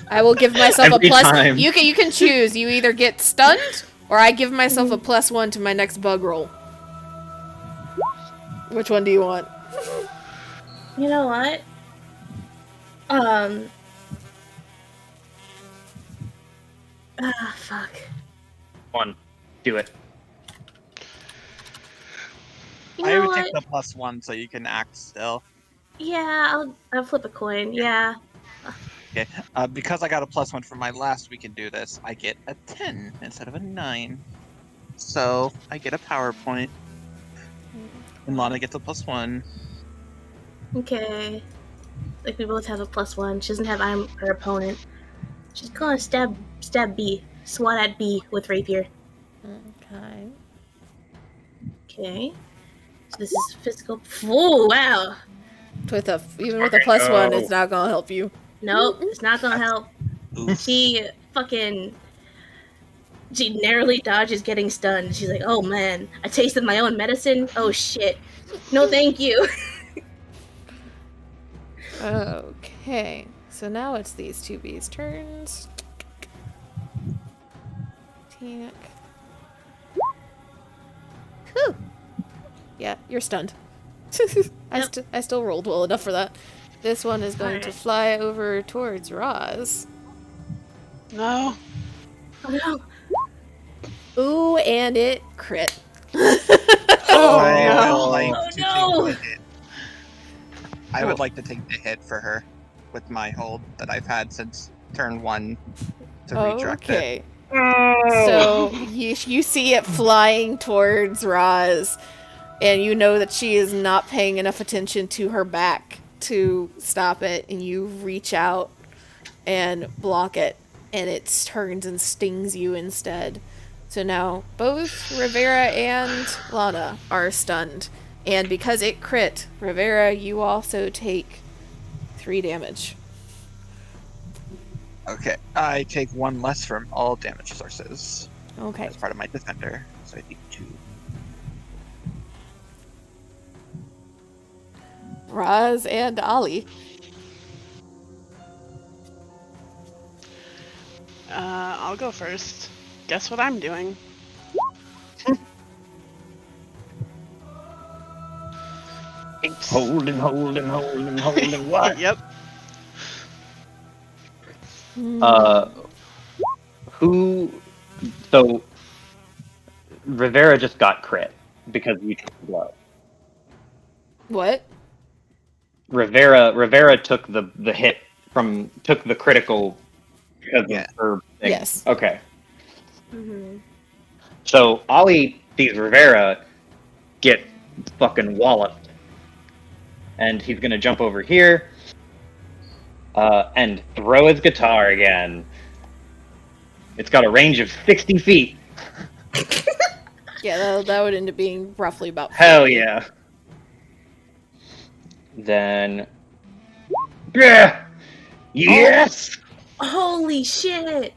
I will give myself Every a plus. time. You can choose. You either get stunned, or I give myself a +1 to my next bug roll. Which one do you want? You know what? Um. Fuck. One. Do it. You I know would take what? the +1 so you can act still. Yeah, I'll flip a coin. Yeah. Okay. Because I got a +1 from my last we can do this, I get a 10 instead of a 9. So I get a PowerPoint. And Lana gets a +1. Okay. Like we both have a +1. She doesn't have her opponent. She's gonna stab B. Swat at B with rapier. Okay. Okay. So this is physical. Oh wow. Even with a +1, it's not gonna help you. Nope, it's not gonna help. Oof. She narrowly dodges getting stunned. She's like, oh man, I tasted my own medicine. Oh shit. No thank you. Okay. So now it's these two bees' turns. Tank. Whew. Yeah, you're stunned. I still rolled well enough for that. This one is going to Alright. fly over towards Roz. No. Oh no. Ooh, and it crit. Oh, I would no. like Oh, to no. take the hit. I would like to take the hit for her with my hold that I've had since turn 1 to redirect it. Okay. So you see it flying towards Roz, and you know that she is not paying enough attention to her back to stop it, and you reach out and block it, and it turns and stings you instead. So now both Rivera and Lana are stunned, and because it crit, Rivera, you also take 3 damage. Okay, I take 1 less from all damage sources Okay. as part of my defender, so I take 2. Roz and Ollie. I'll go first. Guess what I'm doing? Holding what? Yep. Who? So Rivera just got crit because you took the blow. What? Rivera took the hit took the critical because Yeah. of her thing. Yes. Okay. Mm-hmm. So Ollie sees Rivera get fucking walloped, and he's gonna jump over here and throw his guitar again. It's got a range of 60 feet. Yeah, that would end up being roughly about 50. Hell yeah. Then, yeah, yes. Holy shit.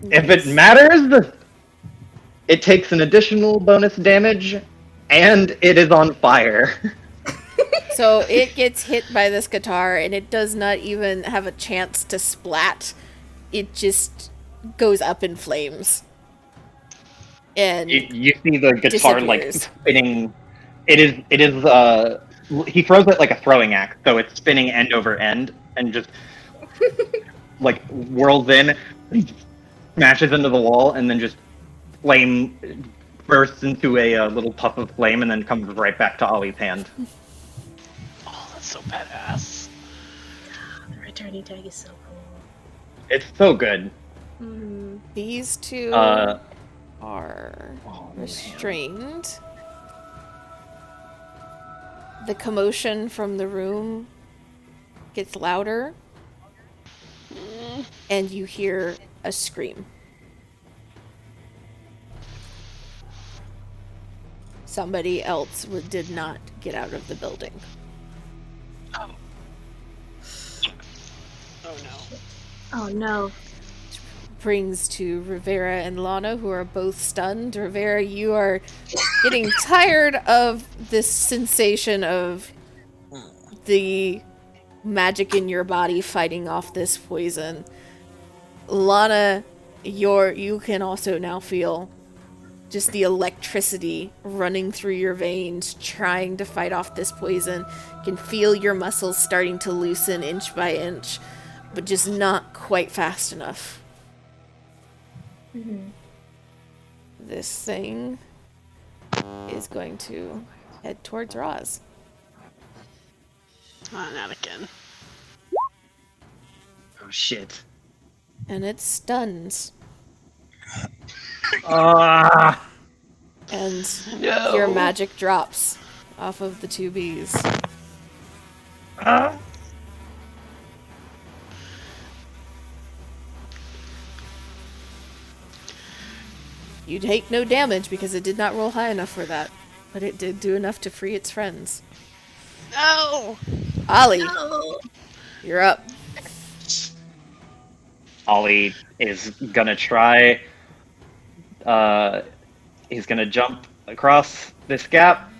If it matters, it takes an additional bonus damage, and it is on fire. So it gets hit by this guitar, and it does not even have a chance to splat. It just goes up in flames. And You see the guitar like disappears. spinning. It is. He throws it like a throwing axe, so it's spinning end over end, and just like whirls in, smashes into the wall, and then just flame bursts into a little puff of flame, and then comes right back to Ollie's hand. Oh, that's so badass. The returning tag is so cool. It's so good. Mm-hmm. These two Uh, are oh, restrained. The commotion from the room gets louder, and you hear a scream. Somebody else did not get out of the building. Oh no. Oh no. Brings to Rivera and Lana, who are both stunned. Rivera, you are getting tired of this sensation of the magic in your body fighting off this poison. Lana, you can also now feel just the electricity running through your veins, trying to fight off this poison. You can feel your muscles starting to loosen inch by inch, but just not quite fast enough. This thing is going to head towards Roz. Oh, not again. Oh shit. And it stuns. Ah. And No. your magic drops off of the two bees. Ah. You take no damage because it did not roll high enough for that, but it did do enough to free its friends. No! Ollie, Oh, you're up. Ollie is gonna try. He's gonna jump across this gap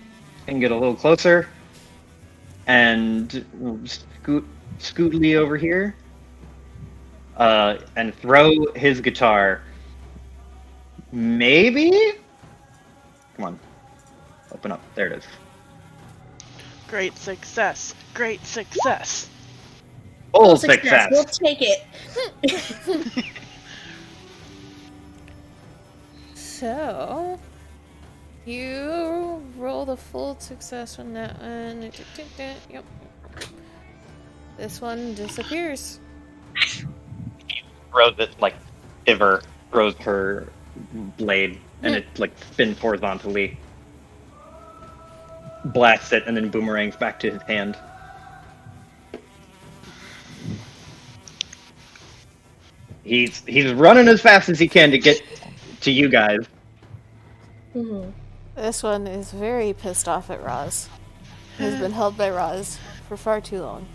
and get a little closer, and scootly over here, and throw his guitar. Maybe. Come on, open up. There it is. Great success. Great success. Full success. We'll take it. So, you roll the full success on that one. Yep. This one disappears. Throws it like Iver throws her blade, and it like spins horizontally, blasts it, and then boomerangs back to his hand. He's running as fast as he can to get to you guys. This one is very pissed off at Roz. It has been held by Roz for far too long.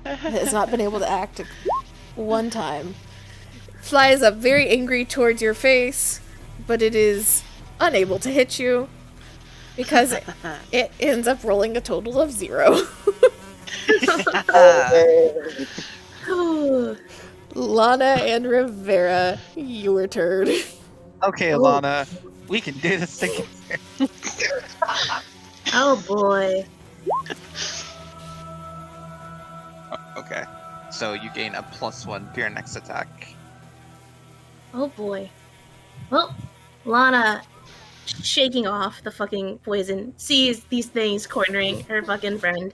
It has not been able to act one time. Flies up very angry towards your face, but it is unable to hit you because it ends up rolling a total of 0. Lana and Rivera, your turn. Okay, Alana, we can do this together. Oh boy. Okay, so you gain a +1 for your next attack. Oh boy. Well, Lana, shaking off the fucking poison, sees these things cornering her fucking friend.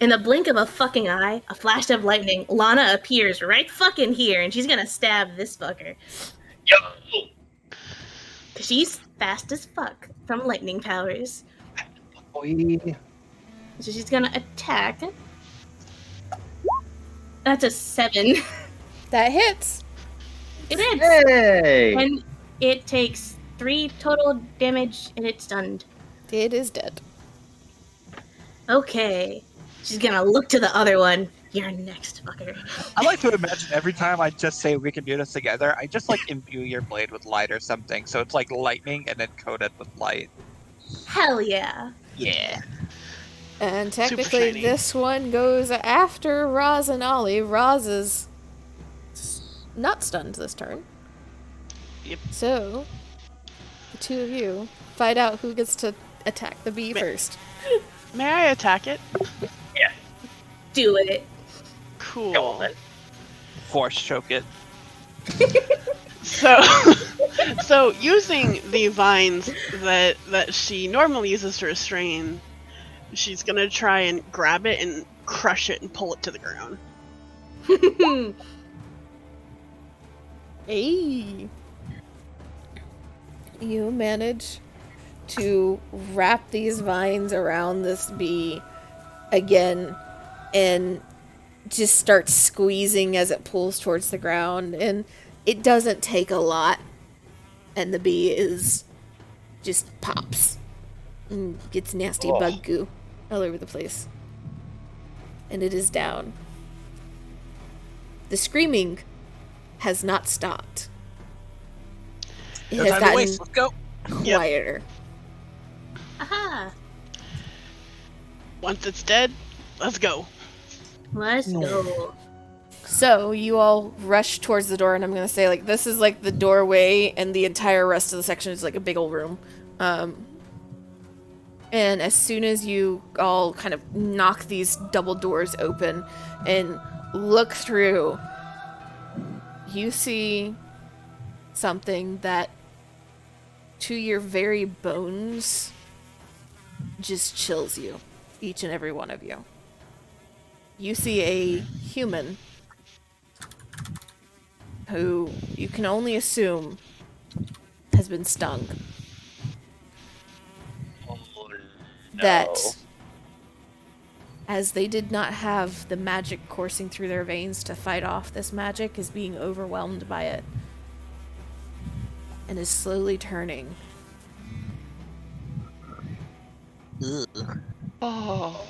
In the blink of a fucking eye, a flash of lightning, Lana appears right fucking here, and she's gonna stab this fucker. Yo! Cause she's fast as fuck from lightning powers. Boy. So she's gonna attack. That's a 7. That hits. It is. Hey! And it takes 3 total damage, and it's stunned. It is dead. Okay. She's gonna look to the other one. You're next, fucker. I like to imagine every time I just say we can do this together, I just like imbue your blade with light or something, so it's like lightning and then coated with light. Hell yeah. Yeah. And Super technically, shiny. this one goes after Roz and Ollie. Roz is not stunned this turn. Yep. So, the two of you find out who gets to attack the bee first. May I attack it? Do it. Cool. Force choke it. So, so using the vines that she normally uses to restrain, she's gonna try and grab it and crush it and pull it to the ground. Hey! You manage to wrap these vines around this bee again and just start squeezing as it pulls towards the ground, and it doesn't take a lot, and the bee is just pops and gets nasty bug goo all over the place, and it is down. The screaming has not stopped. It No has time to gotten waste. Let's go. quieter. Aha. Once it's dead, let's go. Let's go. So you all rush towards the door, and I'm gonna say like this is like the doorway, and the entire rest of the section is like a big old room. And as soon as you all kind of knock these double doors open and look through, you see something that, to your very bones, just chills you, each and every one of you. You see a human who you can only assume has been stung. Oh, That, as they did not have the magic coursing through their veins to fight off this magic, is being overwhelmed by it and is slowly turning. Oh.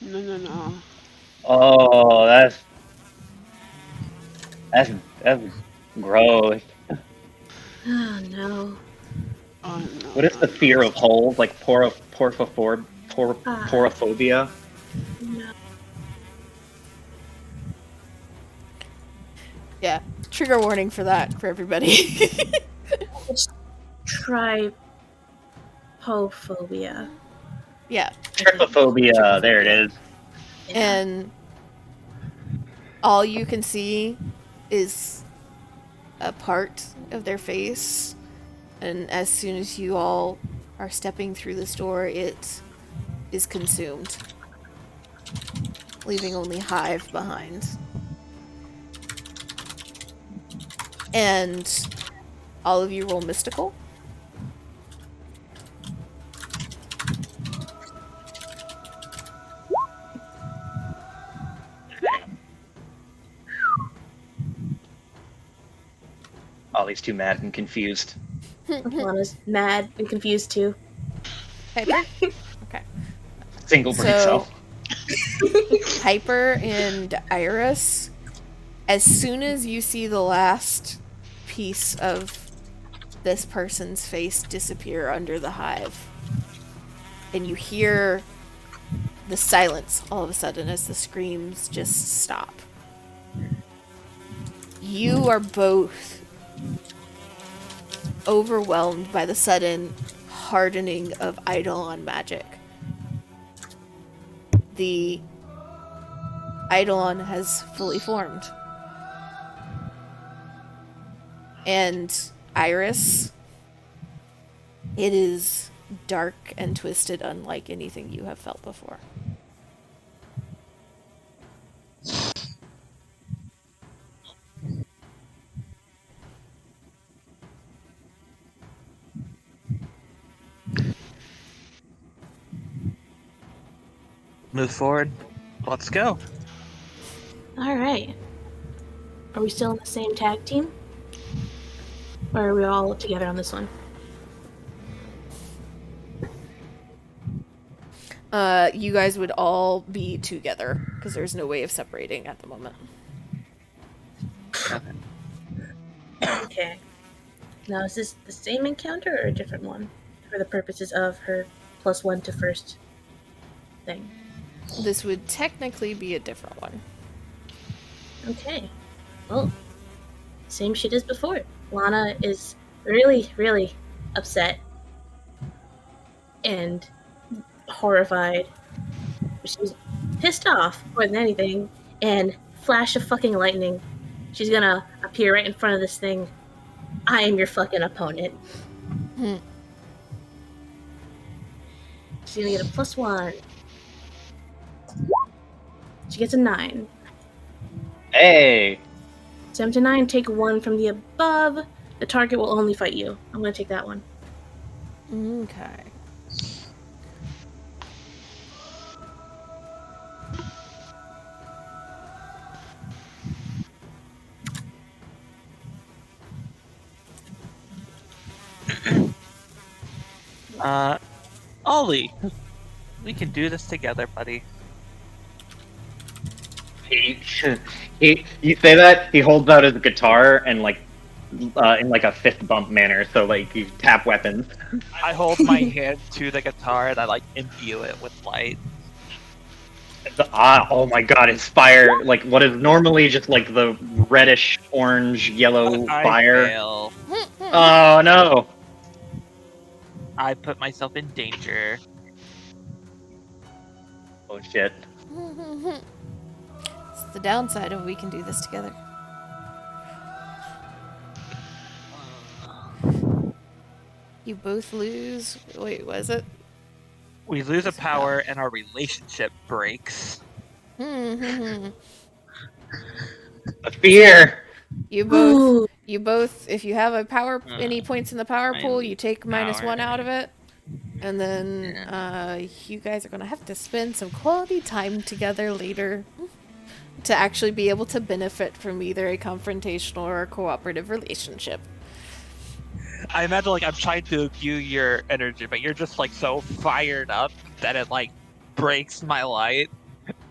No. Oh, that's gross. Oh no. Oh no. What is the fear of holes? Like porophobia? No. Yeah, trigger warning for that for everybody. It's trypophobia. Yeah, Trypophobia. There it is. and all you can see is a part of their face, and as soon as you all are stepping through this door, it is consumed, leaving only Hive behind. And all of you roll mystical. Ollie's too mad and confused. Lana's mad and confused too. Piper? Okay. Single brain So- cell. Piper and Iris, as soon as you see the last piece of this person's face disappear under the hive, and you hear the silence all of a sudden as the screams just stop, you are both overwhelmed by the sudden hardening of Eidolon magic. The Eidolon has fully formed. And Iris, it is dark and twisted, unlike anything you have felt before. Move forward. Let's go. All right. Are we still in the same tag team? Or are we all together on this one? You guys would all be together because there's no way of separating at the moment. Okay. Now, is this the same encounter or a different one? For the purposes of her +1 to first thing. This would technically be a different one. Okay. Well, same shit as before. Lana is really, really upset and horrified. She's pissed off more than anything, and flash of fucking lightning. She's gonna appear right in front of this thing. I am your fucking opponent. Hmm. She's gonna get a +1. She gets a 9. Hey. 7 to 9, take 1 from the above. The target will only fight you. I'm gonna take that one. Okay. Ollie, we can do this together, buddy. You say that, he holds out his guitar and like in like a fist bump manner, so like you tap weapons. I hold my hand to the guitar and I like imbue it with light. Oh my god, his fire, like what is normally just like the reddish, orange, yellow I fire. fail. Oh no! I put myself in danger. Oh shit. It's the downside of we can do this together. You both lose. Wait, was it? We lose a power and our relationship breaks. The fear! You both. Ooh. You both. If you have a power, any points in the power I pool, lose you take -1 power. out of it, and then you guys are gonna have to spend some quality time together later to actually be able to benefit from either a confrontational or a cooperative relationship. I imagine like I'm trying to view your energy, but you're just like so fired up that it like breaks my light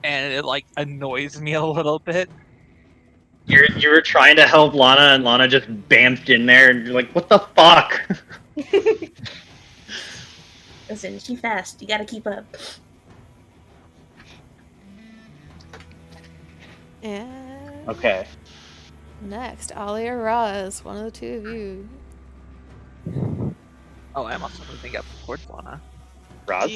and it like annoys me a little bit. You were trying to help Lana, and Lana just bamfed in there, and you're like, what the fuck? Listen, she fast. You gotta keep up. And Okay. next, Ali or Roz, one of the two of you. Oh, I'm also moving up towards Lana. Roz?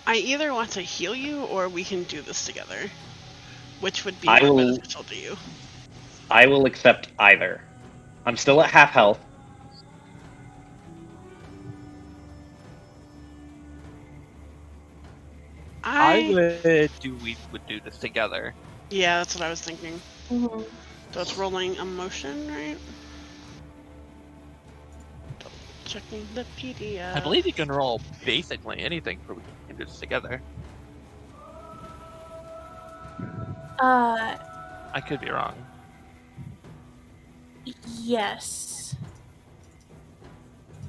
I either want to heal you or we can do this together. Which would be I more will- beneficial to you? I will accept either. I'm still at half health. We would do this together. Yeah, that's what I was thinking. Mm-hmm. So it's rolling emotion, right? Checking the PDF. I believe you can roll basically anything for we can do this together. I could be wrong. Yes.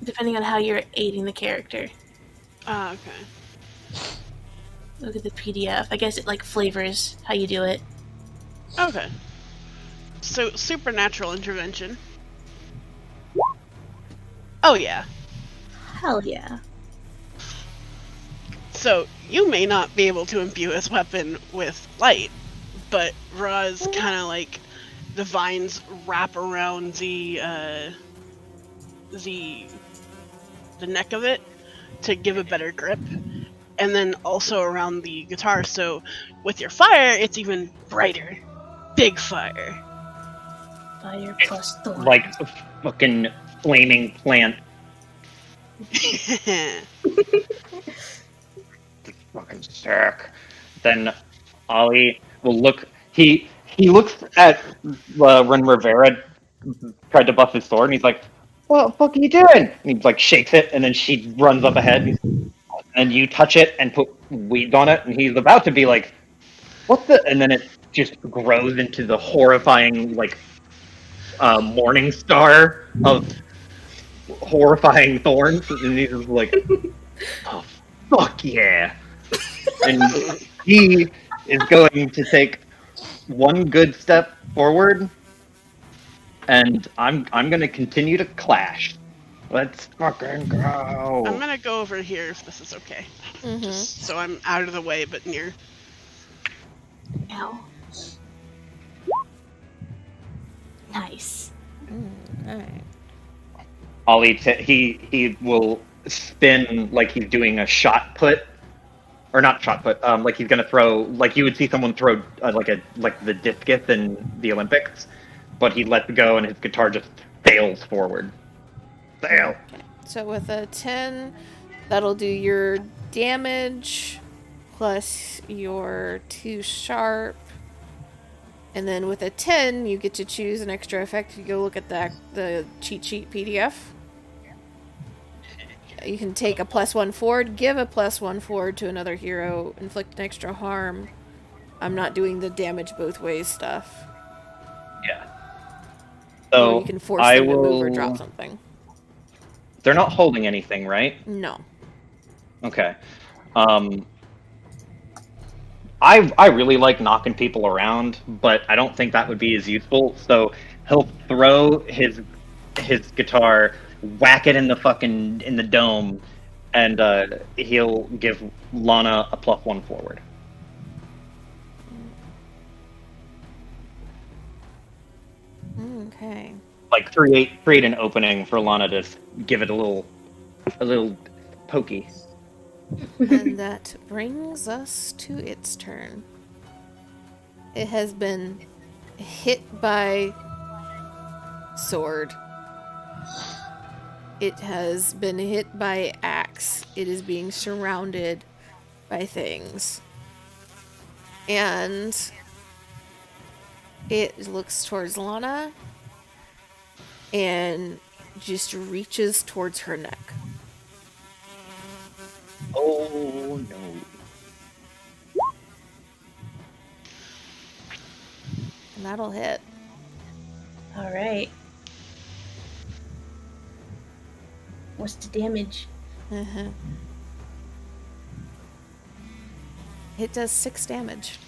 Depending on how you're aiding the character. Ah, okay. Look at the PDF. I guess it like flavors how you do it. Okay. So, supernatural intervention. Oh, yeah. Hell yeah. So, you may not be able to imbue his weapon with light, but Roz kind of like the vines wrap around the neck of it to give a better grip, and then also around the guitar. So, with your fire, it's even brighter. Big fire. Fire plus thorn. Like a fucking flaming plant. Fucking sick. Then Ollie will look. He looks at when Rivera tried to buff his sword, and he's like, "What the fuck are you doing?" And he like shakes it, and then she runs up ahead, and you touch it and put weeds on it, and he's about to be like, "What the?" And then it just grows into the horrifying like morning star of horrifying thorns, and he's just like, "Oh fuck yeah!" And he is going to take one good step forward, and I'm going to continue to clash. Let's fucking go. I'm gonna go over here if this is okay. Just so I'm out of the way, but near. Ow. Nice. Alright. Ollie, he will spin like he's doing a shot put, or not shot put. Like he's gonna throw, like you would see someone throw like the discus in the Olympics, but he lets go and his guitar just sails forward. Sail. So with a 10, that'll do your damage plus your 2 sharp. And then with a 10, you get to choose an extra effect. You go look at the cheat sheet PDF. You can take a +1 forward, give a +1 forward to another hero, inflict an extra harm. I'm not doing the damage both ways stuff. Yeah. So Or you can force I them to move or will- drop something. They're not holding anything, right? No. Okay. I really like knocking people around, but I don't think that would be as useful. So he'll throw his guitar, whack it in the dome, and he'll give Lana a +1 forward. Okay. Like create an opening for Lana to give it a little pokey. And that brings us to its turn. It has been hit by sword. It has been hit by axe. It is being surrounded by things. And it looks towards Lana and just reaches towards her neck. Oh no. And that'll hit. All right. What's the damage? Uh-huh. It does 6 damage.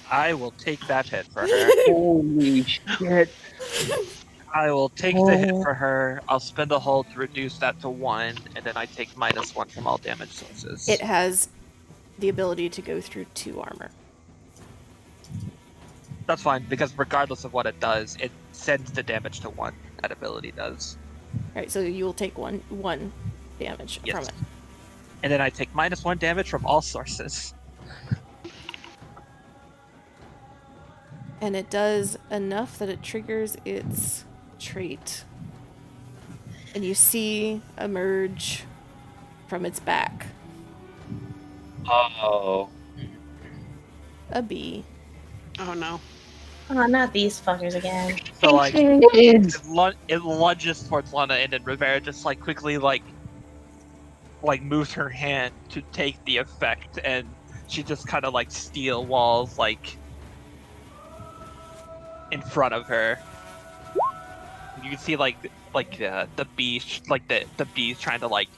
I will take that hit for her. Holy shit. I will take the hit for her. I'll spend a hold to reduce that to 1, and then I take -1 from all damage sources. It has the ability to go through 2 armor. That's fine, because regardless of what it does, it sends the damage to 1. That ability does. Alright, so you will take one damage Yes. from it. And then I take -1 damage from all sources. And it does enough that it triggers its trait. And you see emerge from its back Oh. a bee. Oh no. Oh, not these fuckers again. So like it lunges towards Lana, and then Rivera just like quickly like moves her hand to take the effect, and she just kind of like steel walls like in front of her. You can see the bees the bees trying to like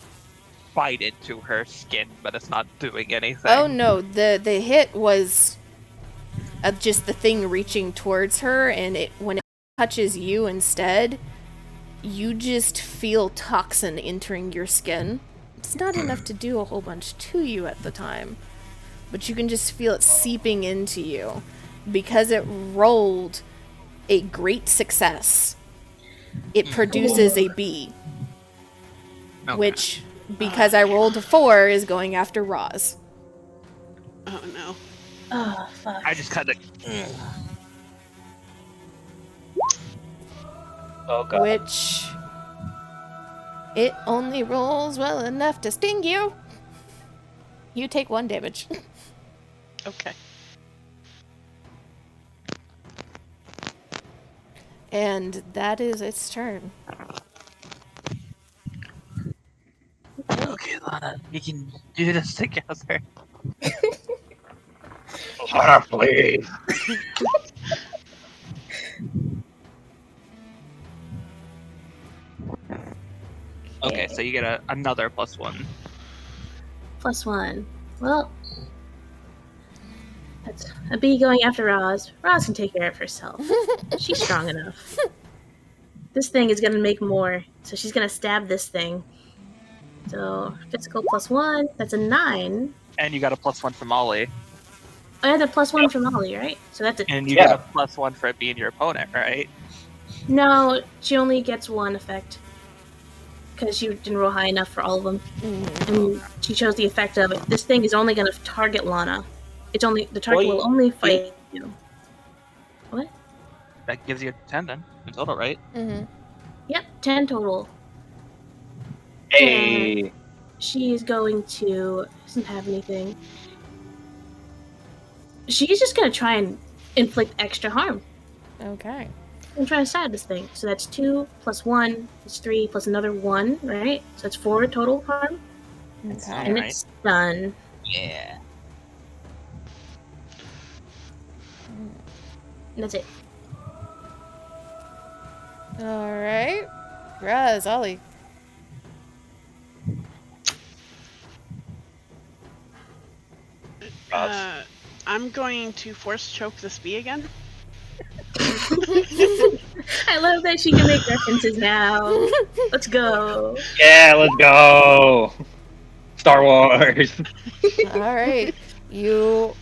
bite into her skin, but it's not doing anything. Oh no, the hit was just the thing reaching towards her, and when it touches you instead, you just feel toxin entering your skin. It's not enough to do a whole bunch to you at the time, but you can just feel it seeping into you. Because it rolled a great success, it produces a bee. Okay. Which, because I rolled a 4, is going after Roz. Oh no. Oh, fuck. I just kind of Oh god. Which it only rolls well enough to sting you. You take 1 damage. Okay. And that is its turn. okay, Lana, we can do this together. Lana, please. Okay, so you get another +1. +1. Well, that's a bee going after Roz. Roz can take care of herself. She's strong enough. This thing is gonna make more, so she's gonna stab this thing. So physical +1. That's a 9. And you got a +1 from Ollie. I had a +1 from Molly, right? So that's a And you Yeah. get a +1 for it being your opponent, right? No. She only gets 1 effect because she didn't roll high enough for all of them. And she chose the effect of it. This thing is only going to target Lana. The target will only fight you. What? That gives you a 10 then, in total, right? Mm-hmm. Yep, 10 total. Hey. She is going to doesn't have anything. She's just going to try and inflict extra harm. Okay. I'm trying to stab this thing. So that's 2 + 1 is 3 plus another 1, right? So that's 4 total harm. Okay. And Right. it's done. Yeah. And that's it. Alright. Raz, Ollie. I'm going to force choke this bee again. I love that she can make references now. Let's go. Yeah, let's go. Star Wars. Alright. You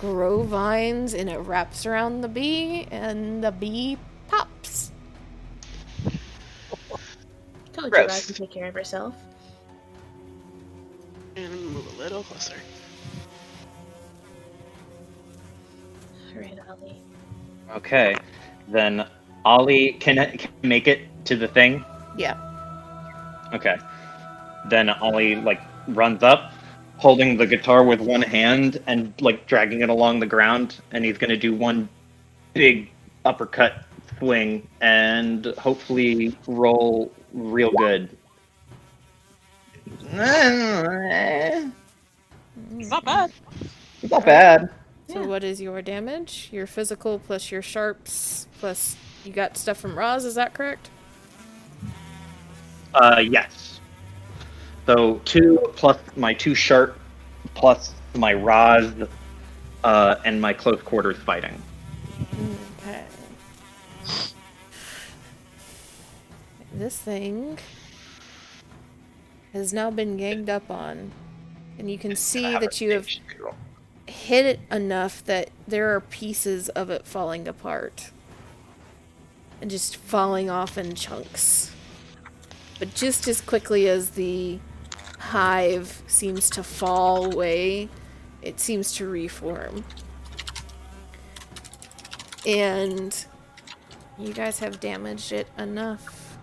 grow vines and it wraps around the bee and the bee pops. told you Roz Gross. can take care of herself. And move a little closer. Alright, Ollie. Okay, then Ollie can make it to the thing. Yeah. Okay, then Ollie like runs up, holding the guitar with one hand and like dragging it along the ground, and he's gonna do one big uppercut swing and hopefully roll real good. It's not bad. It's not bad. So what is your damage? Your physical plus your sharps plus you got stuff from Roz, is that correct? Yes. So 2 plus my 2 sharp plus my Roz and my close quarters fighting. Okay. This thing has now been ganged up on, and you can see that you have hit it enough that there are pieces of it falling apart and just falling off in chunks. But just as quickly as the hive seems to fall away, it seems to reform. And you guys have damaged it enough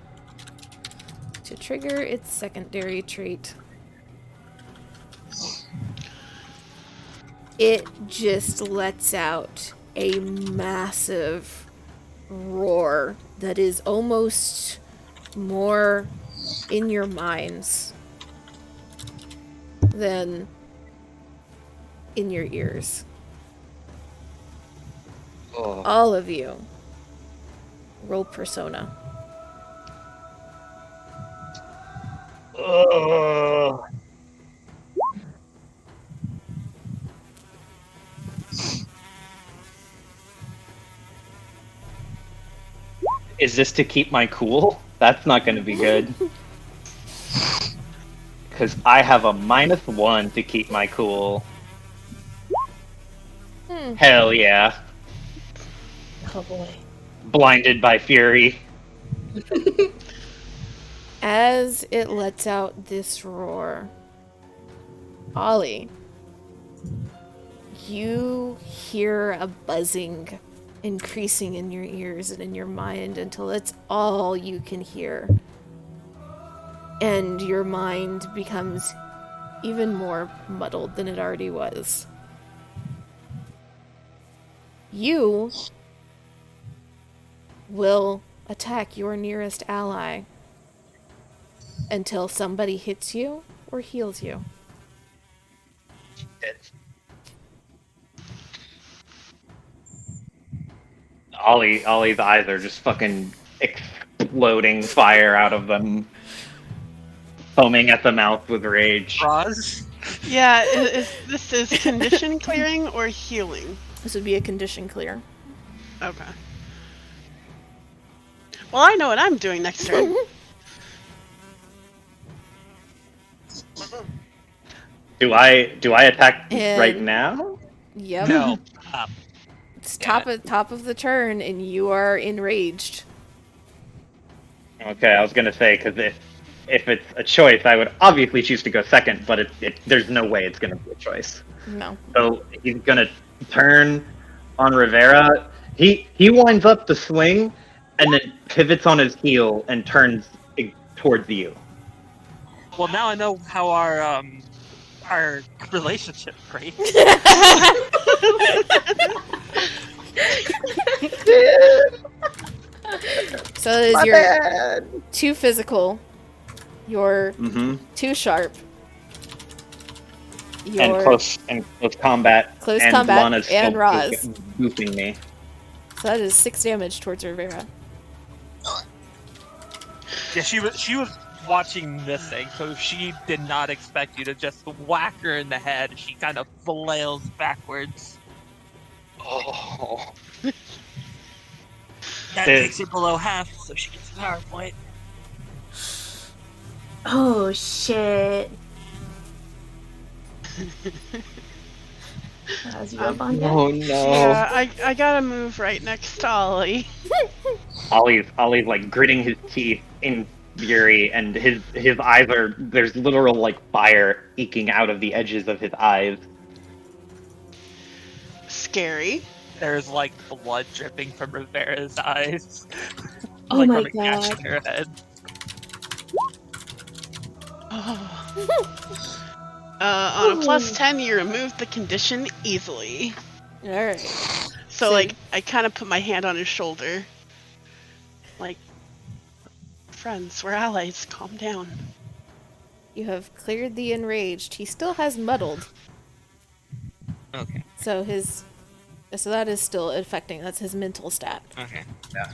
to trigger its secondary trait. It just lets out a massive roar that is almost more in your minds than in your ears. Oh. All of you, roll persona. Ugh. Is this to keep my cool? That's not going to be good. Because I have a -1 to keep my cool. Hell yeah. Oh boy. Blinded by fury. As it lets out this roar, Ollie, you hear a buzzing increasing in your ears and in your mind until it's all you can hear. And your mind becomes even more muddled than it already was. You will attack your nearest ally until somebody hits you or heals you. Ollie's eyes are just fucking exploding fire out of them, foaming at the mouth with rage. Roz? Yeah, this is condition clearing or healing? This would be a condition clear. Okay. Well, I know what I'm doing next turn. Do I attack And- right now? Yep. No. It's top of the turn, and you are enraged. Okay, I was gonna say because if it's a choice, I would obviously choose to go second, but there's no way it's gonna be a choice. No. So he's gonna turn on Rivera. He winds up the swing, and then pivots on his heel and turns towards you. Well, now I know how our relationship breaks. So it is your 2 physical, your 2 sharp, your And close combat. Close and combat Lana's and still Roz. boofing me. So that is 6 damage towards Rivera. Yeah, she was watching this thing, so she did not expect you to just whack her in the head. She kind of flails backwards. Oh. That takes her below half, so she gets a power point. Oh shit. Roz, you up on that? Oh no. Yeah, I gotta move right next to Ollie. Ollie's like gritting his teeth in fury, and his eyes are there's literal like fire eking out of the edges of his eyes. Scary. There's like blood dripping from Rivera's eyes, Oh like my from a gash god. in her head. On a plus 10, you remove the condition easily. All right. So, So- like, I kind of put my hand on his shoulder. Like, friends, we're allies. Calm down. You have cleared the enraged. He still has muddled, Okay. so that is still affecting. That's his mental stat. Okay. Yeah.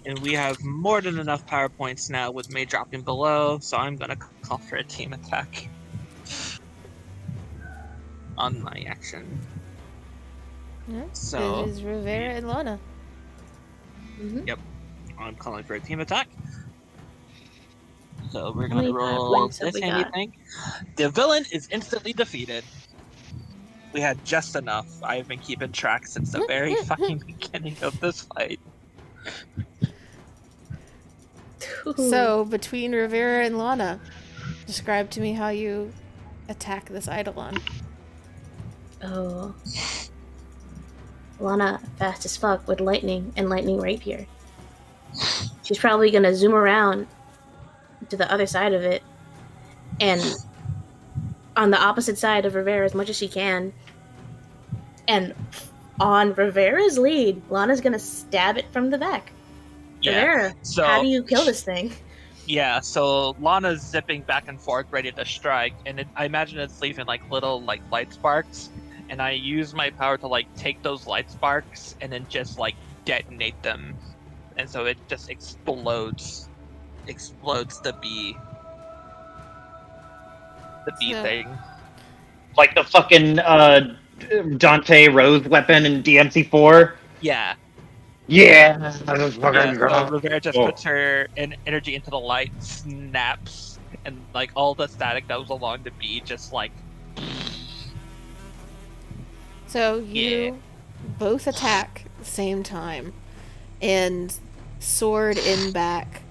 And we have more than enough power points now with May dropping below, so I'm gonna call for a team attack on my action. Yeah. So It is Rivera and Lana. I'm calling for a team attack. So we're How gonna many power roll points have this we handy got? thing. The villain is instantly defeated. We had just enough. I've been keeping track since the very fucking beginning of this fight. So, between Rivera and Lana, describe to me how you attack this Eidolon. Oh. Lana, fast as fuck with lightning and lightning rapier. She's probably gonna zoom around to the other side of it and on the opposite side of Rivera as much as she can. And on Rivera's lead, Lana's gonna stab it from the back. Yeah. Rivera, So how do you kill this thing? Yeah, so Lana's zipping back and forth, ready to strike, and I imagine it's leaving like little like light sparks, and I use my power to like take those light sparks and then just like detonate them, and so it just explodes the bee So- thing. Like the fucking Dante Rose weapon in DMC4. Yeah, Yeah. yeah. So Rivera just Oh. puts her energy into the light, snaps, and like all the static that was along the bee just like So, you Yeah. both attack at the same time, and sword in back,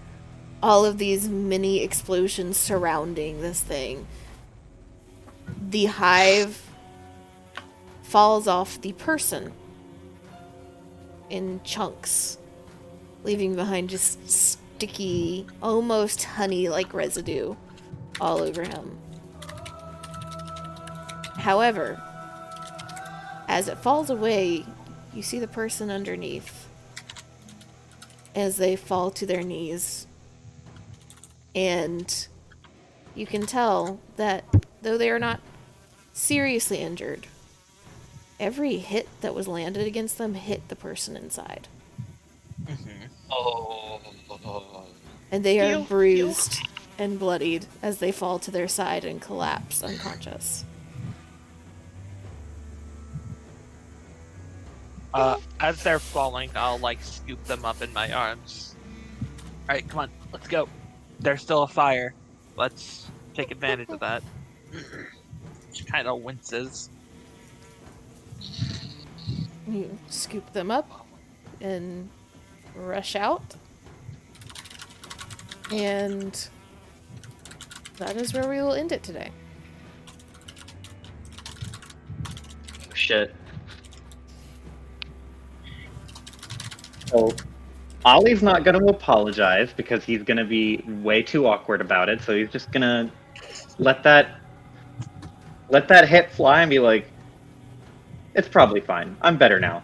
all of these mini explosions surrounding this thing. The hive falls off the person in chunks, leaving behind just sticky, almost honey-like residue all over him. However, as it falls away, you see the person underneath as they fall to their knees. And you can tell that though they are not seriously injured, every hit that was landed against them hit the person inside. Oh. And they are Heal, bruised and bloodied as they fall to their side and collapse unconscious. As they're falling, I'll like scoop them up in my arms. Alright, come on, let's go. There's still a fire. Let's take advantage of that. She kind of winces. You scoop them up and rush out. And that is where we will end it today. Oh, shit. So, Ollie's not going to apologize because he's going to be way too awkward about it. So he's just going to let that hit fly and be like, "It's probably fine. I'm better now."